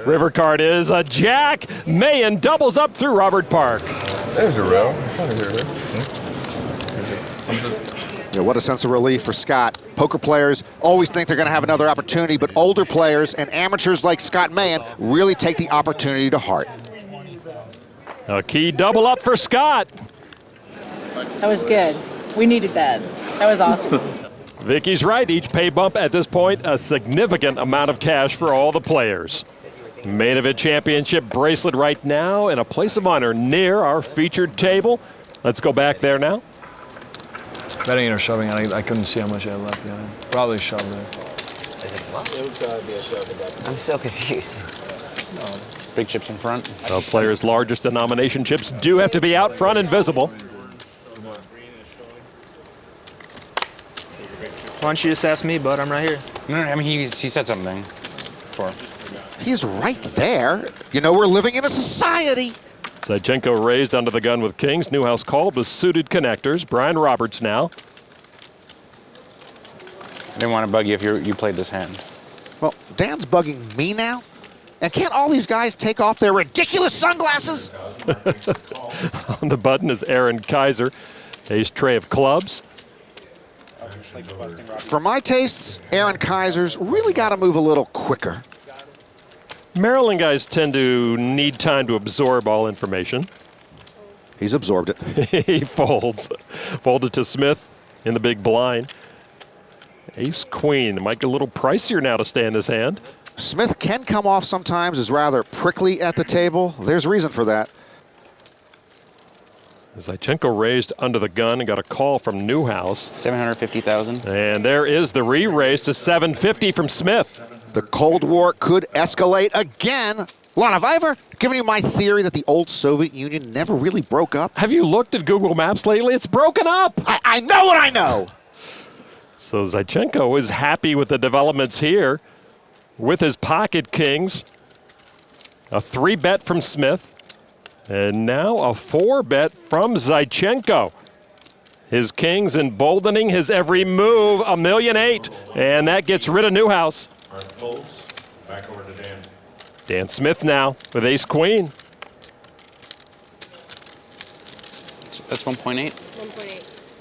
Speaker 9: River card is a jack. Mahan doubles up through Robert Park.
Speaker 6: There's your rail.
Speaker 13: What a sense of relief for Scott. Poker players always think they're going to have another opportunity, but older players and amateurs like Scott Mahan really take the opportunity to heart.
Speaker 9: A key double up for Scott.
Speaker 11: That was good. We needed that. That was awesome.
Speaker 9: Vicky's right. Each pay bump at this point, a significant amount of cash for all the players. Main Event Championship bracelet right now in a place of honor near our featured table. Let's go back there now.
Speaker 8: Betting or shoving, I couldn't see how much I had left behind. Probably shove there.
Speaker 18: Is it what? It would probably be a shove at that point. I'm so confused.
Speaker 19: Big chips in front.
Speaker 9: The players' largest denomination chips do have to be out front and visible.
Speaker 3: Why don't you just ask me, bud? I'm right here.
Speaker 19: No, I mean, he said something before.
Speaker 13: He's right there. We're living in a society.
Speaker 9: Zaichenko raised under the gun with kings. Newhouse called with suited connectors. Brian Roberts now.
Speaker 19: I didn't want to bug you if you played this hand.
Speaker 13: Well, Dan's bugging me now. And can't all these guys take off their ridiculous sunglasses?
Speaker 9: On the button is Aaron Kaiser. Ace tray of clubs.
Speaker 13: For my tastes, Aaron Kaiser's really got to move a little quicker.
Speaker 9: Maryland guys tend to need time to absorb all information.
Speaker 13: He's absorbed it.
Speaker 9: He folds. Folded to Smith in the big blind. Ace queen. Might get a little pricier now to stay in this hand.
Speaker 13: Smith can come off sometimes as rather prickly at the table. There's reason for that.
Speaker 9: Zaichenko raised under the gun and got a call from Newhouse.
Speaker 19: 750,000.
Speaker 9: And there is the re-raise to 750 from Smith.
Speaker 13: The Cold War could escalate again. Lon, have I ever given you my theory that the old Soviet Union never really broke up?
Speaker 9: Have you looked at Google Maps lately? It's broken up.
Speaker 13: I know what I know.
Speaker 9: So Zaichenko is happy with the developments here with his pocket kings. A 3-bet from Smith. And now a 4-bet from Zaichenko. His kings emboldening his every move, $1.8 million. And that gets rid of Newhouse.
Speaker 12: Back over to Dan.
Speaker 9: Dan Smith now with ace queen.
Speaker 19: That's 1.8.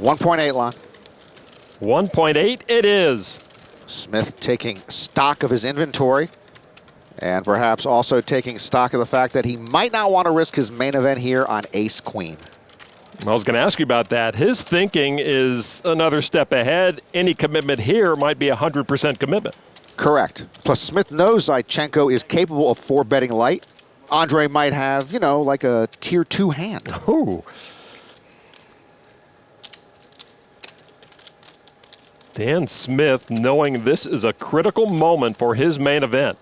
Speaker 13: 1.8, Lon.
Speaker 9: 1.8 it is.
Speaker 13: Smith taking stock of his inventory and perhaps also taking stock of the fact that he might not want to risk his main event here on ace queen.
Speaker 9: I was going to ask you about that. His thinking is another step ahead. Any commitment here might be 100% commitment.
Speaker 13: Correct. Plus, Smith knows Zaichenko is capable of 4-betting light. Andre might have, like a tier 2 hand.
Speaker 9: Ooh. Dan Smith knowing this is a critical moment for his main event.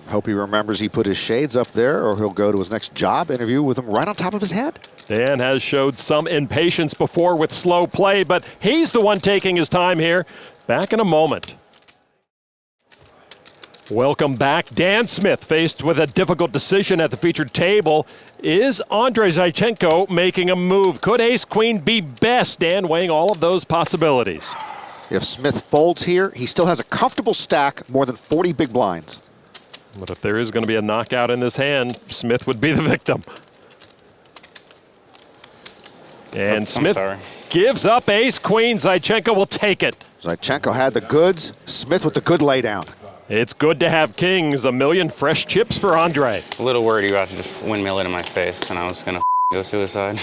Speaker 13: Hope he remembers he put his shades up there or he'll go to his next job interview with them right on top of his head.
Speaker 9: Dan has showed some impatience before with slow play, but he's the one taking his time here. Back in a moment. Welcome back. Dan Smith faced with a difficult decision at the featured table. Is Andrei Zaichenko making a move? Could ace-queen be best? Dan weighing all of those possibilities.
Speaker 13: If Smith folds here, he still has a comfortable stack, more than 40 big blinds.
Speaker 9: But if there is going to be a knockout in this hand, Smith would be the victim. And Smith gives up ace-queen. Zaichenko will take it.
Speaker 13: Zaichenko had the goods. Smith with the good laydown.
Speaker 9: It's good to have kings. A million fresh chips for Andre.
Speaker 17: A little worried you were about to just windmill it in my face, and I was going to go suicide.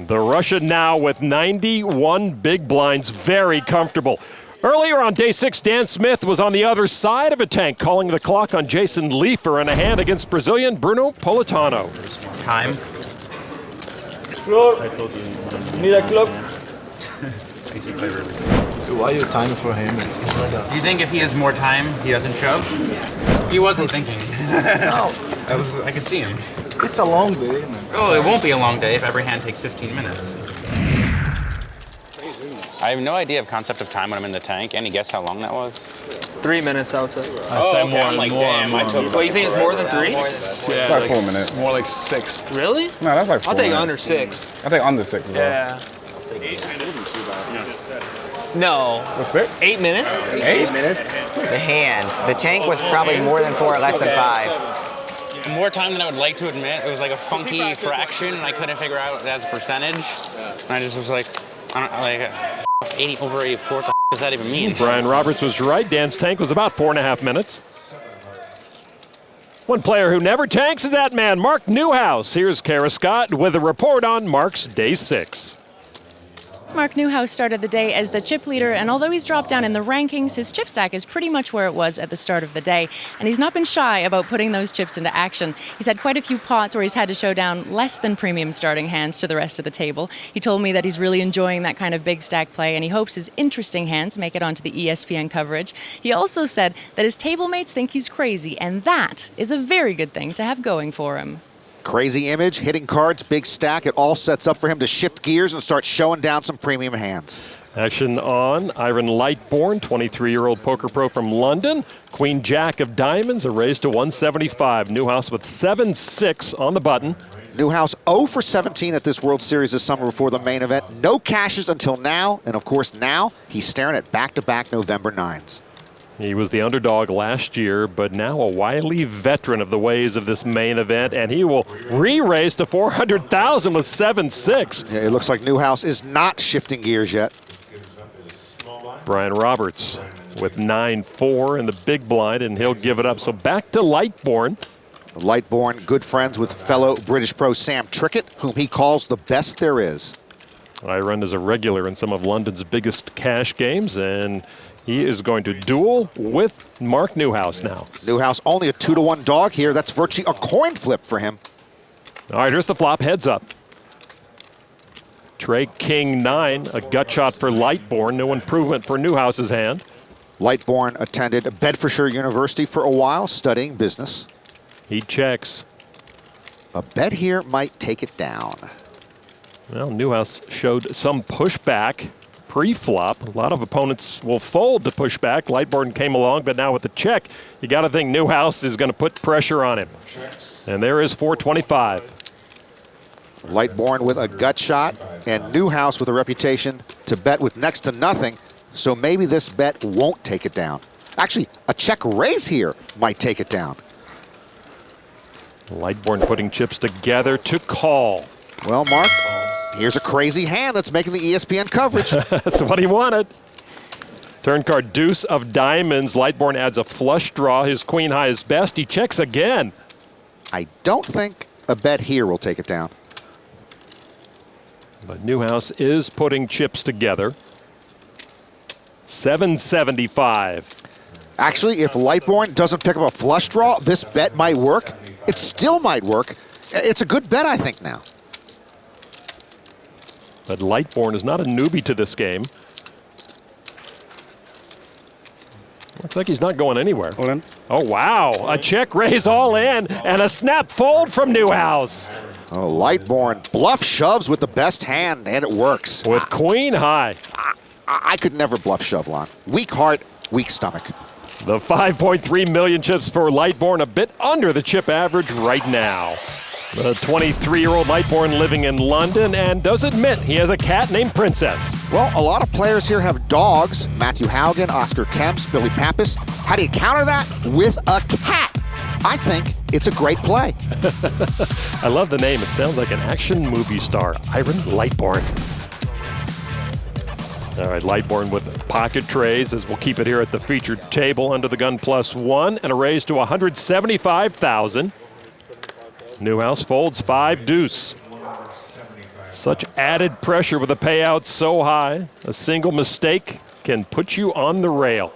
Speaker 9: The Russian now with 91 big blinds, very comfortable. Earlier on day 6, Dan Smith was on the other side of a tank, calling the clock on Jason Leifer in a hand against Brazilian Bruno Politano.
Speaker 17: Time.
Speaker 3: I told you. You need a clock? Why are you timing for him?
Speaker 17: Do you think if he has more time, he doesn't shove? He wasn't thinking.
Speaker 3: No.
Speaker 17: I could see him.
Speaker 3: It's a long day, man.
Speaker 17: Oh, it won't be a long day if every hand takes 15 minutes. I have no idea of concept of time when I'm in the tank. Any guess how long that was?
Speaker 15: 3 minutes outside.
Speaker 17: Okay. I'm like, damn.
Speaker 15: Well, you think it's more than 3?
Speaker 8: Yeah,
Speaker 24: like
Speaker 8: like
Speaker 24: 4 minutes.
Speaker 8: More like 6.
Speaker 15: Really?
Speaker 24: No, that's like 4
Speaker 15: I'll take
Speaker 24: minutes.
Speaker 15: under 6.
Speaker 24: I think under 6 as well.
Speaker 15: Yeah. No.
Speaker 24: What's 6?
Speaker 15: 8 minutes?
Speaker 24: 8
Speaker 15: minutes?
Speaker 18: The hand. The tank was probably more than 4, less than 5.
Speaker 17: More time than I would like to admit. It was like a funky fraction, and I couldn't figure out it as a percentage. And I just was like, I don't like 80 over 84. What the does that even mean?
Speaker 9: Brian Roberts was right. Dan's tank was about 4.5 minutes. One player who never tanks is that man, Mark Newhouse. Here's Kara Scott with a report on Mark's day 6.
Speaker 2: Mark Newhouse started the day as the chip leader, and although he's dropped down in the rankings, his chip stack is pretty much where it was at the start of the day, and he's not been shy about putting those chips into action. He's had quite a few pots where he's had to show down less than premium starting hands to the rest of the table. He told me that he's really enjoying that kind of big stack play, and he hopes his interesting hands make it onto the ESPN coverage. He also said that his table mates think he's crazy, and that is a very good thing to have going for him.
Speaker 13: Crazy image, hitting cards, big stack. It all sets up for him to shift gears and start showing down some premium hands.
Speaker 9: Action on Iron Lightborn, 23-year-old poker pro from London. Queen Jack of Diamonds, a raise to 175. Newhouse with 7-6 on the button.
Speaker 13: Newhouse 0 for 17 at this World Series this summer before the main event. No cashes until now, and of course now he's staring at back-to-back November 9s.
Speaker 9: He was the underdog last year, but now a wily veteran of the ways of this main event, and he will re-raise to 400,000 with 7-6.
Speaker 13: Yeah, it looks like Newhouse is not shifting gears yet.
Speaker 9: Brian Roberts with 9-4 in the big blind, and he'll give it up. So back to Lightborn.
Speaker 13: Lightborn, good friends with fellow British pro Sam Trickett, whom he calls the best there is.
Speaker 9: I run as a regular in some of London's biggest cash games, and he is going to duel with Mark Newhouse now.
Speaker 13: Newhouse only a 2-to-1 dog here. That's virtually a coin flip for him.
Speaker 9: All right, here's the flop, heads up. Trey King 9, a gut shot for Lightborn. No improvement for Newhouse's hand.
Speaker 13: Lightborn attended Bedfordshire University for a while, studying business.
Speaker 9: He checks.
Speaker 13: A bet here might take it down.
Speaker 9: Well, Newhouse showed some pushback pre-flop. A lot of opponents will fold to push back. Lightborn came along, but now with the check, you got to think Newhouse is going to put pressure on him. And there is 425.
Speaker 13: Lightborn with a gut shot, and Newhouse with a reputation to bet with next to nothing, so maybe this bet won't take it down. Actually, a check raise here might take it down.
Speaker 9: Lightborn putting chips together to call.
Speaker 13: Well, Mark, here's a crazy hand that's making the ESPN coverage.
Speaker 9: That's what he wanted. Turn card, deuce of diamonds. Lightborn adds a flush draw. His queen high is best. He checks again.
Speaker 13: I don't think a bet here will take it down.
Speaker 9: But Newhouse is putting chips together. 775.
Speaker 13: Actually, if Lightborn doesn't pick up a flush draw, this bet might work. It still might work. It's a good bet, I think, now.
Speaker 9: But Lightborn is not a newbie to this game. Looks like he's not going anywhere.
Speaker 5: Hold on.
Speaker 9: Oh, wow. A check raise all in and a snap fold from Newhouse.
Speaker 13: Oh, Lightborn bluff shoves with the best hand, and it works.
Speaker 9: With queen high.
Speaker 13: I could never bluff shove, Lon. Weak heart, weak stomach.
Speaker 9: The 5.3 million chips for Lightborn, a bit under the chip average right now. The 23-year-old Lightborn living in London and does admit he has a cat named Princess.
Speaker 13: Well, a lot of players here have dogs. Matthew Haugen, Oscar Kemps, Billy Pappas. How do you counter that? With a cat. I think it's a great play.
Speaker 9: I love the name. It sounds like an action movie star, Iron Lightborn. All right, Lightborn with pocket trays as we'll keep it here at the featured table under the gun +1 and a raise to 175,000. Newhouse folds 5 deuce. Such added pressure with the payout so high. A single mistake can put you on the rail.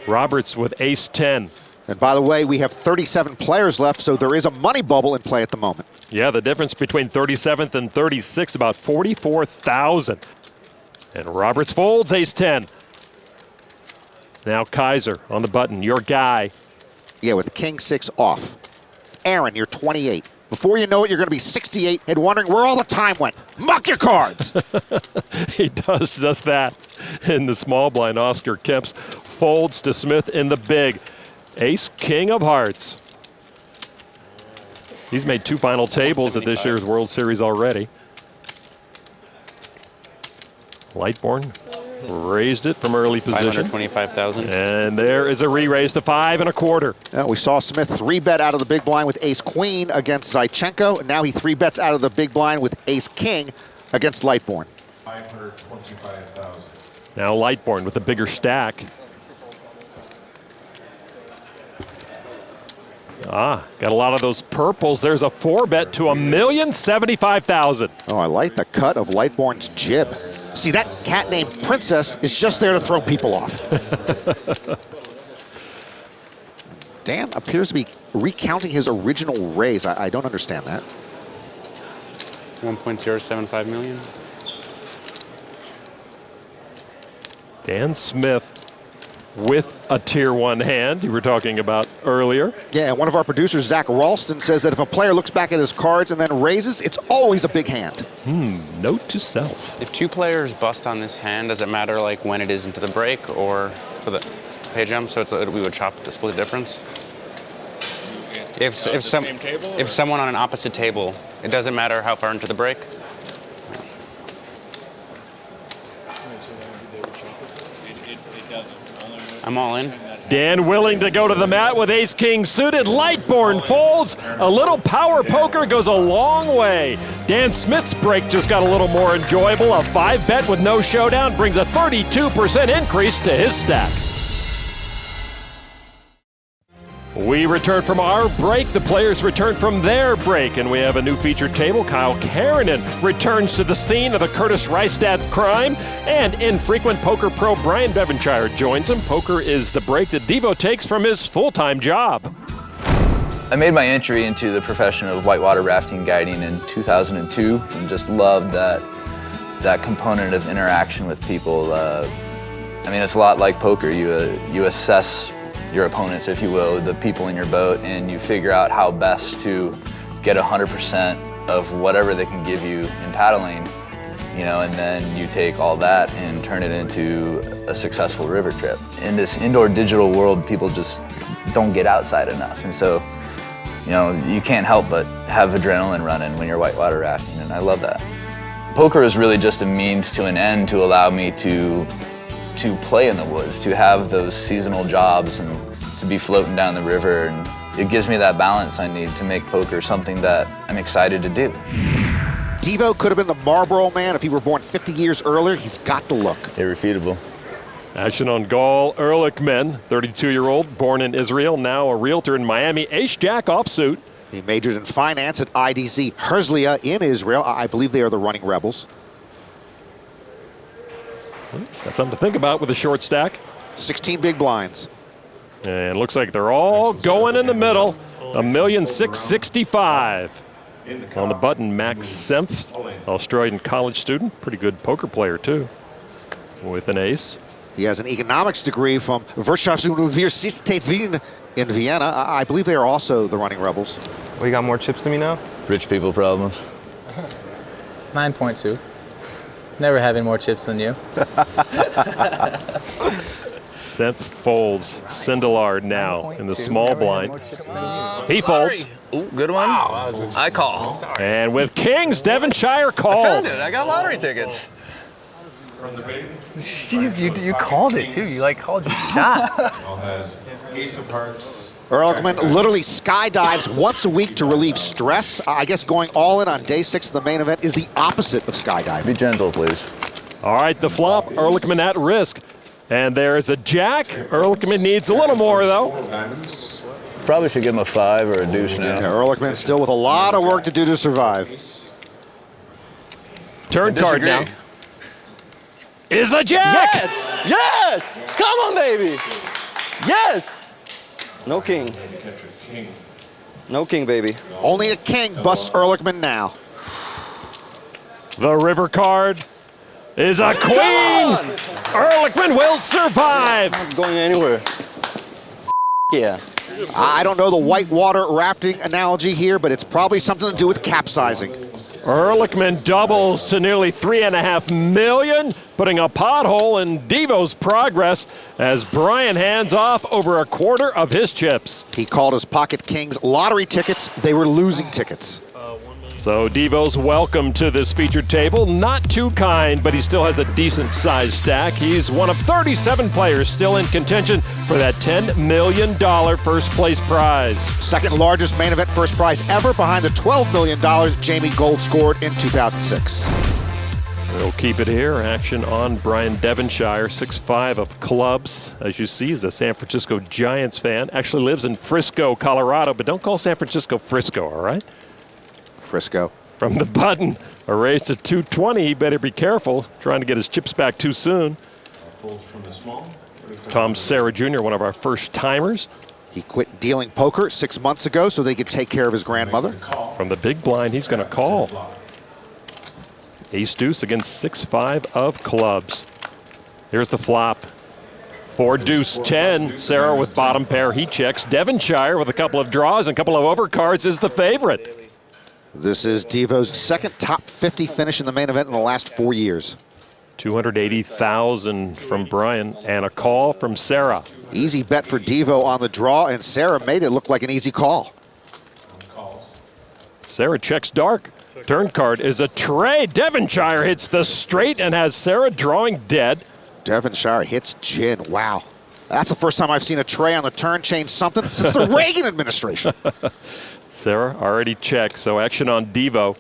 Speaker 9: Roberts with ace 10.
Speaker 13: And by the way, we have 37 players left, so there is a money bubble in play at the moment.
Speaker 9: Yeah, the difference between 37th and 36, about 44,000. And Roberts folds ace 10. Now Kaiser on the button, your guy.
Speaker 13: Yeah, with king 6 off. Aaron, you're 28. Before you know it, you're going to be 68 and wondering where all the time went. Muck your cards!
Speaker 9: He does that. In the small blind, Oscar Kemps folds to Smith in the big. Ace, king of hearts. He's made 2 final tables at this year's World Series already. Lightborn raised it from early position.
Speaker 19: 525,000.
Speaker 9: And there is a re-raise to 5 1/4.
Speaker 13: We saw Smith 3-bet out of the big blind with ace-queen against Zaichenko. And now he 3-bets out of the big blind with ace-king against Lightborn.
Speaker 12: 525,000.
Speaker 9: Now Lightborn with a bigger stack. Got a lot of those purples. There's a 4-bet to 1,075,000.
Speaker 13: Oh, I like the cut of Lightborn's jib. See, that cat named Princess is just there to throw people off. Dan appears to be recounting his original raise. I don't understand that.
Speaker 19: 1.075 million.
Speaker 9: Dan Smith with a tier 1 hand you were talking about earlier.
Speaker 13: Yeah, and one of our producers, Zach Ralston, says that if a player looks back at his cards and then raises, it's always a big hand.
Speaker 9: Note to self.
Speaker 19: If 2 players bust on this hand, does it matter like when it is into the break or for the pay jump? So it's we would chop the split difference. If someone on an opposite table, it doesn't matter how far into the break. I'm all in.
Speaker 9: Dan willing to go to the mat with ace-king suited. Lightborn folds. A little power poker goes a long way. Dan Smith's break just got a little more enjoyable. A 5-bet with no showdown brings a 32% increase to his stack. We return from our break. The players return from their break, and we have a new featured table. Kyle Keranen returns to the scene of the Curtis Rystad crime, and infrequent poker pro Brian Bevanshire joins him. Poker is the break that Devo takes from his full-time job.
Speaker 4: I made my entry into the profession of whitewater rafting guiding in 2002, and just loved that component of interaction with people. I mean, it's a lot like poker. You assess your opponents, if you will, the people in your boat, and you figure out how best to get 100% of whatever they can give you in paddling, you know, and then you take all that and turn it into a successful river trip. In this indoor digital world, people just don't get outside enough, and so, you know, you can't help but have adrenaline running when you're whitewater rafting, and I love that. Poker is really just a means to an end to allow me to play in the woods, to have those seasonal jobs and to be floating down the river, and it gives me that balance I need to make poker something that I'm excited to do.
Speaker 13: Devo could have been the Marlboro Man if he were born 50 years earlier. He's got the look.
Speaker 4: Irrefutable.
Speaker 9: Action on Gal Ehrlichman, 32-year-old, born in Israel, now a realtor in Miami, ace-jack offsuit.
Speaker 13: He majored in finance at IDZ Herzliya in Israel. I believe they are the running rebels.
Speaker 9: That's something to think about with a short stack.
Speaker 13: 16 big blinds.
Speaker 9: And looks like they're all going in the middle. 1,665,000. On the button, Max Senft, Australian college student. Pretty good poker player, too, with an ace.
Speaker 13: He has an economics degree from Wirtschaftsuniversität Wien in Vienna. I believe they are also the running rebels.
Speaker 16: Well, you got more chips than me now?
Speaker 4: Rich people problems.
Speaker 16: 9.2. Never having more chips than you.
Speaker 9: Senf folds. Sindelar now in the small blind. He folds.
Speaker 4: Ooh, good one. I call.
Speaker 9: And with kings, Devonshire calls.
Speaker 4: I found it. I got lottery tickets.
Speaker 12: From the bait.
Speaker 16: Jeez, you called it too. You like called your shot.
Speaker 12: All has ace of hearts.
Speaker 13: Ehrlichman literally skydives once a week to relieve stress. I guess going all in on day 6 of the main event is the opposite of skydiving.
Speaker 4: Be gentle, please.
Speaker 9: All right, the flop. Ehrlichman at risk. And there's a jack. Ehrlichman needs a little more, though.
Speaker 4: Probably should give him a 5 or a deuce now.
Speaker 13: Yeah, Ehrlichman still with a lot of work to do to survive.
Speaker 9: Turn card now. Is a jack!
Speaker 1: Yes! Yes! Come on, baby! Yes! No king. No king, baby.
Speaker 13: Only a king busts Ehrlichman now.
Speaker 9: The river card is a queen! Ehrlichman will survive!
Speaker 1: Not going anywhere. Yeah.
Speaker 13: I don't know the whitewater rafting analogy here, but it's probably something to do with capsizing.
Speaker 9: Ehrlichman doubles to nearly $3.5 million, putting a pothole in Devo's progress as Brian hands off over a quarter of his chips.
Speaker 13: He called his pocket kings lottery tickets. They were losing tickets.
Speaker 9: So Devo's welcome to this featured table. Not too kind, but he still has a decent sized stack. He's one of 37 players still in contention for that $10 million first place prize.
Speaker 13: Second largest main event first prize ever behind the $12 million Jamie Gold scored in 2006.
Speaker 9: We'll keep it here. Action on Brian Devonshire, 6'5" of clubs. As you see, he's a San Francisco Giants fan. Actually lives in Frisco, Colorado, but don't call San Francisco Frisco, all right?
Speaker 13: Frisco.
Speaker 9: From the button, a race to 220. He better be careful, trying to get his chips back too soon.
Speaker 12: From the small.
Speaker 9: Tom Serra Jr., one of our first timers.
Speaker 13: He quit dealing poker 6 months ago so they could take care of his grandmother.
Speaker 9: From the big blind, he's going to call. Ace deuce against 6'5" of clubs. Here's the flop. 4 deuce 10. Serra with bottom pair. He checks. Devonshire with a couple of draws and a couple of overcards is the favorite.
Speaker 13: This is Devo's second top 50 finish in the main event in the last 4 years.
Speaker 9: 280,000 from Brian and a call from Serra.
Speaker 13: Easy bet for Devo on the draw, and Serra made it look like an easy call.
Speaker 9: Serra checks dark. Turn card is a tray. Devonshire hits the straight and has Serra drawing dead.
Speaker 13: Devonshire hits gin. Wow. That's the first time I've seen a tray on the turn change something since the Reagan administration.
Speaker 9: Serra already checked, so action on Devo.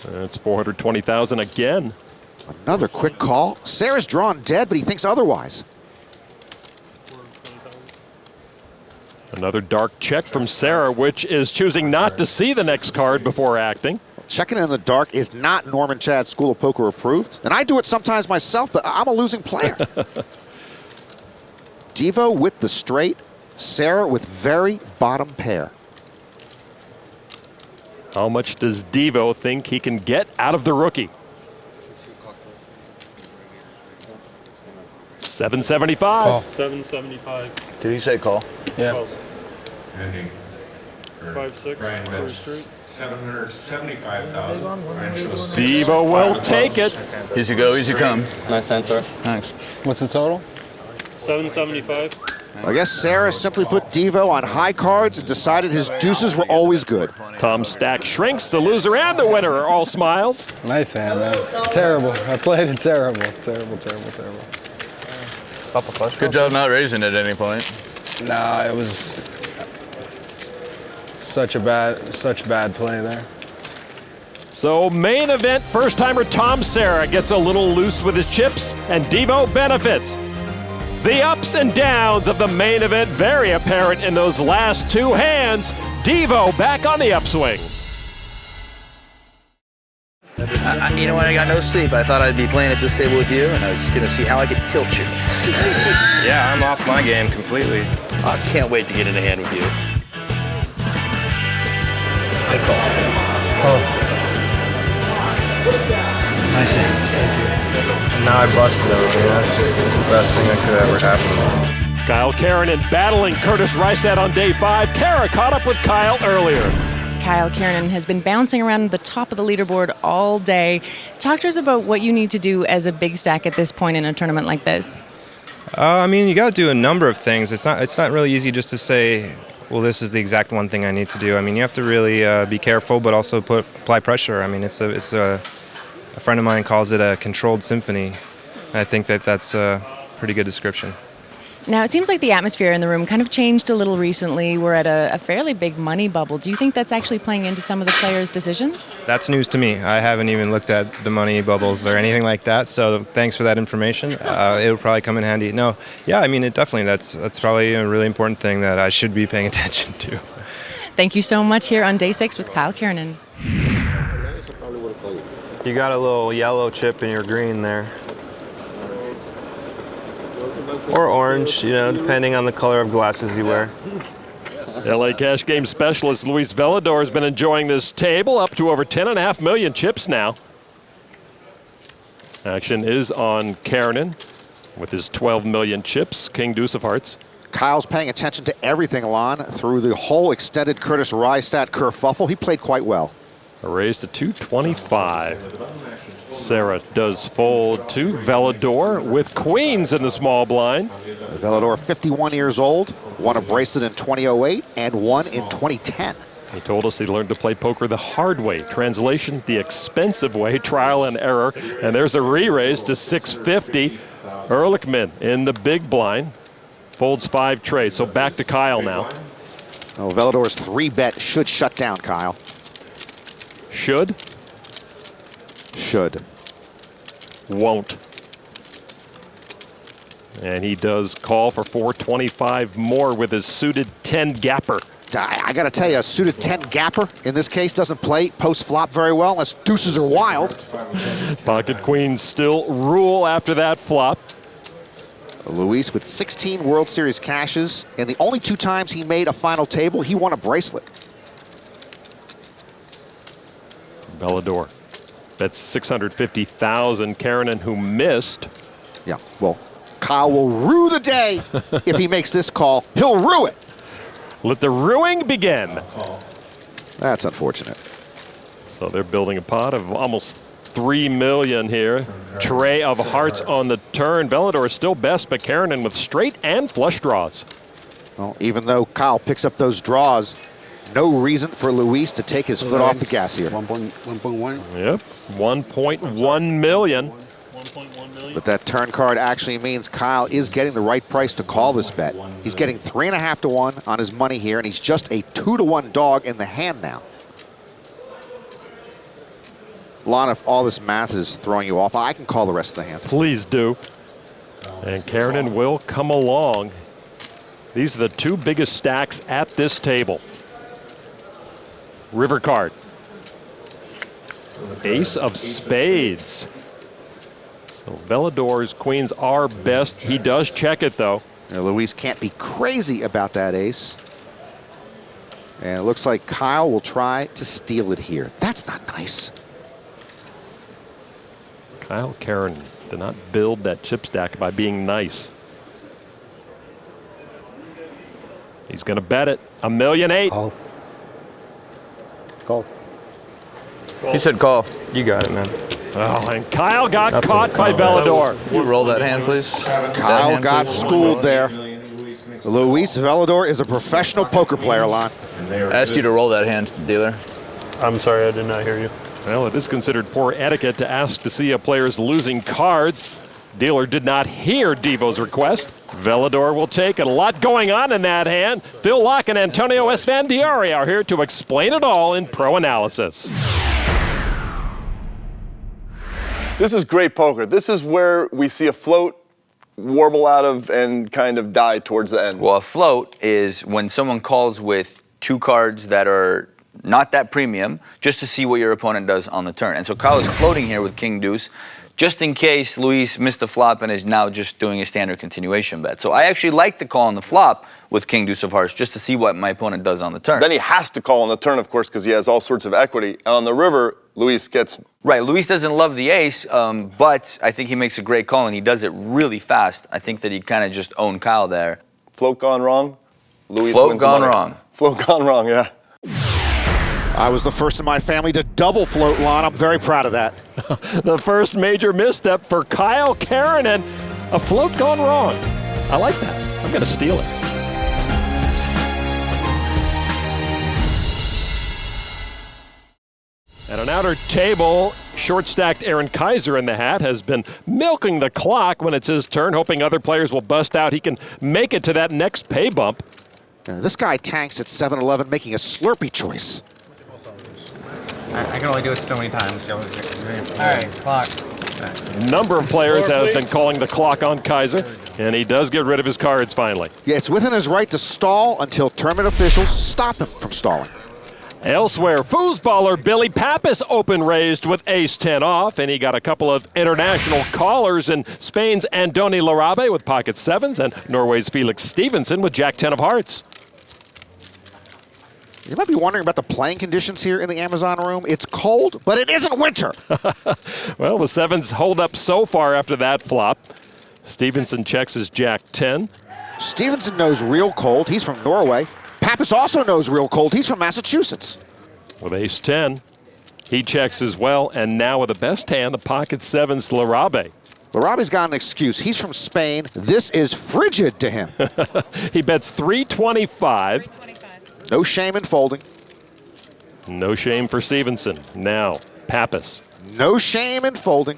Speaker 9: That's 420,000 again.
Speaker 13: Another quick call. Serra's drawn dead, but he thinks otherwise.
Speaker 9: Another dark check from Serra, which is choosing not to see the next card before acting.
Speaker 13: Checking in the dark is not Norman Chad's School of Poker approved. And I do it sometimes myself, but I'm a losing player. Devo with the straight. Serra with very bottom pair.
Speaker 9: How much does Devo think he can get out of the rookie? 775.
Speaker 3: Call.
Speaker 22: 775.
Speaker 4: Did he say call?
Speaker 3: Yeah.
Speaker 12: Pending.
Speaker 22: 5-6.
Speaker 12: Brian wins 775,000. Brian shows
Speaker 9: Devo will take it.
Speaker 4: Easy go, easy come.
Speaker 1: Nice answer.
Speaker 4: Thanks.
Speaker 3: What's the total?
Speaker 22: 775.
Speaker 13: I guess Serra simply put Devo on high cards and decided his deuces were always good.
Speaker 9: Tom's stack shrinks. The loser and the winner are all smiles.
Speaker 3: Nice hand, man. Terrible. I played it terrible. Terrible.
Speaker 4: Good job not raising at any point.
Speaker 3: Nah, it was such bad play there.
Speaker 9: So main event first-timer Tom Serra gets a little loose with his chips, and Devo benefits. The ups and downs of the main event very apparent in those last 2 hands. Devo back on the upswing.
Speaker 4: You know what? I got no sleep. I thought I'd be playing at this table with you, and I was going to see how I could tilt you.
Speaker 16: Yeah, I'm off my game completely.
Speaker 4: I can't wait to get in a hand with you. I call.
Speaker 16: Nice hand. Thank you. And now I busted everything. That's just the best thing that could ever happen.
Speaker 9: Kyle Keranen battling Curtis Reisat on day 5. Kara caught up with Kyle earlier.
Speaker 2: Kyle Keranen has been bouncing around the top of the leaderboard all day. Talk to us about what you need to do as a big stack at this point in a tournament like this.
Speaker 16: I mean, you got to do a number of things. It's not really easy just to say, well, this is the exact one thing I need to do. I mean, you have to really be careful, but also apply pressure. I mean, it's a friend of mine calls it a controlled symphony. And I think that's a pretty good description.
Speaker 2: Now, it seems like the atmosphere in the room kind of changed a little recently. We're at a fairly big money bubble. Do you think that's actually playing into some of the players' decisions?
Speaker 16: That's news to me. I haven't even looked at the money bubbles or anything like that, so thanks for that information. It'll probably come in handy. No, yeah, I mean, that's probably a really important thing that I should be paying attention to.
Speaker 2: Thank you so much here on Day 6 with Kyle Keranen.
Speaker 16: You got a little yellow chip in your green there. Or orange, you know, depending on the color of glasses you wear.
Speaker 9: LA Cash Game specialist Luis Velador has been enjoying this table, up to over 10.5 million chips now. Action is on Keranen with his 12 million chips, King Deuce of Hearts.
Speaker 13: Kyle's paying attention to everything, Alon, through the whole extended Curtis Rystat kerfuffle. He played quite well.
Speaker 9: A raise to 225. Sarah does fold to Velador with queens in the small blind.
Speaker 13: Velador, 51 years old, won a bracelet in 2008 and won in 2010.
Speaker 9: He told us he learned to play poker the hard way. Translation, the expensive way, trial and error. And there's a re-raise to 650. Ehrlichman in the big blind. Folds 5 trades, so back to Kyle now.
Speaker 13: Oh, Velador's 3-bet should shut down Kyle.
Speaker 9: Should?
Speaker 13: Should.
Speaker 9: Won't. And he does call for 425 more with his suited 10 gapper.
Speaker 13: I got to tell you, a suited 10 gapper in this case doesn't play post flop very well unless deuces are wild.
Speaker 9: Pocket queens still rule after that flop.
Speaker 13: Luis with 16 World Series cashes, and the only 2 times he made a final table, he won a bracelet.
Speaker 9: Velador. That's 650,000. Keranen, who missed.
Speaker 13: Yeah, well, Kyle will rue the day if he makes this call. He'll rue it.
Speaker 9: Let the ruing begin.
Speaker 13: That's unfortunate.
Speaker 9: So they're building a pot of almost 3 million here. Tray of hearts on the turn. Velador is still best, but Keranen with straight and flush draws.
Speaker 13: Well, even though Kyle picks up those draws, no reason for Luis to take his foot off the gas here.
Speaker 10: 1.1.
Speaker 9: Yep, 1.1 million.
Speaker 13: But that turn card actually means Kyle is getting the right price to call this bet. He's getting 3.5 to 1 on his money here, and he's just a 2 to 1 dog in the hand now. Lon, if all this math is throwing you off, I can call the rest of the hand.
Speaker 9: Please do. And Keranen will come along. These are the 2 biggest stacks at this table. River card. Ace of spades. So Velador's queens are best. He does check it though.
Speaker 13: Now, Luis can't be crazy about that ace. And it looks like Kyle will try to steal it here. That's not nice.
Speaker 9: Kyle Keranen did not build that chip stack by being nice. He's going to bet it. $1.8 million.
Speaker 16: Call. He said call. You got it, man.
Speaker 9: Oh, and Kyle got caught by Velador.
Speaker 4: You roll that hand, please.
Speaker 13: Kyle got schooled there. Luis Velador is a professional poker player, Lon.
Speaker 4: I asked you to roll that hand, dealer.
Speaker 16: I'm sorry, I did not hear you.
Speaker 9: Well, it is considered poor etiquette to ask to see a player's losing cards. Dealer did not hear Devo's request. Velador will take it. A lot going on in that hand. Phil Locke and Antonio Esfandiari are here to explain it all in Pro Analysis.
Speaker 14: This is great poker. This is where we see a float warble out of and kind of die towards the end.
Speaker 4: Well, a float is when someone calls with 2 cards that are not that premium, just to see what your opponent does on the turn. And so Kyle is floating here with King Deuce, just in case Luis missed the flop and is now just doing a standard continuation bet. So I actually like the call on the flop with King Deuce of Hearts, just to see what my opponent does on the turn.
Speaker 14: Then he has to call on the turn, of course, because he has all sorts of equity. And on the river, Luis gets...
Speaker 4: Right, Luis doesn't love the ace, but I think he makes a great call, and he does it really fast. I think that he kind of just owned Kyle there.
Speaker 14: Float gone wrong, Luis
Speaker 4: Float
Speaker 14: wins
Speaker 4: gone
Speaker 14: the money.
Speaker 4: wrong.
Speaker 14: Float gone wrong, yeah.
Speaker 13: I was the first in my family to double float, Lon. I'm very proud of that.
Speaker 9: The first major misstep for Kyle Keranen. A float gone wrong. I like that. I'm going to steal it. At an outer table, short-stacked Aaron Kaiser in the hat has been milking the clock when it's his turn, hoping other players will bust out. He can make it to that next pay bump.
Speaker 13: This guy tanks at 7-11, making a Slurpee choice.
Speaker 17: I can only do it so many times. All
Speaker 3: right, clock.
Speaker 9: A number of players have been calling the clock on Kaiser, and he does get rid of his cards finally.
Speaker 13: Yeah, it's within his right to stall until tournament officials stop him from stalling.
Speaker 9: Elsewhere, foosballer Billy Pappas open-raised with ace-10 off, and he got a couple of international callers in Spain's Andoni Larabe with pocket sevens and Norway's Felix Stevenson with jack-10 of hearts.
Speaker 13: You might be wondering about the playing conditions here in the Amazon room. It's cold, but it isn't winter.
Speaker 9: Well, the sevens hold up so far after that flop. Stevenson checks his jack-10.
Speaker 13: Stevenson knows real cold. He's from Norway. Pappas also knows real cold. He's from Massachusetts.
Speaker 9: With ace-10, he checks as well, and now with the best hand, the pocket sevens, Larabe.
Speaker 13: Larabe's got an excuse. He's from Spain. This is frigid to him.
Speaker 9: He bets 325.
Speaker 13: No shame in folding.
Speaker 9: No shame for Stevenson. Now, Pappas.
Speaker 13: No shame in folding.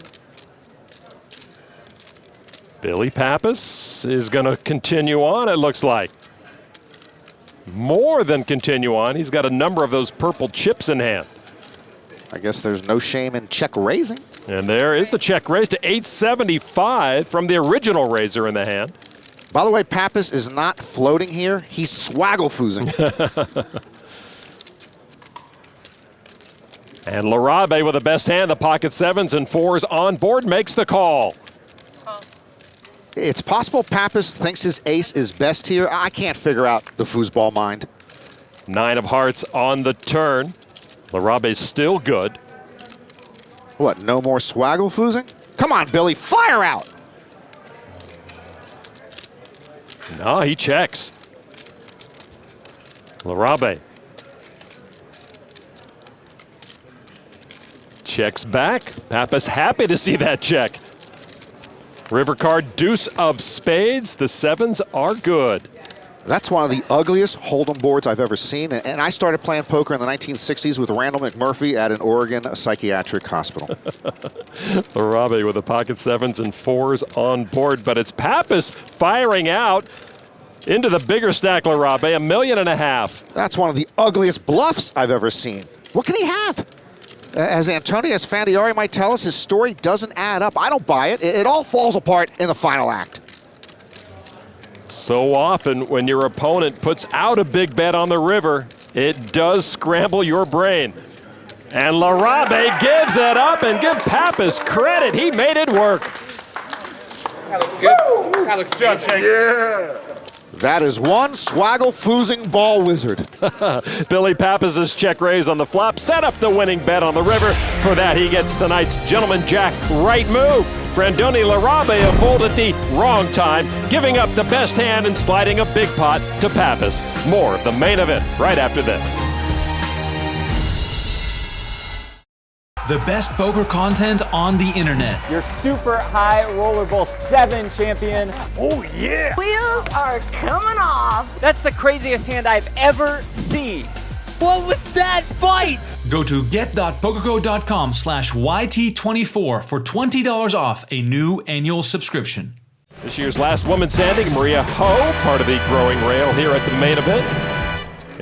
Speaker 9: Billy Pappas is going to continue on, it looks like. More than continue on. He's got a number of those purple chips in hand.
Speaker 13: I guess there's no shame in check raising.
Speaker 9: And there is the check raise to 875 from the original raiser in the hand.
Speaker 13: By the way, Pappas is not floating here. He's swaggle-foozing.
Speaker 9: And Larabe with the best hand, the pocket sevens and fours on board, makes the call.
Speaker 13: It's possible Pappas thinks his ace is best here. I can't figure out the foosball mind.
Speaker 9: 9 of hearts on the turn. Larabe's still good.
Speaker 13: What, no more swaggle-foozing? Come on, Billy, fire out!
Speaker 9: No, he checks. Larabe. Checks back. Pappas happy to see that check. River card, deuce of spades. The sevens are good.
Speaker 13: That's one of the ugliest hold'em boards I've ever seen. And I started playing poker in the 1960s with Randall McMurphy at an Oregon psychiatric hospital.
Speaker 9: Larabe with the pocket sevens and fours on board, but it's Pappas firing out into the bigger stack, Larabe, $1.5 million.
Speaker 13: That's one of the ugliest bluffs I've ever seen. What can he have? As Antonio Esfandiari might tell us, his story doesn't add up. I don't buy it. It all falls apart in the final act.
Speaker 9: So often when your opponent puts out a big bet on the river, it does scramble your brain. And Larabe gives it up, and give Pappas credit. He made it work.
Speaker 15: That looks good. That looks good.
Speaker 13: Yeah. That is one swaggle-foozing ball wizard.
Speaker 9: Billy Pappas' check raise on the flop set up the winning bet on the river. For that, he gets tonight's Gentleman Jack right move. Brandoni Larabe a fold at the wrong time, giving up the best hand and sliding a big pot to Pappas. More of the main event right after this.
Speaker 7: The best poker content on the internet.
Speaker 22: Your super high rollerball 7 champion.
Speaker 7: Oh yeah!
Speaker 22: Wheels are coming off. That's the craziest hand I've ever seen. What was that bite?
Speaker 7: Go to get.pokergo.com/YT24 for $20 off a new annual subscription.
Speaker 9: This year's last woman standing, Maria Ho, part of the growing rail here at the main event.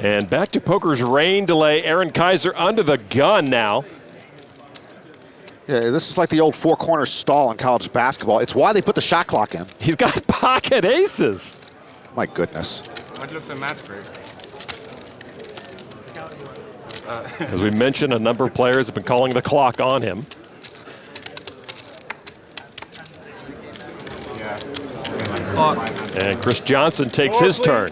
Speaker 9: And back to poker's rain delay. Aaron Kaiser under the gun now.
Speaker 13: Yeah, this is like the old four-corner stall in college basketball. It's why they put the shot clock in.
Speaker 9: He's got pocket aces.
Speaker 13: My goodness.
Speaker 15: That looks a match break.
Speaker 9: As we mentioned, a number of players have been calling the clock on him. And Chris Johnson takes his turn.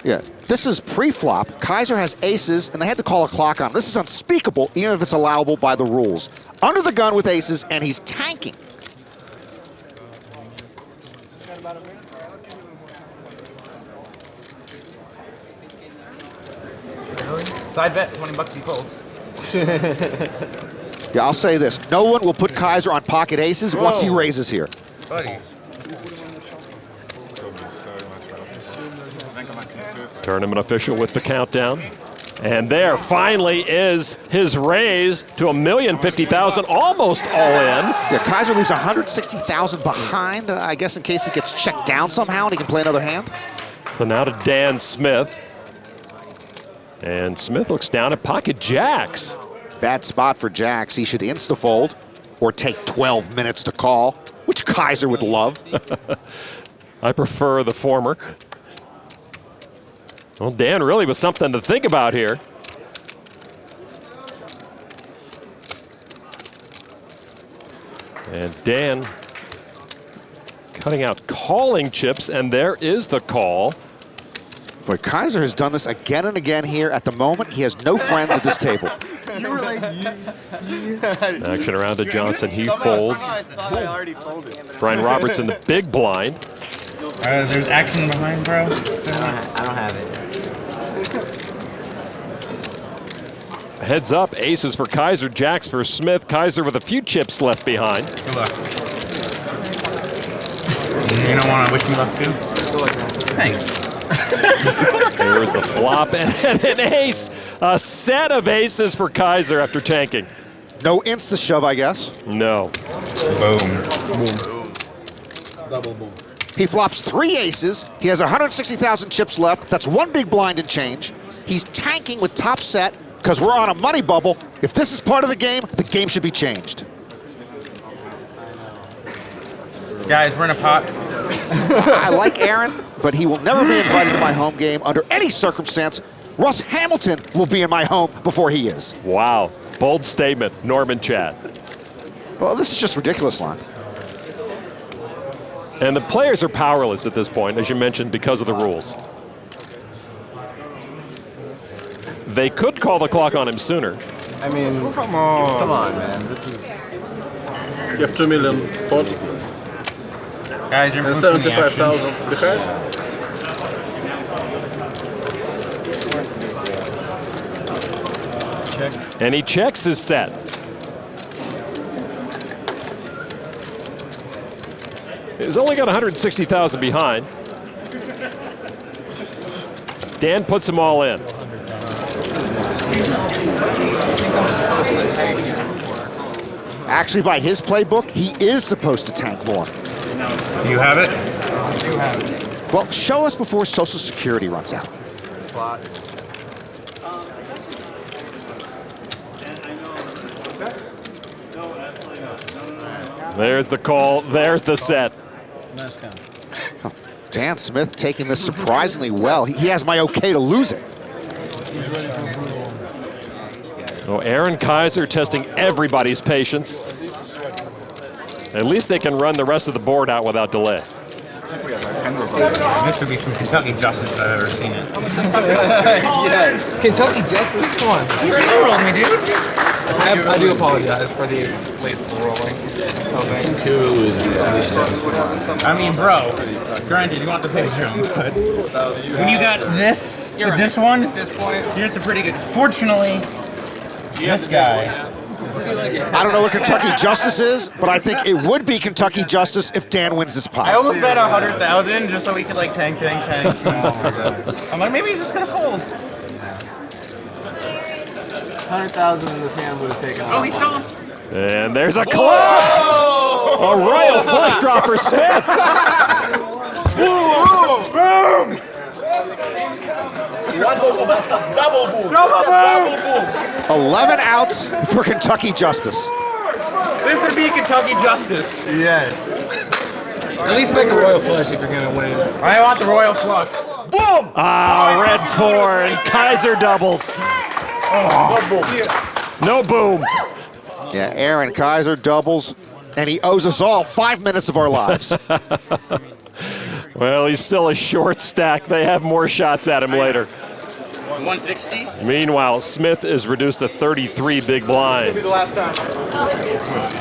Speaker 13: Yeah, this is pre-flop. Kaiser has aces, and they had to call a clock on him. This is unspeakable, even if it's allowable by the rules. Under the gun with aces, and he's tanking.
Speaker 17: Side bet, 20 bucks he folds.
Speaker 13: Yeah, I'll say this. No one will put Kaiser on pocket aces once he raises here.
Speaker 17: Buddies.
Speaker 9: Tournament official with the countdown. And there finally is his raise to $1,050,000, almost all in.
Speaker 13: Yeah, Kaiser leaves $160,000 behind, I guess in case he gets checked down somehow and he can play another hand.
Speaker 9: So now to Dan Smith. And Smith looks down at pocket jacks.
Speaker 13: Bad spot for jacks. He should insta-fold or take 12 minutes to call, which Kaiser would love.
Speaker 9: I prefer the former. Well, Dan really was something to think about here. And Dan cutting out calling chips, and there is the call.
Speaker 13: Boy, Kaiser has done this again and again here. At the moment, he has no friends at this table.
Speaker 14: You were like,
Speaker 9: Action around to Johnson. He folds.
Speaker 14: I thought I already folded.
Speaker 9: Brian Roberts in the big blind.
Speaker 17: There's action behind, bro.
Speaker 18: I don't have it.
Speaker 9: Heads up, aces for Kaiser, jacks for Smith. Kaiser with a few chips left behind.
Speaker 17: Good luck. You don't want to wish me luck too? Thanks.
Speaker 9: There's the flop and an ace. A set of aces for Kaiser after tanking.
Speaker 13: No insta-shove, I guess.
Speaker 9: No.
Speaker 17: Boom.
Speaker 8: Double boom.
Speaker 13: He flops 3 aces. He has 160,000 chips left. That's 1 big blind and change. He's tanking with top set because we're on a money bubble. If this is part of the game should be changed.
Speaker 17: Guys, we're in a pot.
Speaker 13: I like Aaron, but he will never be invited to my home game under any circumstance. Russ Hamilton will be in my home before he is.
Speaker 9: Wow. Bold statement, Norman Chad.
Speaker 13: Well, this is just ridiculous, Lon.
Speaker 9: And the players are powerless at this point, as you mentioned, because of the rules. They could call the clock on him sooner.
Speaker 14: I mean, come on, man. This is. You have 2 million pot
Speaker 17: Guys, you're
Speaker 14: and
Speaker 17: improving the
Speaker 14: 75,000 behind.
Speaker 17: Check.
Speaker 9: And he checks his set. He's only got 160,000 behind. Dan puts them all in.
Speaker 13: Actually, by his playbook, he is supposed to tank more.
Speaker 17: Do you have it?
Speaker 13: Well, show us before Social Security runs out.
Speaker 9: There's the call. There's the set.
Speaker 8: Nice count.
Speaker 13: Dan Smith taking this surprisingly well. He has my okay to lose it.
Speaker 9: So Aaron Kaiser testing everybody's patience. At least they can run the rest of the board out without delay.
Speaker 17: This would be some Kentucky justice if I've ever seen it.
Speaker 15: Yes. Kentucky Justice, come on.
Speaker 17: You steamrolled me, dude.
Speaker 15: I do apologize for the late rolling.
Speaker 17: I mean, bro, granted, you want the picture, but when you got this, with this one,
Speaker 15: At this point,
Speaker 17: here's a pretty good. Fortunately, this guy.
Speaker 13: I don't know what Kentucky Justice is, but I think it would be Kentucky Justice if Dan wins this pot.
Speaker 17: I almost bet 100,000 just so we could like tank. Oh my god. I'm like, maybe he's just gonna fold.
Speaker 15: 100,000 in this hand would have taken off.
Speaker 17: Oh, he stole.
Speaker 9: And there's a club! A royal flush draw for Smith!
Speaker 15: Boom!
Speaker 13: 11 outs for Kentucky Justice.
Speaker 17: This would be Kentucky justice.
Speaker 15: Yes. At least make a royal flush if you're gonna win.
Speaker 17: I want the royal flush. Boom!
Speaker 9: Ah, red 4 and Kaiser doubles. No boom.
Speaker 13: Yeah, Aaron Kaiser doubles, and he owes us all 5 minutes of our lives.
Speaker 9: Well, he's still a short stack. They have more shots at him later.
Speaker 17: 160?
Speaker 9: Meanwhile, Smith is reduced to 33 big blinds.
Speaker 15: Be the last time.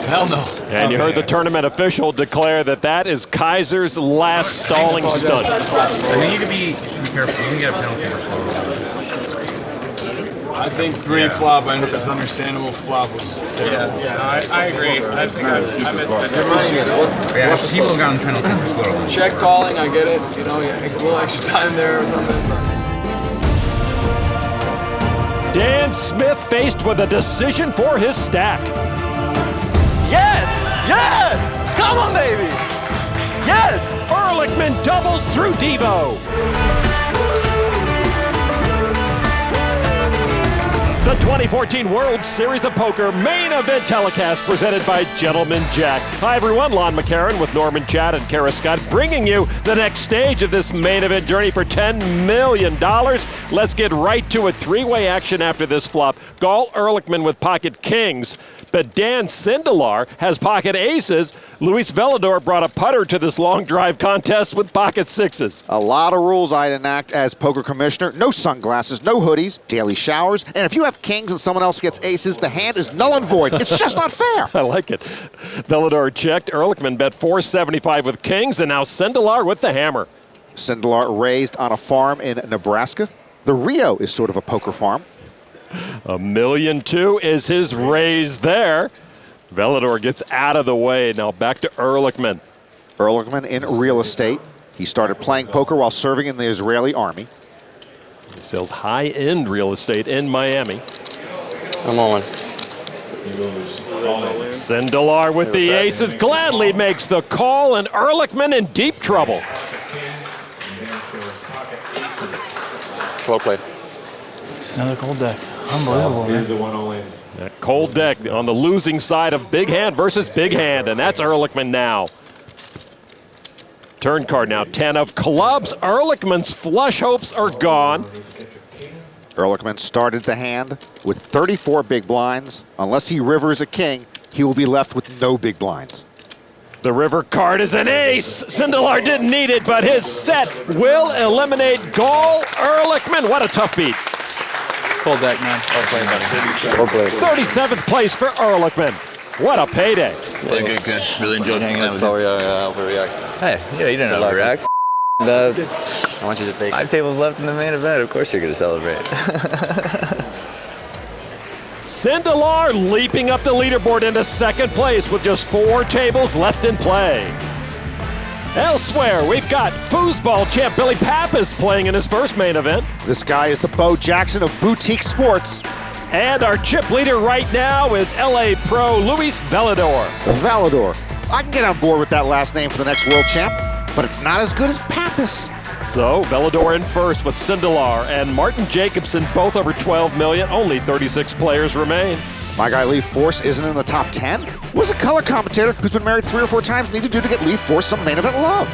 Speaker 15: Hell no.
Speaker 9: And you heard the tournament official declare that that is Kaiser's last stalling stunt.
Speaker 17: I mean, you should be careful. You can get a penalty for slow
Speaker 8: I think 3 flop is understandable. Flop was.
Speaker 22: Yeah, I agree. I think I missed that.
Speaker 8: Yeah,
Speaker 22: people got on penalties as well.
Speaker 8: Check calling, I get it. You know, a little extra time there or something.
Speaker 9: Dan Smith faced with a decision for his stack.
Speaker 1: Yes! Yes! Come on, baby! Yes!
Speaker 9: Ehrlichman doubles through Devo. The 2014 World Series of Poker Main Event telecast presented by Gentleman Jack. Hi everyone, Lon McCarran with Norman Chad and Kara Scott bringing you the next stage of this main event journey for $10 million. Let's get right to it. 3-way action after this flop. Gall Ehrlichman with pocket kings. But Dan Sindelar has pocket aces. Luis Velador brought a putter to this long drive contest with pocket sixes.
Speaker 13: A lot of rules I'd enact as poker commissioner. No sunglasses, no hoodies, daily showers. And if you have kings and someone else gets aces, the hand is null and void. It's just not fair.
Speaker 9: I like it. Velador checked. Ehrlichman bet $475 with kings, and now Sindelar with the hammer.
Speaker 13: Sindelar raised on a farm in Nebraska. The Rio is sort of a poker farm.
Speaker 9: $1.2 million is his raise there. Velador gets out of the way. Now back to Ehrlichman.
Speaker 13: Ehrlichman in real estate. He started playing poker while serving in the Israeli army.
Speaker 9: He sells high-end real estate in Miami.
Speaker 10: I'm on.
Speaker 9: Sindelar with the aces gladly makes the call, and Ehrlichman in deep trouble.
Speaker 10: Well played.
Speaker 3: It's another cold deck. Unbelievable.
Speaker 12: Here's the 1-0 in.
Speaker 9: That cold deck on the losing side of big hand versus big hand, and that's Ehrlichman now. Turn card now, 10 of clubs. Ehrlichman's flush hopes are gone.
Speaker 13: Ehrlichman started the hand with 34 big blinds. Unless he rivers a king, he will be left with no big blinds.
Speaker 9: The river card is an ace. Sindelar didn't need it, but his set will eliminate Gall Ehrlichman. What a tough beat.
Speaker 22: Cold deck, man. Well played, buddy.
Speaker 9: 37th place for Ehrlichman. What a payday.
Speaker 4: Really good, good. Really enjoyed hanging out with you.
Speaker 10: Sorry, I overreacted.
Speaker 4: Hey, yeah, you didn't overreact.
Speaker 10: I want you to take
Speaker 4: 5 tables left in the main event. Of course you're going to celebrate.
Speaker 9: Sindelar leaping up the leaderboard into second place with just 4 tables left in play. Elsewhere, we've got foosball champ Billy Pappas playing in his first main event.
Speaker 13: This guy is the Bo Jackson of boutique sports.
Speaker 9: And our chip leader right now is LA pro Luis Velador.
Speaker 13: Velador. I can get on board with that last name for the next world champ, but it's not as good as Pappas.
Speaker 9: So, Velador in first with Sindelar and Martin Jacobson, both over 12 million. Only 36 players remain.
Speaker 13: My guy Lee Force isn't in the top 10? What does a color commentator who's been married 3 or 4 times need to do to get Lee Force some main event love?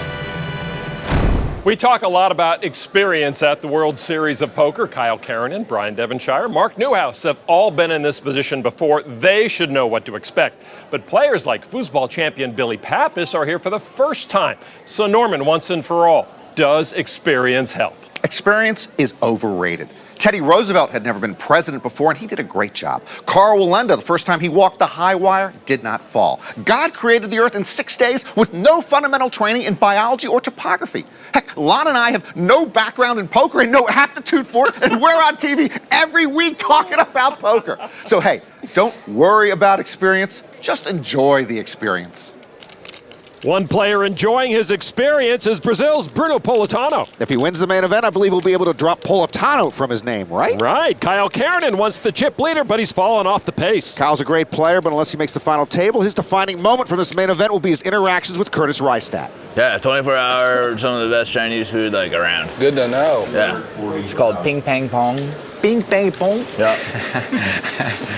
Speaker 9: We talk a lot about experience at the World Series of Poker. Kyle Keranen, Brian Devonshire, Mark Newhouse have all been in this position before. They should know what to expect. But players like foosball champion Billy Pappas are here for the first time. So Norman, once and for all, does experience help?
Speaker 6: Experience is overrated. Teddy Roosevelt had never been president before, and he did a great job. Carl Wallenda, the first time he walked the high wire, did not fall. God created the earth in 6 days with no fundamental training in biology or topography. Heck, Lon and I have no background in poker and no aptitude for it, and we're on TV every week talking about poker. So hey, don't worry about experience, just enjoy the experience.
Speaker 9: One player enjoying his experience is Brazil's Bruno Politano.
Speaker 13: If he wins the main event, I believe he'll be able to drop Politano from his name, right?
Speaker 9: Right. Kyle Keranen wants the chip leader, but he's fallen off the pace.
Speaker 13: Kyle's a great player, but unless he makes the final table, his defining moment from this main event will be his interactions with Curtis Reistadt.
Speaker 4: Yeah, 24-hour, some of the best Chinese food around.
Speaker 8: Good to know.
Speaker 4: Yeah. It's called ping pang pong.
Speaker 13: Ping pang pong?
Speaker 4: Yeah.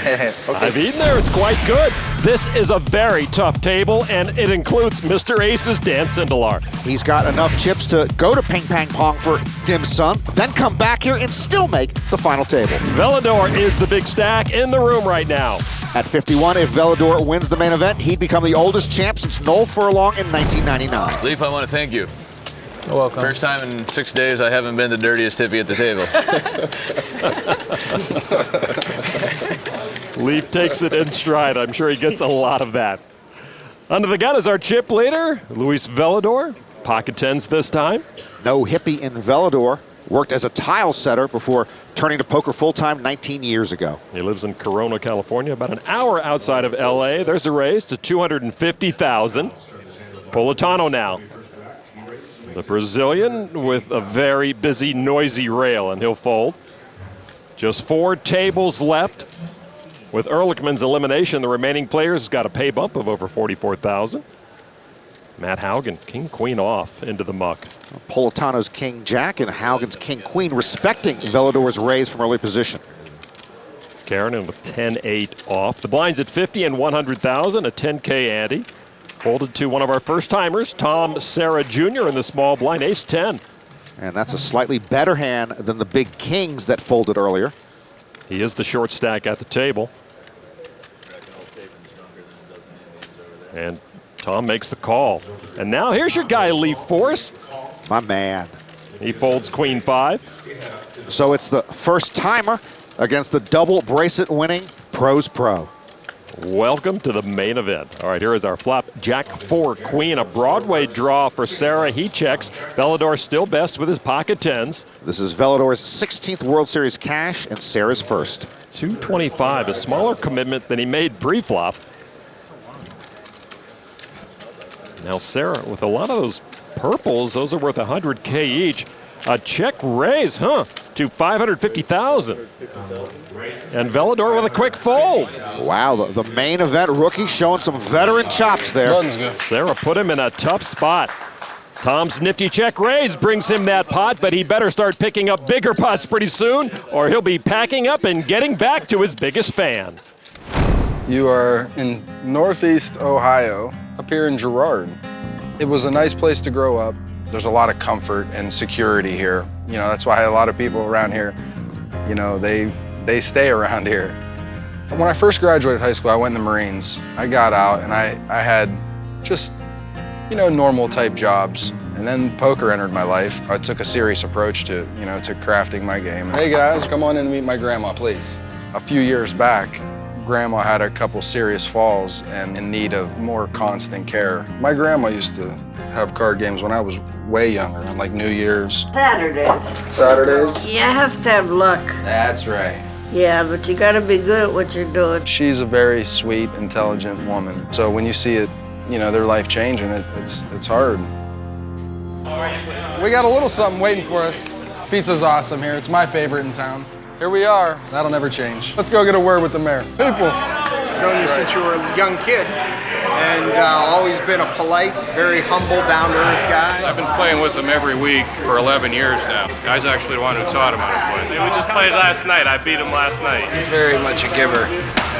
Speaker 13: Okay.
Speaker 9: I've eaten there. It's quite good. This is a very tough table, and it includes Mr. Ace's Dan Sindelar.
Speaker 13: He's got enough chips to go to ping pang pong for dim sum, then come back here and still make the final table.
Speaker 9: Velador is the big stack in the room right now.
Speaker 13: At 51, if Velador wins the main event, he'd become the oldest champ since Noel Furlong in 1999.
Speaker 4: Leaf, I want to thank you.
Speaker 22: You're welcome.
Speaker 4: First time in 6 days I haven't been the dirtiest hippie at the table.
Speaker 9: Leaf takes it in stride. I'm sure he gets a lot of that. Under the gun is our chip leader, Luis Velador. Pocket tens this time.
Speaker 13: No hippie in Velador. Worked as a tile setter before turning to poker full-time 19 years ago.
Speaker 9: He lives in Corona, California, about an hour outside of LA. There's a raise to $250,000. Politano now. The Brazilian with a very busy, noisy rail, and he'll fold. Just 4 tables left. With Ehrlichman's elimination, the remaining players got a pay bump of over $44,000. Matt Haugen, king-queen off into the muck.
Speaker 13: Politano's king-jack and Haugen's king-queen, respecting Velador's raise from early position.
Speaker 9: Keranen with 10-8 off. The blinds at 50 and 100,000, a 10K ante. Folded to one of our first-timers, Tom Serra Jr. in the small blind, ace-10.
Speaker 13: And that's a slightly better hand than the big kings that folded earlier.
Speaker 9: He is the short stack at the table. And Tom makes the call. And now here's your guy, Lee Force.
Speaker 13: My man.
Speaker 9: He folds queen 5.
Speaker 13: So it's the first timer against the double bracelet winning Pros Pro.
Speaker 9: Welcome to the main event. All right, here is our flop. Jack 4 queen, a Broadway draw for Serra. He checks. Velador still best with his pocket 10s.
Speaker 13: This is Velador's 16th World Series cash and Serra's first.
Speaker 9: 225, a smaller commitment than he made pre-flop. Now Serra with a lot of those purples, those are worth 100K each. A check raise, to 550,000. And Velador with a quick fold.
Speaker 13: Wow, the main event rookie showing some veteran chops there.
Speaker 9: Serra put him in a tough spot. Tom's nifty check raise brings him that pot, but he better start picking up bigger pots pretty soon, or he'll be packing up and getting back to his biggest fan.
Speaker 11: You are in Northeast Ohio, up here in Girard. It was a nice place to grow up. There's a lot of comfort and security here. You know, that's why a lot of people around here, you know, they stay around here. When I first graduated high school, I went in the Marines. I got out and I had just, you know, normal type jobs. And then poker entered my life. I took a serious approach to, you know, to crafting my game. Hey guys, come on in and meet my grandma, please. A few years back, Grandma had a couple serious falls and in need of more constant care. My grandma used to have card games when I was way younger, on like New Year's.
Speaker 20: Saturdays.
Speaker 11: Saturdays?
Speaker 20: You have to have luck.
Speaker 11: That's right.
Speaker 20: Yeah, but you gotta be good at what you're doing.
Speaker 11: She's a very sweet, intelligent woman. So when you see it, you know, their life changing, it's hard.
Speaker 3: We got a little something waiting for us. Pizza's awesome here. It's my favorite in town. Here we are. That'll never change. Let's go get a word with the mayor. People.
Speaker 21: I've known you since you were a young kid, and always been a polite, very humble, down-to-earth guy.
Speaker 23: I've been playing with him every week for 11 years now. Guy's actually the one who taught him how to play.
Speaker 25: We just played last night. I beat him last night.
Speaker 26: He's very much a giver,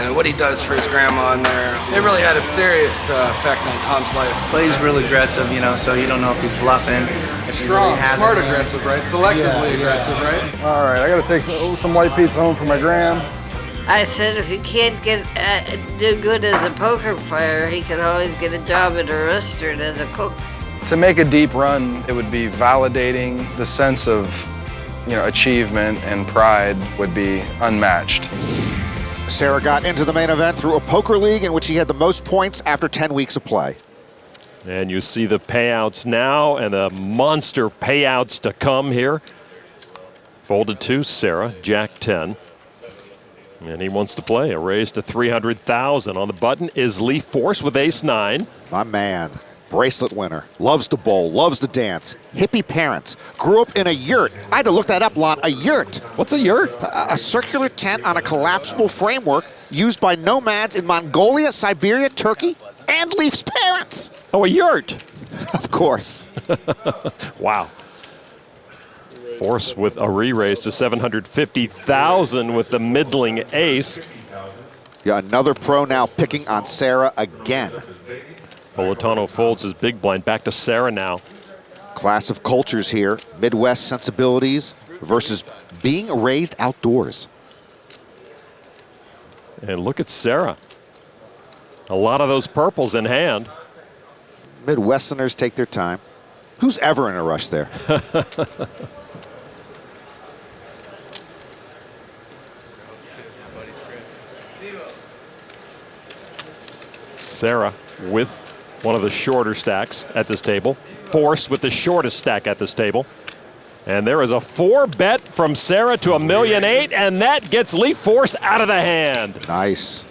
Speaker 26: and what he does for his grandma in there, it really had a serious effect on Tom's life.
Speaker 27: Plays real aggressive, you know, so you don't know if he's bluffing.
Speaker 3: Strong, smart aggressive, right? Selectively aggressive, right? All right, I gotta take some white pizza home for my gram.
Speaker 20: I said if he can't do good as a poker player, he can always get a job at a restaurant as a cook.
Speaker 11: To make a deep run, it would be validating. The sense of, you know, achievement and pride would be unmatched.
Speaker 13: Serra got into the main event through a poker league in which he had the most points after 10 weeks of play.
Speaker 9: And you see the payouts now and the monster payouts to come here. Folded to Serra, Jack 10. And he wants to play. A raise to 300,000. On the button is Lee Force with ace 9.
Speaker 13: My man, bracelet winner, loves to bowl, loves to dance. Hippie parents, grew up in a yurt. I had to look that up, Lon, a yurt.
Speaker 9: What's a yurt?
Speaker 13: A circular tent on a collapsible framework used by nomads in Mongolia, Siberia, Turkey, and Leaf's parents.
Speaker 9: Oh, a yurt.
Speaker 13: Of course.
Speaker 9: Wow. Force with a re-raise to 750,000 with the middling ace.
Speaker 13: Yeah, another pro now picking on Serra again.
Speaker 9: Politano folds his big blind back to Serra now.
Speaker 13: Clash of cultures here. Midwest sensibilities versus being raised outdoors.
Speaker 9: And look at Serra. A lot of those purples in hand.
Speaker 13: Midwesterners take their time. Who's ever in a rush there?
Speaker 9: Serra with one of the shorter stacks at this table. Force with the shortest stack at this table. And there is a 4-bet from Sarah to $1.8 million, and that gets Leaf Force out of the hand.
Speaker 13: Nice.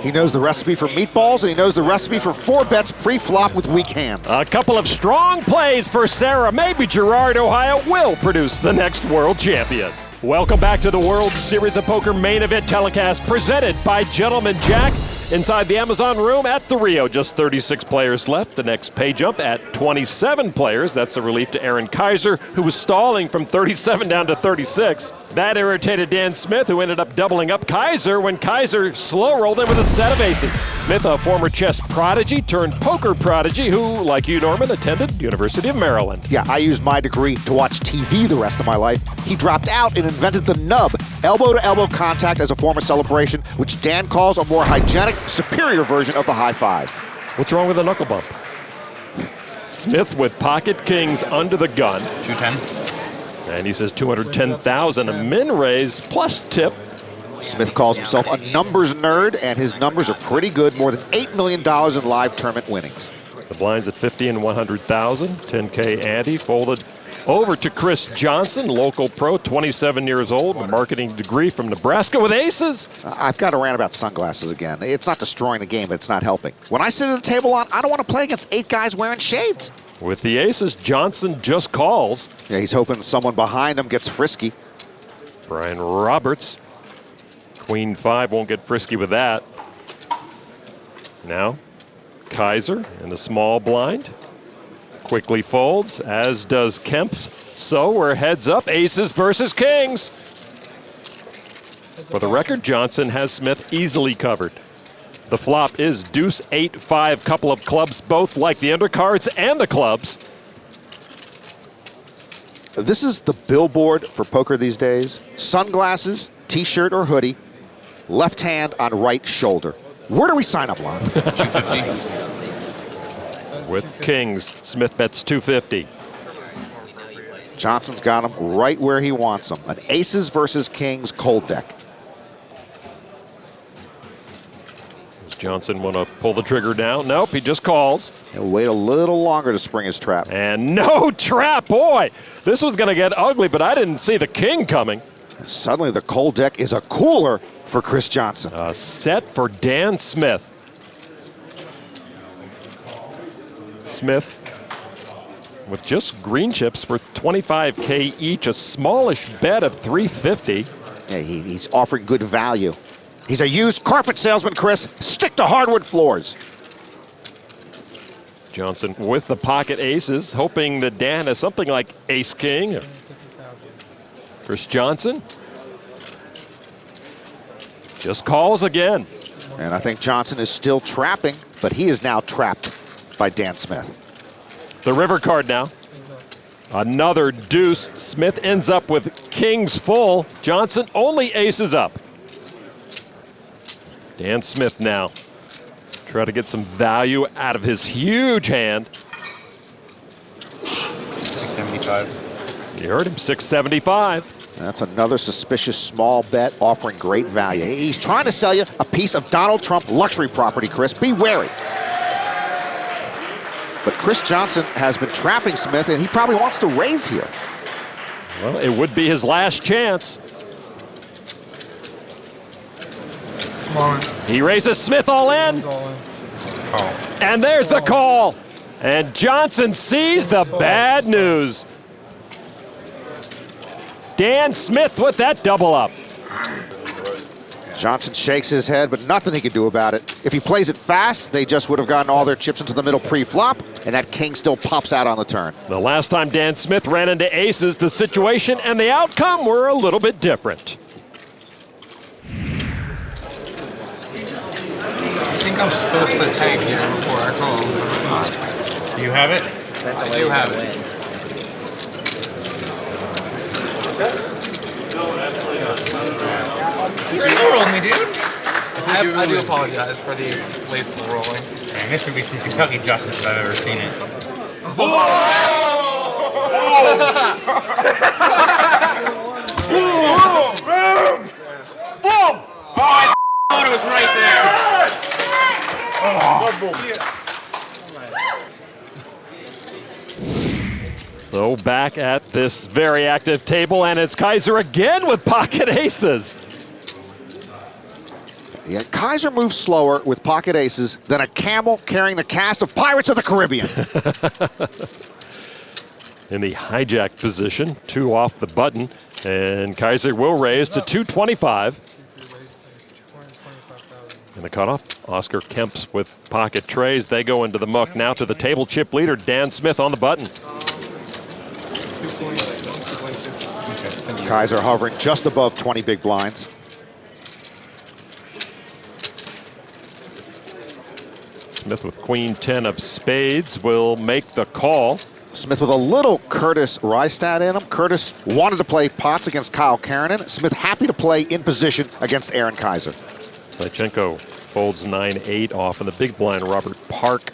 Speaker 13: He knows the recipe for meatballs, and he knows the recipe for 4 bets pre-flop with weak hands.
Speaker 9: A couple of strong plays for Sarah. Maybe Girard, Ohio, will produce the next world champion. Welcome back to the World Series of Poker Main Event telecast presented by Gentleman Jack. Inside the Amazon room at the Rio, just 36 players left. The next pay jump at 27 players. That's a relief to Aaron Kaiser, who was stalling from 37 down to 36. That irritated Dan Smith, who ended up doubling up Kaiser when Kaiser slow rolled in with a set of aces. Smith, a former chess prodigy turned poker prodigy, who, like you, Norman, attended University of Maryland.
Speaker 13: Yeah, I used my degree to watch TV the rest of my life. He dropped out and invented the nub, elbow-to-elbow contact as a form of celebration, which Dan calls a more hygienic, superior version of the high five.
Speaker 9: What's wrong with the knuckle bump? Smith with pocket kings under the gun.
Speaker 17: 210.
Speaker 9: And he says 210,000, a min raise plus tip.
Speaker 13: Smith calls himself a numbers nerd, and his numbers are pretty good, more than $8 million in live tournament winnings.
Speaker 9: The blinds at 50 and 100,000. 10K ante folded over to Chris Johnson, local pro, 27 years old, a marketing degree from Nebraska with aces.
Speaker 13: I've got to rant about sunglasses again. It's not destroying the game, but it's not helping. When I sit at a table I don't want to play against 8 guys wearing shades.
Speaker 9: With the aces, Johnson just calls.
Speaker 13: Yeah, he's hoping someone behind him gets frisky.
Speaker 9: Brian Roberts. Queen 5 won't get frisky with that. Now, Kaiser in the small blind. Quickly folds, as does Kemp's. So we're heads up, aces versus kings. For the record, Johnson has Smith easily covered. The flop is deuce 8-5, couple of clubs, both like the undercards and the clubs.
Speaker 13: This is the billboard for poker these days. Sunglasses, t-shirt or hoodie, left hand on right shoulder. Where do we sign up, Lon?
Speaker 17: 250.
Speaker 9: With kings, Smith bets 250.
Speaker 13: Johnson's got him right where he wants him. An aces versus kings cold deck.
Speaker 9: Does Johnson want to pull the trigger down? Nope, he just calls.
Speaker 13: He'll wait a little longer to spring his trap.
Speaker 9: And no trap, boy. This was going to get ugly, but I didn't see the king coming.
Speaker 13: And suddenly the cold deck is a cooler for Chris Johnson.
Speaker 9: A set for Dan Smith. Smith with just green chips for 25K each, a smallish bet of 350.
Speaker 13: Yeah, he's offering good value. He's a used carpet salesman, Chris. Stick to hardwood floors.
Speaker 9: Johnson with the pocket aces, hoping that Dan has something like ace-king. Chris Johnson just calls again.
Speaker 13: And I think Johnson is still trapping, but he is now trapped by Dan Smith.
Speaker 9: The river card now. Another deuce. Smith ends up with kings full. Johnson only aces up. Dan Smith now. Try to get some value out of his huge hand.
Speaker 17: 675.
Speaker 9: You heard him, 675.
Speaker 13: That's another suspicious small bet offering great value. He's trying to sell you a piece of Donald Trump luxury property, Chris. Be wary. But Chris Johnson has been trapping Smith, and he probably wants to raise here.
Speaker 9: Well, it would be his last chance.
Speaker 15: Come on.
Speaker 9: He raises Smith all in. And there's the call. And Johnson sees the bad news. Dan Smith with that double up.
Speaker 13: Johnson shakes his head, but nothing he can do about it. If he plays it fast, they just would have gotten all their chips into the middle pre-flop, and that king still pops out on the turn.
Speaker 9: The last time Dan Smith ran into aces, the situation and the outcome were a little bit different.
Speaker 15: I think I'm supposed to tank here before I call.
Speaker 17: Do you have it?
Speaker 15: I do have it.
Speaker 27: You rolled me, dude.
Speaker 15: I do apologize for the late slow rolling.
Speaker 17: Man, this would be some Kentucky justice if I've ever seen it.
Speaker 15: Boom!
Speaker 27: Oh, I thought it was right there.
Speaker 9: So back at this very active table, and it's Kaiser again with pocket aces.
Speaker 13: Yeah, Kaiser moves slower with pocket aces than a camel carrying the cast of Pirates of the Caribbean.
Speaker 9: In the hijack position, 2 off the button, and Kaiser will raise to 225. And the cutoff, Oscar Kemp's with pocket trays. They go into the muck. Now to the table chip leader, Dan Smith on the button.
Speaker 13: Kaiser hovering just above 20 big blinds.
Speaker 9: Smith with queen 10 of spades will make the call.
Speaker 13: Smith with a little Curtis Rystad in him. Curtis wanted to play pots against Kyle Keranen. Smith happy to play in position against Aaron Kaiser.
Speaker 9: Slichenko folds 9-8 off in the big blind. Robert Park,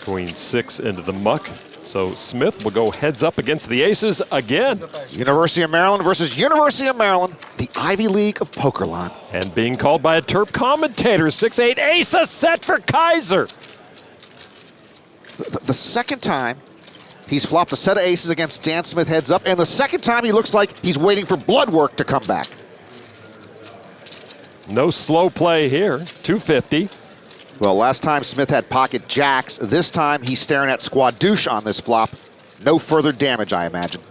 Speaker 9: queen 6 into the muck. So Smith will go heads up against the aces again.
Speaker 13: University of Maryland versus University of Maryland, the Ivy League of Pokerland.
Speaker 9: And being called by a Terp commentator, 6-8 ace a set for Kaiser.
Speaker 13: The second time he's flopped a set of aces against Dan Smith heads up, and the second time he looks like he's waiting for blood work to come back.
Speaker 9: No slow play here, 250.
Speaker 13: Well, last time Smith had pocket jacks. This time he's staring at squadouche on this flop. No further damage, I imagine.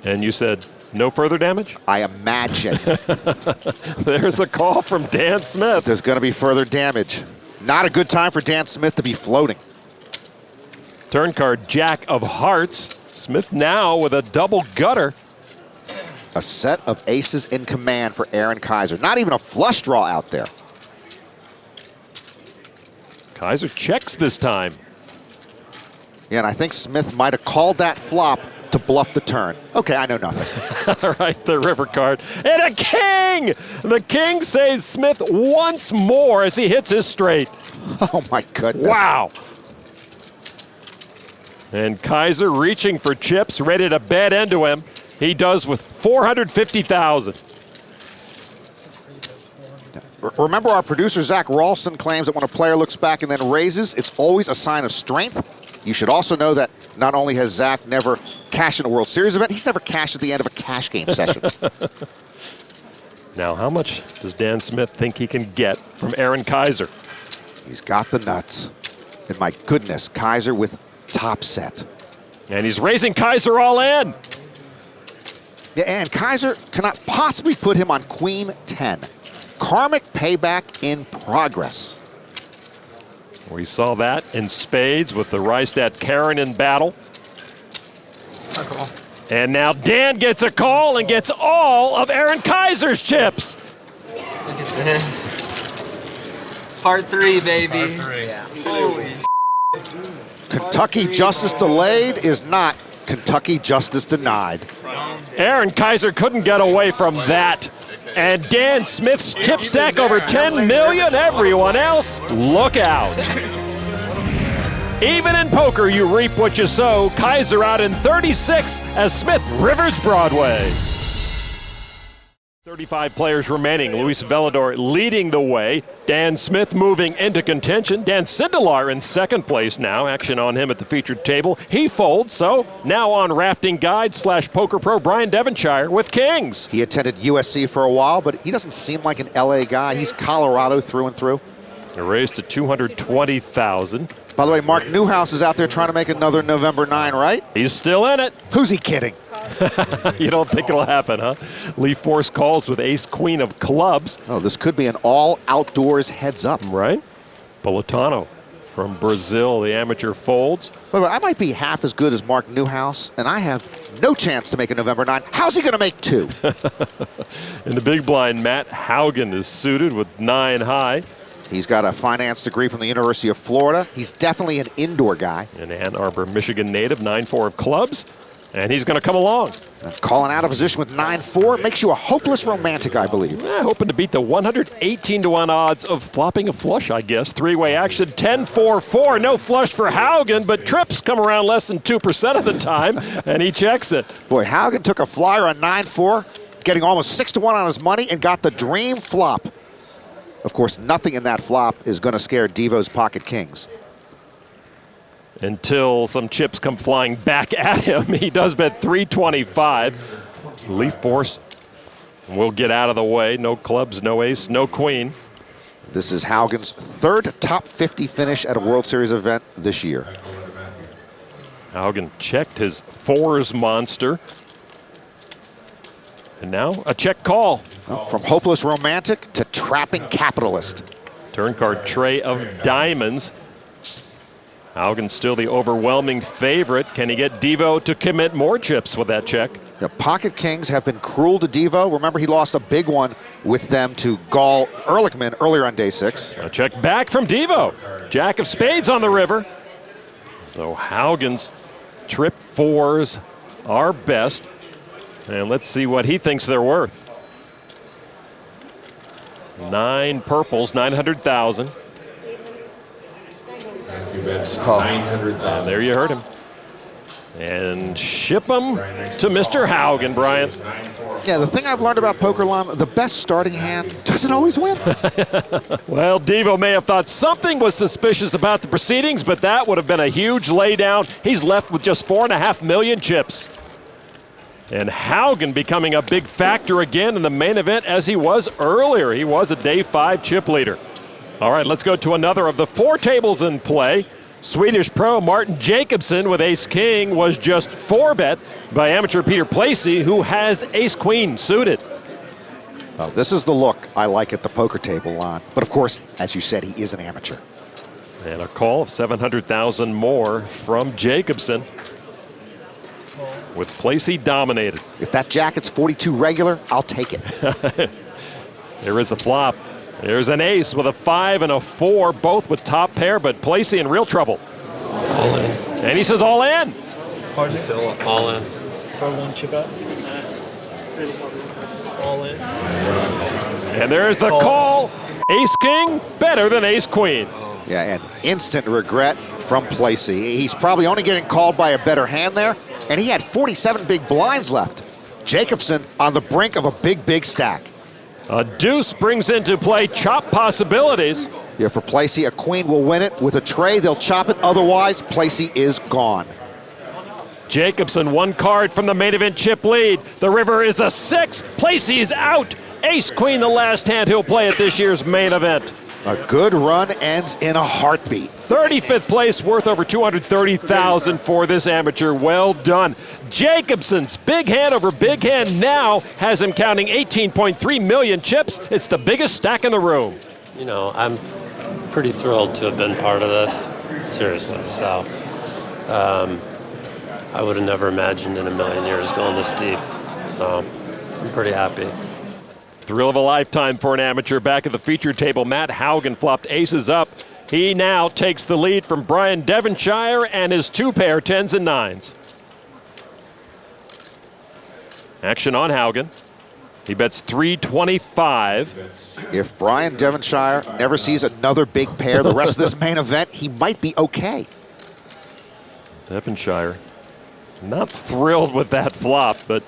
Speaker 9: And you said no further damage?
Speaker 13: I imagine.
Speaker 9: There's a call from Dan Smith.
Speaker 13: There's going to be further damage. Not a good time for Dan Smith to be floating.
Speaker 9: Turn card, Jack of Hearts. Smith now with a double gutter.
Speaker 13: A set of aces in command for Aaron Kaiser. Not even a flush draw out there.
Speaker 9: Kaiser checks this time.
Speaker 13: Yeah, and I think Smith might have called that flop to bluff the turn. Okay, I know nothing.
Speaker 9: All right, the river card. And a king! The king saves Smith once more as he hits his straight.
Speaker 13: Oh, my goodness.
Speaker 9: Wow. And Kaiser reaching for chips, ready to bet into him. He does with 450,000.
Speaker 13: Remember, our producer, Zach Ralston, claims that when a player looks back and then raises, it's always a sign of strength. You should also know that not only has Zach never cashed in a World Series event, he's never cashed at the end of a cash game session.
Speaker 9: Now, how much does Dan Smith think he can get from Aaron Kaiser?
Speaker 13: He's got the nuts. And my goodness, Kaiser with top set.
Speaker 9: And he's raising Kaiser all in.
Speaker 13: Yeah, and Kaiser cannot possibly put him on queen 10. Karmic payback in progress.
Speaker 9: We saw that in spades with the Rystad Keranen battle. And now Dan gets a call and gets all of Aaron Kaiser's chips.
Speaker 15: Look at this. Part 3, baby. Part 3. Yeah. Holy
Speaker 13: Kentucky justice delayed is not Kentucky justice denied.
Speaker 9: Aaron Kaiser couldn't get away from that. And Dan Smith's chip stack over 10 million. Everyone else, look out. Even in poker, you reap what you sow. Kaiser out in 36 as Smith rivers Broadway. 35 players remaining. Luis Velador leading the way. Dan Smith moving into contention. Dan Sindelar in second place now. Action on him at the featured table. He folds, so now on rafting guide / poker pro Brian Devonshire with kings.
Speaker 13: He attended USC for a while, but he doesn't seem like an LA guy. He's Colorado through and through.
Speaker 9: A raise to 220,000.
Speaker 13: By the way, Mark Newhouse is out there trying to make another November 9, right?
Speaker 9: He's still in it.
Speaker 13: Who's he kidding?
Speaker 9: You don't think it'll happen, huh? Lee Force calls with ace-queen of clubs.
Speaker 13: Oh, this could be an all-outdoors heads-up.
Speaker 9: Right. Politano from Brazil, the amateur folds.
Speaker 13: Wait, I might be half as good as Mark Newhouse, and I have no chance to make a November 9. How's he going to make 2?
Speaker 9: In the big blind, Matt Haugen is suited with 9 high.
Speaker 13: He's got a finance degree from the University of Florida. He's definitely an indoor guy.
Speaker 9: An Ann Arbor, Michigan native, 9-4 of clubs. And he's going to come along.
Speaker 13: Calling out of position with 9-4 makes you a hopeless romantic, I believe.
Speaker 9: Hoping to beat the 118-1 odds of flopping a flush, I guess. Three-way action, 10-4-4. No flush for Haugen, but trips come around less than 2% of the time, and he checks it.
Speaker 13: Boy, Haugen took a flyer on 9-4, getting almost 6-1 on his money, and got the dream flop. Of course, nothing in that flop is going to scare Devo's pocket kings.
Speaker 9: until some chips come flying back at him. He does bet 325. Leaf force will get out of the way. No clubs, no ace, no queen.
Speaker 13: This is Haugen's third top 50 finish at a World Series event this year.
Speaker 9: Haugen checked his fours monster. And now a check call.
Speaker 13: From hopeless romantic to trapping capitalist.
Speaker 9: Turn card tray of diamonds. Haugen's still the overwhelming favorite. Can he get Devo to commit more chips with that check?
Speaker 13: The pocket kings have been cruel to Devo. Remember, he lost a big one with them to Gall Ehrlichman earlier on day 6.
Speaker 9: A check back from Devo. Jack of spades on the river. So Haugen's trip fours are best. And let's see what he thinks they're worth. 9 purples, 900,000. And there you heard him. And ship him to Mr. Haugen, Brian.
Speaker 13: Yeah, the thing I've learned about poker, Lon, the best starting hand doesn't always win.
Speaker 9: Well, Devo may have thought something was suspicious about the proceedings, but that would have been a huge laydown. He's left with just 4.5 million chips. And Haugen becoming a big factor again in the main event as he was earlier. He was a day 5 chip leader. All right, let's go to another of the 4 tables in play. Swedish pro Martin Jacobson with ace-king was just 4-bet by amateur Peter Placey, who has ace-queen suited.
Speaker 13: Oh, this is the look I like at the poker table, Lon. But of course, as you said, he is an amateur.
Speaker 9: And a call of 700,000 more from Jacobson. With Placey dominated.
Speaker 13: If that jacket's 42 regular, I'll take it.
Speaker 9: There is a flop. There's an ace with a 5 and a 4, both with top pair, but Placey in real trouble.
Speaker 2: All in.
Speaker 9: And he says all in.
Speaker 2: Pardon? All in. For one chip out. All in.
Speaker 9: And there's the call. Ace-king, better than ace-queen.
Speaker 13: Yeah, and instant regret from Placey. He's probably only getting called by a better hand there, and he had 47 big blinds left. Jacobson on the brink of a big, big stack.
Speaker 9: A deuce brings into play chop possibilities.
Speaker 13: Yeah, for Placey, a queen will win it. With a tray, they'll chop it. Otherwise, Placey is gone.
Speaker 9: Jacobson, 1 card from the main event chip lead. The river is a 6. Placey is out. Ace-queen, the last hand he'll play at this year's main event.
Speaker 13: A good run ends in a heartbeat.
Speaker 9: 35th place, worth over 230,000 for this amateur. Well done. Jacobson's big hand over big hand now has him counting 18.3 million chips. It's the biggest stack in the room.
Speaker 2: You know, I'm pretty thrilled to have been part of this, seriously. So, I would have never imagined in a million years going this deep. So, I'm pretty happy.
Speaker 9: Thrill of a lifetime for an amateur. Back at the feature table, Matt Haugen flopped aces up. He now takes the lead from Brian Devonshire and his 2 pair 10s and 9s. Action on Haugen. He bets 325.
Speaker 13: If Brian Devonshire never sees another big pair the rest of this main event, he might be okay.
Speaker 9: Devonshire not thrilled with that flop, but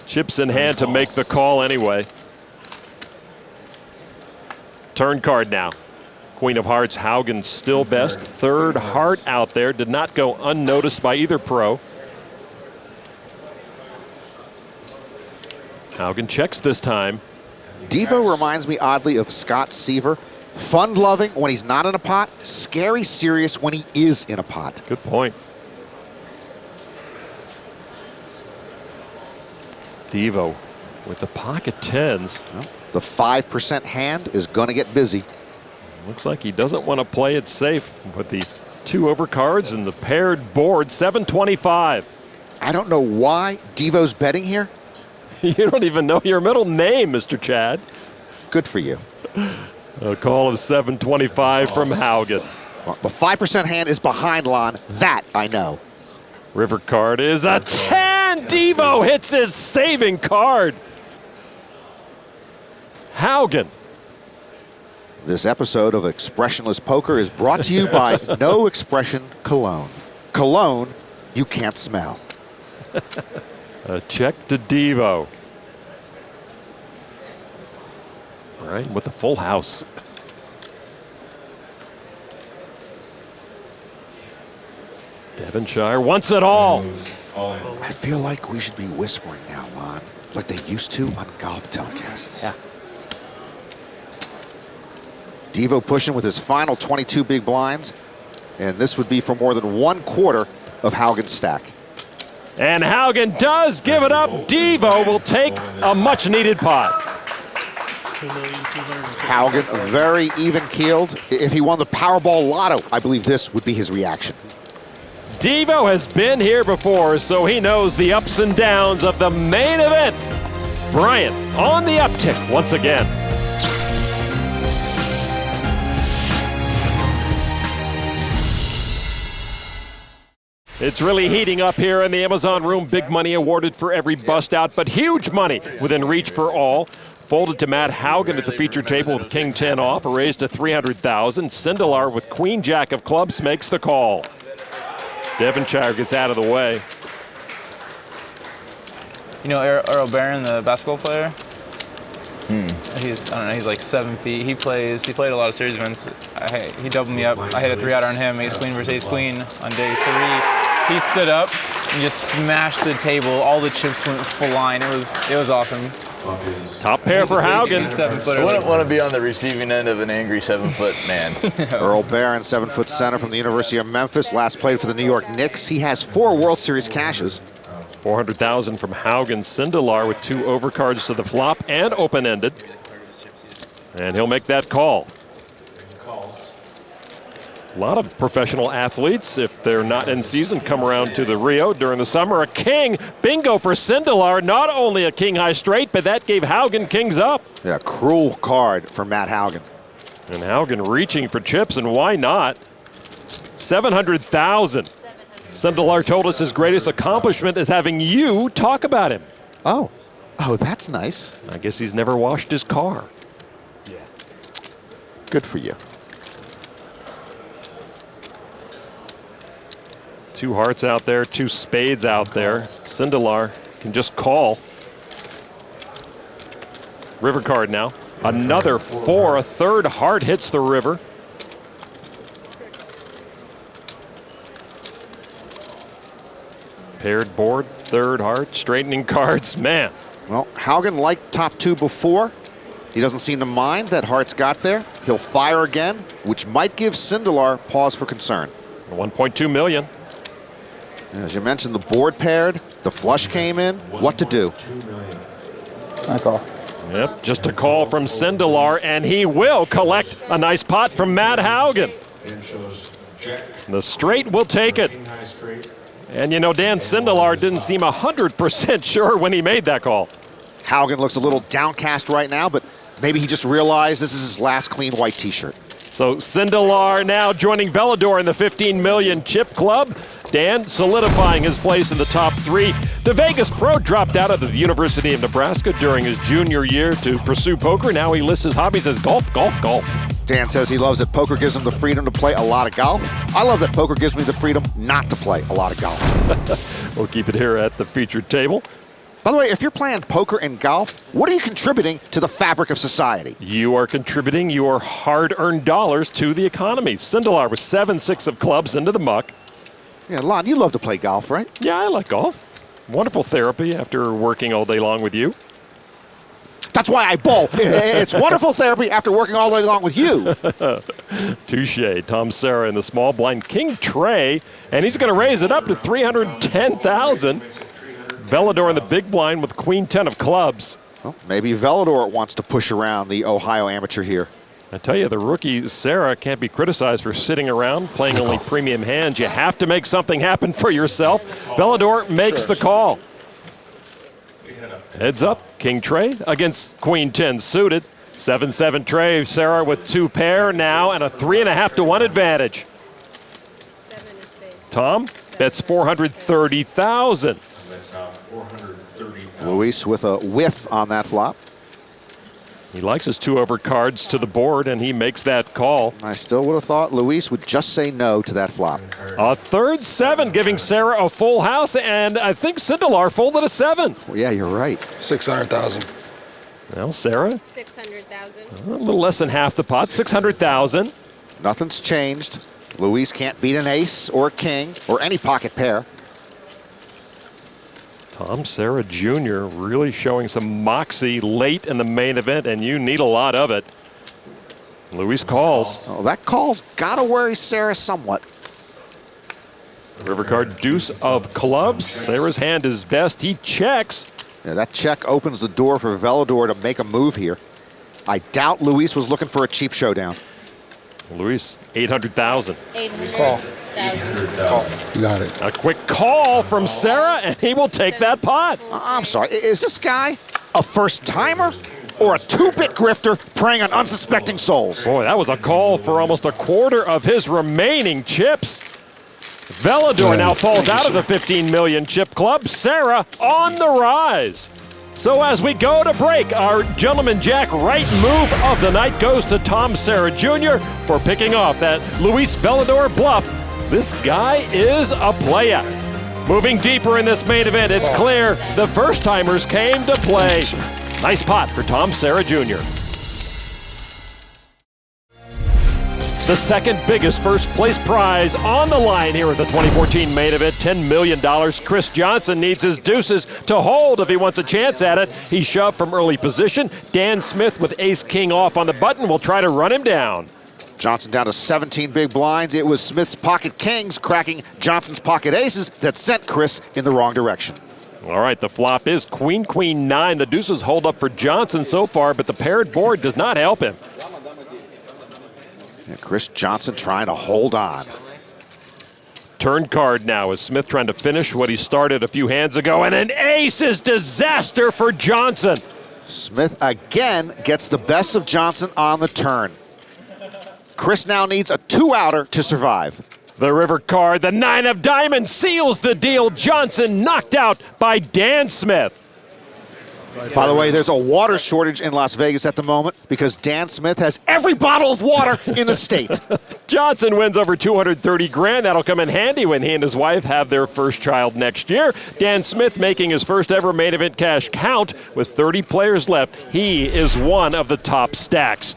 Speaker 9: chips in hand to make the call anyway. Turn card now. Queen of Hearts, Haugen still best. 3rd heart out there. Did not go unnoticed by either pro. Haugen checks this time.
Speaker 13: Devo reminds me oddly of Scott Seaver. Fun-loving when he's not in a pot. Scary serious when he is in a pot.
Speaker 9: Good point. Devo with the pocket 10s.
Speaker 13: Well, the 5% hand is going to get busy.
Speaker 9: Looks like he doesn't want to play it safe with the 2 overcards and the paired board, 725.
Speaker 13: I don't know why Devo's betting here.
Speaker 9: You don't even know your middle name, Mr. Chad.
Speaker 13: Good for you.
Speaker 9: A call of 725 from Haugen.
Speaker 13: Well, the 5% hand is behind Lon. That I know.
Speaker 9: River card is a 10. Devo hits his saving card. Haugen.
Speaker 13: This episode of Expressionless Poker is brought to you by No Expression Cologne. Cologne you can't smell.
Speaker 9: A check to Devo. All right, with the full house. Devonshire wants it all.
Speaker 13: I feel like we should be whispering now, Lon, like they used to on golf telecasts.
Speaker 1: Yeah.
Speaker 13: Devo pushing with his final 22 big blinds, and this would be for more than 1/4 of Haugen's stack.
Speaker 9: And Haugen does give it up. Devo will take a much-needed pot.
Speaker 13: Haugen very even-keeled. If he won the Powerball Lotto, I believe this would be his reaction.
Speaker 9: Devo has been here before, so he knows the ups and downs of the main event. Bryant on the uptick once again. It's really heating up here in the Amazon room. Big money awarded for every bust out, but huge money within reach for all. Folded to Matt Haugen at the feature table with King 10 off, a raise to $300,000. Sindelar with Queen Jack of clubs makes the call. Devonshire gets out of the way.
Speaker 5: You know Earl Barron, the basketball player? He's, I don't know, he's like 7 feet. He played a lot of series events. He doubled me up. I hit a 3-outer on him, ace queen versus ace queen on day 3. He stood up and just smashed the table. All the chips went full line. It was awesome.
Speaker 9: Top pair for Haugen.
Speaker 5: 7-footer.
Speaker 4: I wouldn't want to be on the receiving end of an angry 7-foot man.
Speaker 13: Earl Barron, 7-foot center from the University of Memphis, last played for the New York Knicks. He has 4 World Series cashes.
Speaker 9: $400,000 from Haugen. Sindelar with 2 overcards to the flop and open-ended. And he'll make that call. A lot of professional athletes, if they're not in season, come around to the Rio during the summer. A king, bingo for Sindelar. Not only a king high straight, but that gave Haugen kings up.
Speaker 13: Yeah, cruel card for Matt Haugen.
Speaker 9: And Haugen reaching for chips, and why not? $700,000. Sindelar told us his greatest accomplishment is having you talk about him.
Speaker 13: Oh, that's nice.
Speaker 9: I guess he's never washed his car.
Speaker 13: Yeah. Good for you.
Speaker 9: 2 hearts out there, 2 spades out there. Sindelar can just call. River card now. Another 4, a 3rd heart hits the river. Paired board, 3rd heart, straightening cards, man.
Speaker 13: Well, Haugen liked top 2 before. He doesn't seem to mind that hearts got there. He'll fire again, which might give Sindelar pause for concern.
Speaker 9: $1.2 million.
Speaker 13: As you mentioned, the board paired, the flush came in. What to do?
Speaker 11: I call.
Speaker 9: Yep, just a call from Sindelar, and he will collect a nice pot from Matt Haugen. The straight will take it. And you know, Dan Sindelar didn't seem 100% sure when he made that call.
Speaker 13: Haugen looks a little downcast right now, but maybe he just realized this is his last clean white t-shirt.
Speaker 9: So Sindelar now joining Velador in the 15 million chip club. Dan solidifying his place in the top 3. The Vegas pro dropped out of the University of Nebraska during his junior year to pursue poker. Now he lists his hobbies as golf, golf, golf.
Speaker 13: Dan says he loves that poker gives him the freedom to play a lot of golf. I love that poker gives me the freedom not to play a lot of golf.
Speaker 9: We'll keep it here at the featured table.
Speaker 13: By the way, if you're playing poker and golf, what are you contributing to the fabric of society?
Speaker 9: You are contributing your hard-earned dollars to the economy. Sindelar with 7-6 of clubs into the muck.
Speaker 13: Yeah, Lon, you love to play golf, right?
Speaker 9: Yeah, I like golf. Wonderful therapy after working all day long with you.
Speaker 13: That's why I bowl. It's wonderful therapy after working all day long with you.
Speaker 9: Touche. Tom Serra in the small blind. King Trey, and he's going to raise it up to $310,000. Velador in the big blind with Queen 10 of clubs.
Speaker 13: Well, maybe Velador wants to push around the Ohio amateur here.
Speaker 9: I tell you, the rookie Serra can't be criticized for sitting around, playing only premium hands. You have to make something happen for yourself. Velador makes the call. Heads up, King Trey against Queen 10 suited. 7-7 Trey, Serra with 2 pair now and a 3.5 to 1 advantage. Tom bets $430,000.
Speaker 13: Luis with a whiff on that flop.
Speaker 9: He likes his 2 overcards to the board, and he makes that call.
Speaker 13: I still would have thought Luis would just say no to that flop.
Speaker 9: A 3rd 7, giving Serra a full house, and I think Sindelar folded a 7.
Speaker 13: Well, yeah, you're right.
Speaker 11: $600,000.
Speaker 9: Well, Serra,
Speaker 7: $600,000.
Speaker 9: a little less than half the pot, $600,000.
Speaker 13: Nothing's changed. Luis can't beat an ace or a king or any pocket pair.
Speaker 9: Tom Serra Jr. really showing some moxie late in the main event, and you need a lot of it. Luis calls.
Speaker 13: Oh, that call's gotta worry Serra somewhat.
Speaker 9: River card, deuce of clubs. Serra's hand is best. He checks.
Speaker 13: Yeah, that check opens the door for Velador to make a move here. I doubt Luis was looking for a cheap showdown.
Speaker 9: Luis, 800,000.
Speaker 22: 800,000.
Speaker 11: You got it.
Speaker 9: A quick call from Serra, and he will take that pot.
Speaker 13: I'm sorry, is this guy a first-timer or a two-bit grifter preying on unsuspecting souls?
Speaker 9: Boy, that was a call for almost a quarter of his remaining chips. Velador now falls out of the 15 million chip club. Serra on the rise. So as we go to break, our gentleman jack right move of the night goes to Tom Serra Jr. for picking off that Luis Velador bluff. This guy is a player. Moving deeper in this main event, it's clear the first-timers came to play. Nice pot for Tom Serra Jr. The second biggest first place prize on the line here at the 2014 main event, $10 million. Chris Johnson needs his deuces to hold if he wants a chance at it. He shoved from early position. Dan Smith with ace-king off on the button will try to run him down.
Speaker 13: Johnson down to 17 big blinds. It was Smith's pocket kings cracking Johnson's pocket aces that sent Chris in the wrong direction.
Speaker 9: All right, the flop is queen, queen, nine. The deuces hold up for Johnson so far, but the paired board does not help him.
Speaker 13: And Chris Johnson trying to hold on.
Speaker 9: Turn card now as Smith trying to finish what he started a few hands ago, and an ace is disaster for Johnson.
Speaker 13: Smith again gets the best of Johnson on the turn. Chris now needs a two-outer to survive.
Speaker 9: The river card, the nine of diamonds seals the deal. Johnson knocked out by Dan Smith.
Speaker 13: By the way, there's a water shortage in Las Vegas at the moment because Dan Smith has every bottle of water in the state.
Speaker 9: Johnson wins over 230 grand. That'll come in handy when he and his wife have their first child next year. Dan Smith making his first ever main event cash count with 30 players left. He is one of the top stacks.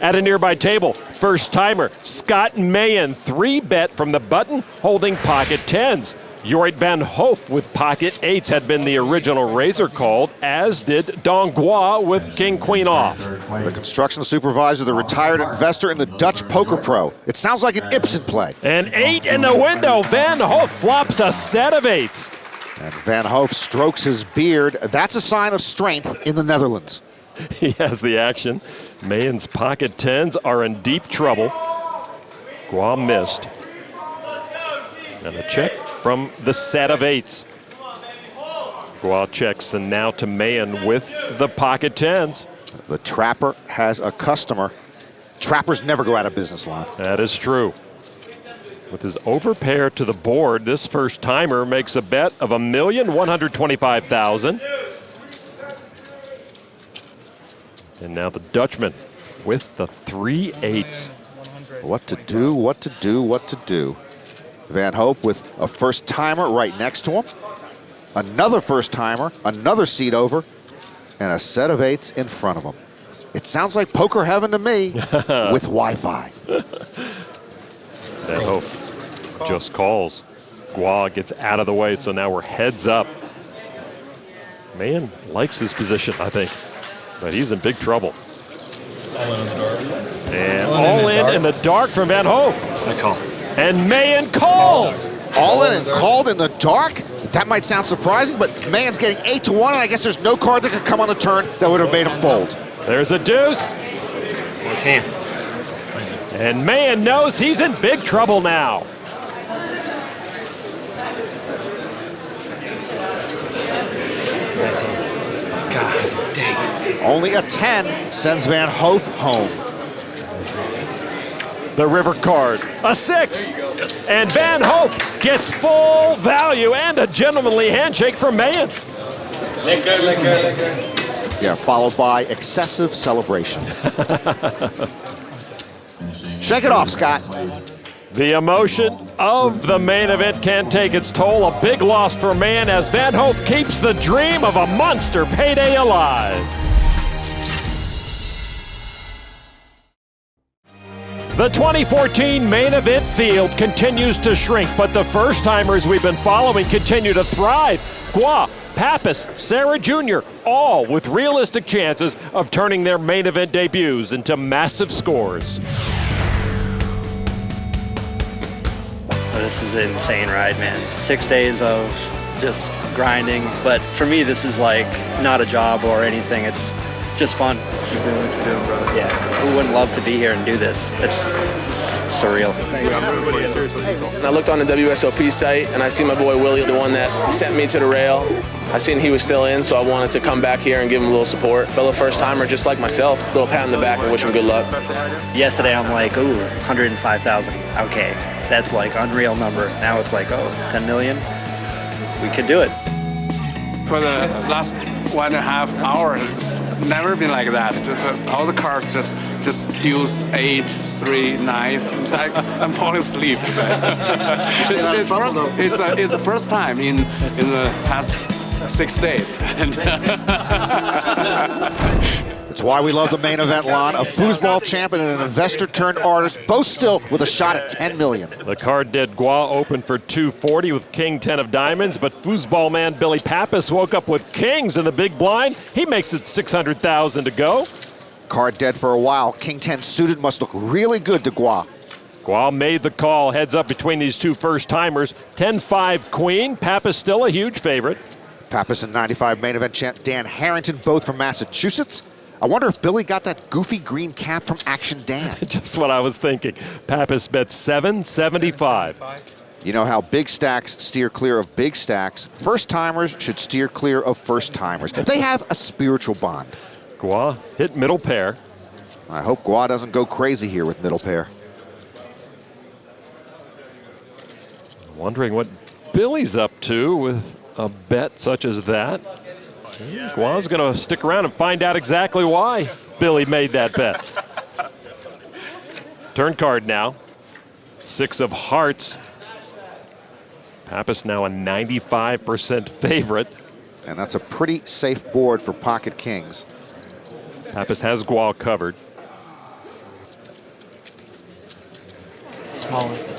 Speaker 9: At a nearby table, first timer, Scott Mayen, 3-bet from the button, holding pocket tens. Jorrit Van Hoof with pocket eights had been the original razor called, as did Dongua with king queen off.
Speaker 13: The construction supervisor, the retired investor in the Dutch Poker Pro. It sounds like an Ibsen play.
Speaker 9: An 8 in the window. Van Hoof flops a set of 8s.
Speaker 13: And Van Hoof strokes his beard. That's a sign of strength in the Netherlands.
Speaker 9: He has the action. Mayen's pocket tens are in deep trouble. Gua missed. And a check from the set of 8s. Gua checks, and now to Mayen with the pocket tens.
Speaker 13: The trapper has a customer. Trappers never go out of business, Lon.
Speaker 9: That is true. With his overpair to the board, this first timer makes a bet of $1,125,000. And now the Dutchman with the 3 8s.
Speaker 13: What to do, what to do, what to do. Van Hoof with a first timer right next to him. Another first timer, another seat over, and a set of 8s in front of him. It sounds like poker heaven to me with Wi-Fi.
Speaker 9: Van Hoof just calls. Gua gets out of the way, so now we're heads up. Man likes his position, I think. But he's in big trouble. And all in the dark from Van Hoof.
Speaker 8: I call.
Speaker 9: And Mayen calls.
Speaker 13: All in and called in the dark? That might sound surprising, but Mayen's getting 8-1, and I guess there's no card that could come on the turn that would have made him fold.
Speaker 9: There's a deuce.
Speaker 8: Nice hand.
Speaker 9: And Mayen knows he's in big trouble now.
Speaker 8: Nice hand. God dang.
Speaker 13: Only a 10 sends Van Hoof home.
Speaker 9: The river card, a 6. Yes. And Van Hoof gets full value and a gentlemanly handshake from Mayen.
Speaker 13: Yeah, followed by excessive celebration. Shake it off, Scott.
Speaker 9: The emotion of the main event can take its toll. A big loss for Mayen as Van Hoof keeps the dream of a monster payday alive. The 2014 main event field continues to shrink, but the first-timers we've been following continue to thrive. Gua, Pappas, Sarah Jr., all with realistic chances of turning their main event debuts into massive scores.
Speaker 7: This is an insane ride, man. 6 days of just grinding, but for me this is like not a job or anything. It's just fun. Just keep doing what you're doing, brother. Yeah, who wouldn't love to be here and do this? It's surreal.
Speaker 12: And I looked on the WSOP site and I see my boy Willie, the one that sent me to the rail. I seen he was still in, so I wanted to come back here and give him a little support. Fellow first timer just like myself, a little pat on the back and wish him good luck.
Speaker 7: Yesterday I'm like, ooh, 105,000. Okay, that's like unreal number. Now it's like, oh, 10 million. We could do it.
Speaker 14: For the last 1.5 hours, it's never been like that. All the cards just use 8, 3, 9. It's like I'm falling asleep. It's the first time in the past 6 days.
Speaker 13: That's why we love the main event, Lon. A foosball champion and an investor-turned-artist, both still with a shot at 10 million.
Speaker 9: The card did Gua open for 240 with King 10 of diamonds, but foosball man Billy Pappas woke up with kings in the big blind. He makes it 600,000 to go.
Speaker 13: Card dead for a while. King 10 suited must look really good to Gua.
Speaker 9: Gua made the call, heads up between these two first-timers. 10-5 queen, Pappas still a huge favorite.
Speaker 13: Pappas and 95 main event champ Dan Harrington, both from Massachusetts. I wonder if Billy got that goofy green cap from Action Dan.
Speaker 9: Just what I was thinking. Pappas bet 775.
Speaker 13: You know how big stacks steer clear of big stacks. First-timers should steer clear of first-timers. They have a spiritual bond.
Speaker 9: Gua hit middle pair.
Speaker 13: I hope Gua doesn't go crazy here with middle pair.
Speaker 9: Wondering what Billy's up to with a bet such as that. Gua's going to stick around and find out exactly why Billy made that bet. Turn card now. 6 of hearts. Pappas now a 95% favorite.
Speaker 13: And that's a pretty safe board for pocket kings.
Speaker 9: Pappas has Gua covered.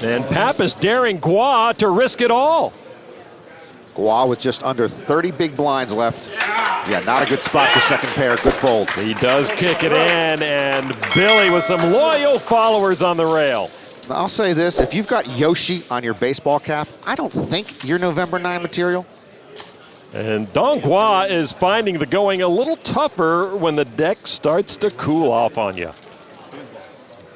Speaker 9: And Pappas daring Gua to risk it all.
Speaker 13: Gua with just under 30 big blinds left. Yeah, not a good spot for second pair. Good fold.
Speaker 9: He does kick it in, and Billy with some loyal followers on the rail.
Speaker 13: Now, I'll say this, if you've got Yoshi on your baseball cap, I don't think you're November 9 material.
Speaker 9: And Don Gua is finding the going a little tougher when the deck starts to cool off on you.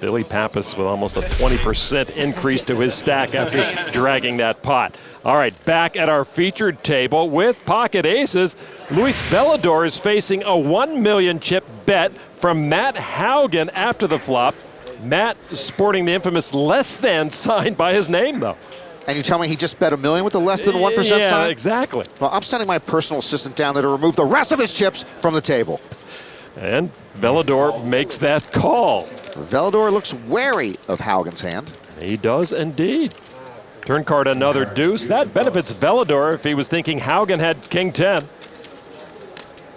Speaker 9: Billy Pappas with almost a 20% increase to his stack after dragging that pot. All right, back at our featured table with pocket aces, Luis Velador is facing a 1 million chip bet from Matt Haugen after the flop. Matt sporting the infamous less than sign by his name, though.
Speaker 13: And you tell me he just bet $1 million with the less than 1% sign?
Speaker 9: Yeah, exactly.
Speaker 13: Well, I'm sending my personal assistant down there to remove the rest of his chips from the table.
Speaker 9: And Velador makes that call.
Speaker 13: Velador looks wary of Haugen's hand.
Speaker 9: He does indeed. Turn card another deuce. That benefits Velador if he was thinking Haugen had King 10.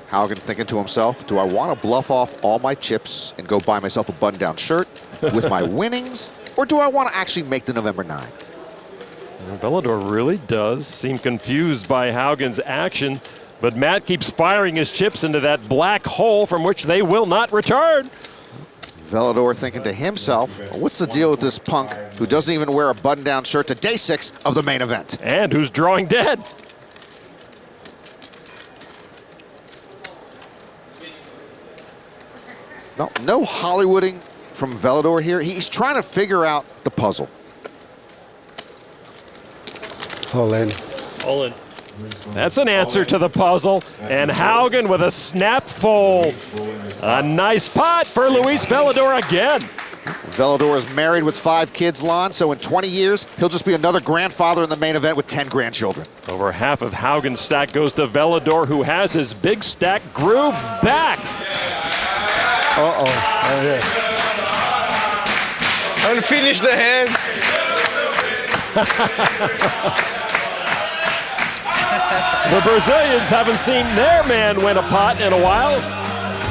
Speaker 13: Haugen thinking to himself, do I want to bluff off all my chips and go buy myself a button-down shirt with my winnings? Or do I want to actually make the November 9?
Speaker 9: Velador really does seem confused by Haugen's action, but Matt keeps firing his chips into that black hole from which they will not return.
Speaker 13: Velador thinking to himself, what's the deal with this punk who doesn't even wear a button-down shirt to day 6 of the main event?
Speaker 9: And who's drawing dead.
Speaker 13: No Hollywooding from Velador here. He's trying to figure out the puzzle.
Speaker 16: All in.
Speaker 9: All in. That's an answer to the puzzle. And Haugen with a snap fold. A nice pot for Luis Velador again.
Speaker 13: Velador is married with 5 kids, Lon, so in 20 years, he'll just be another grandfather in the main event with 10 grandchildren.
Speaker 9: Over half of Haugen's stack goes to Velador, who has his big stack groove back.
Speaker 16: Uh-oh.
Speaker 7: Unfinish the hand.
Speaker 9: The Brazilians haven't seen their man win a pot in a while.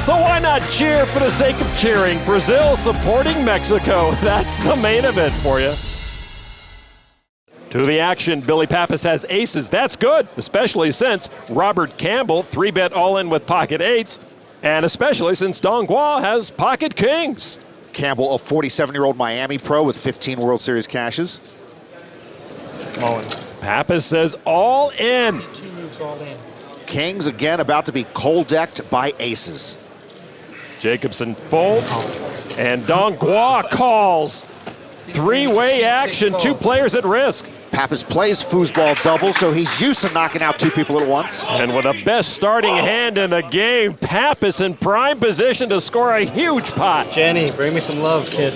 Speaker 9: So why not cheer for the sake of cheering? Brazil supporting Mexico. That's the main event for you. To the action, Billy Pappas has aces. That's good, especially since Robert Campbell 3-bet all-in with pocket eights, and especially since Dong Guo has pocket kings.
Speaker 13: Campbell, a 47-year-old Miami pro with 15 World Series cashes.
Speaker 9: All in. Pappas says all in.
Speaker 13: Kings again about to be cold-decked by aces.
Speaker 9: Jacobson folds, and Dong Guo calls. Three-way action, two players at risk.
Speaker 13: Pappas plays foosball double, so he's used to knocking out two people at once.
Speaker 9: And with the best starting hand in the game, Pappas in prime position to score a huge pot.
Speaker 6: Jenny, bring me some love, kid.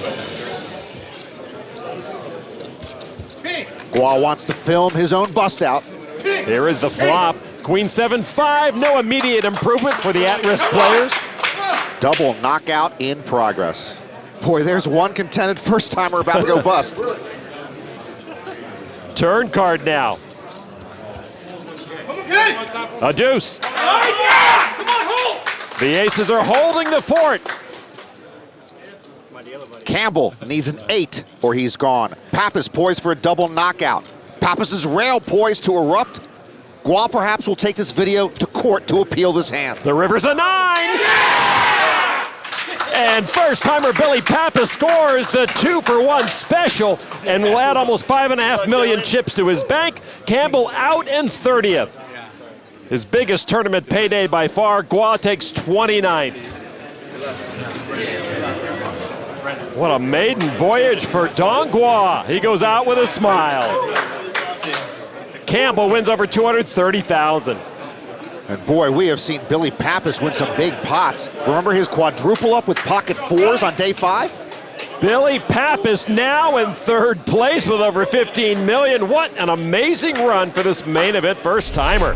Speaker 13: Guo wants to film his own bust out.
Speaker 9: There is the flop. Queen 7-5, no immediate improvement for the at-risk players.
Speaker 13: Double knockout in progress. Boy, there's one contended first-timer about to go bust.
Speaker 9: Turn card now. A deuce. The aces are holding the fort.
Speaker 13: Campbell needs an 8 or he's gone. Pappas poised for a double knockout. Pappas' rail poised to erupt. Guo perhaps will take this video to court to appeal this hand.
Speaker 9: The river's a 9. And first-timer Billy Pappas scores the 2-for-1 special and will add almost 5.5 million chips to his bank. Campbell out in 30th. His biggest tournament payday by far. Guo takes 29th. What a maiden voyage for Dong Guo. He goes out with a smile. Campbell wins over 230,000.
Speaker 13: And boy, we have seen Billy Pappas win some big pots. Remember his quadruple up with pocket 4s on day 5?
Speaker 9: Billy Pappas now in 3rd place with over 15 million. What an amazing run for this main event first-timer.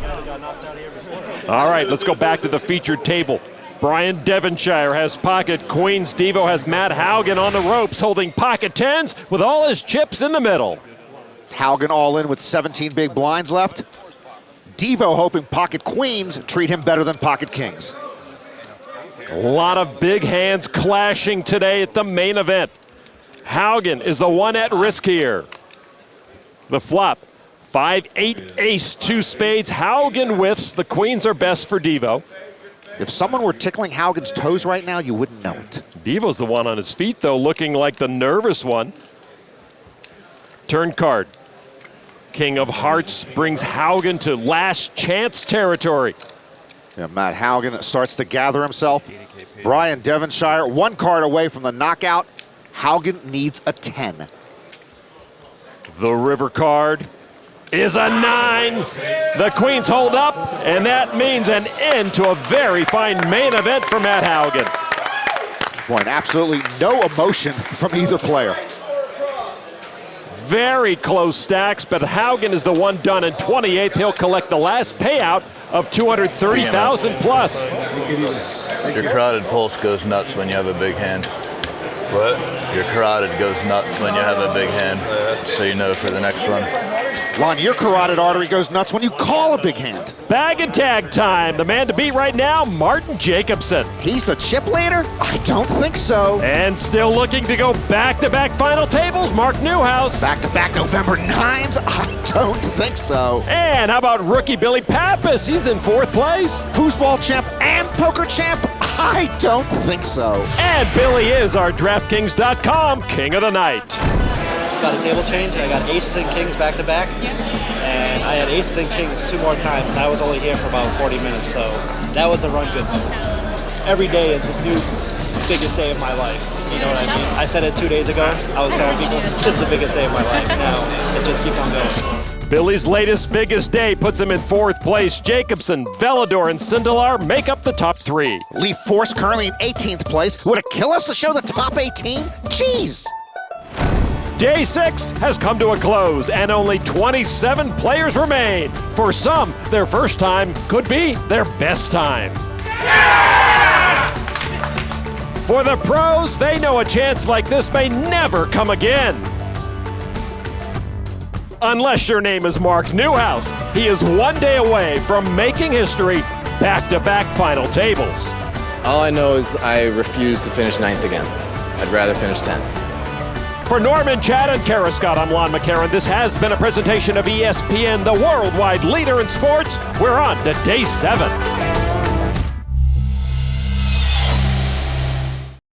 Speaker 9: All right, let's go back to the featured table. Brian Devonshire has pocket queens. Devo has Matt Haugen on the ropes holding pocket 10s with all his chips in the middle.
Speaker 13: Haugen all in with 17 big blinds left. Devo hoping pocket queens treat him better than pocket kings.
Speaker 9: A lot of big hands clashing today at the main event. Haugen is the one at risk here. The flop, 5-8 ace, 2 spades. Haugen whiffs. The queens are best for Devo.
Speaker 13: If someone were tickling Haugen's toes right now, you wouldn't know it.
Speaker 9: Devo's the one on his feet, though, looking like the nervous one. Turn card. King of Hearts brings Haugen to last chance territory.
Speaker 13: Yeah, Matt Haugen starts to gather himself. Brian Devonshire, 1 card away from the knockout. Haugen needs a 10.
Speaker 9: The river card is a 9. The queens hold up, and that means an end to a very fine main event for Matt Haugen.
Speaker 13: Boy, and absolutely no emotion from either player.
Speaker 9: Very close stacks, but Haugen is the one done in 28th. He'll collect the last payout of 230,000 plus.
Speaker 4: Your carotid pulse goes nuts when you have a big hand. What? Your carotid goes nuts when you have a big hand, so you know for the next run.
Speaker 13: Lon, your carotid artery goes nuts when you call a big hand.
Speaker 9: Bag and tag time. The man to beat right now, Martin Jacobson.
Speaker 13: He's the chip leader? I don't think so.
Speaker 9: And still looking to go back-to-back final tables, Mark Newhouse.
Speaker 13: Back-to-back November 9s? I don't think so.
Speaker 9: And how about rookie Billy Pappas? He's in 4th place.
Speaker 13: Foosball champ and poker champ? I don't think so.
Speaker 9: And Billy is our DraftKings.com King of the Night.
Speaker 6: Got a table change. I got aces and kings back to back. And I had aces and kings 2 more times, and I was only here for about 40 minutes, so that was a run good move. Every day is the new biggest day of my life. You know what I mean? I said it 2 days ago. I was telling people, this is the biggest day of my life. Now, it just keeps on going.
Speaker 9: Billy's latest biggest day puts him in 4th place. Jacobson, Velador, and Sindelar make up the top 3.
Speaker 13: Lee Force currently in 18th place. Would it kill us to show the top 18? Jeez.
Speaker 9: Day 6 has come to a close, and only 27 players remain. For some, their first time could be their best time. Yeah! For the pros, they know a chance like this may never come again. Unless your name is Mark Newhouse. He is 1 day away from making history, back-to-back final tables.
Speaker 8: All I know is I refuse to finish 9th again. I'd rather finish 10th.
Speaker 9: For Norman, Chad, and Kara Scott, I'm Lon McCarran. This has been a presentation of ESPN, the worldwide leader in sports. We're on to day 7.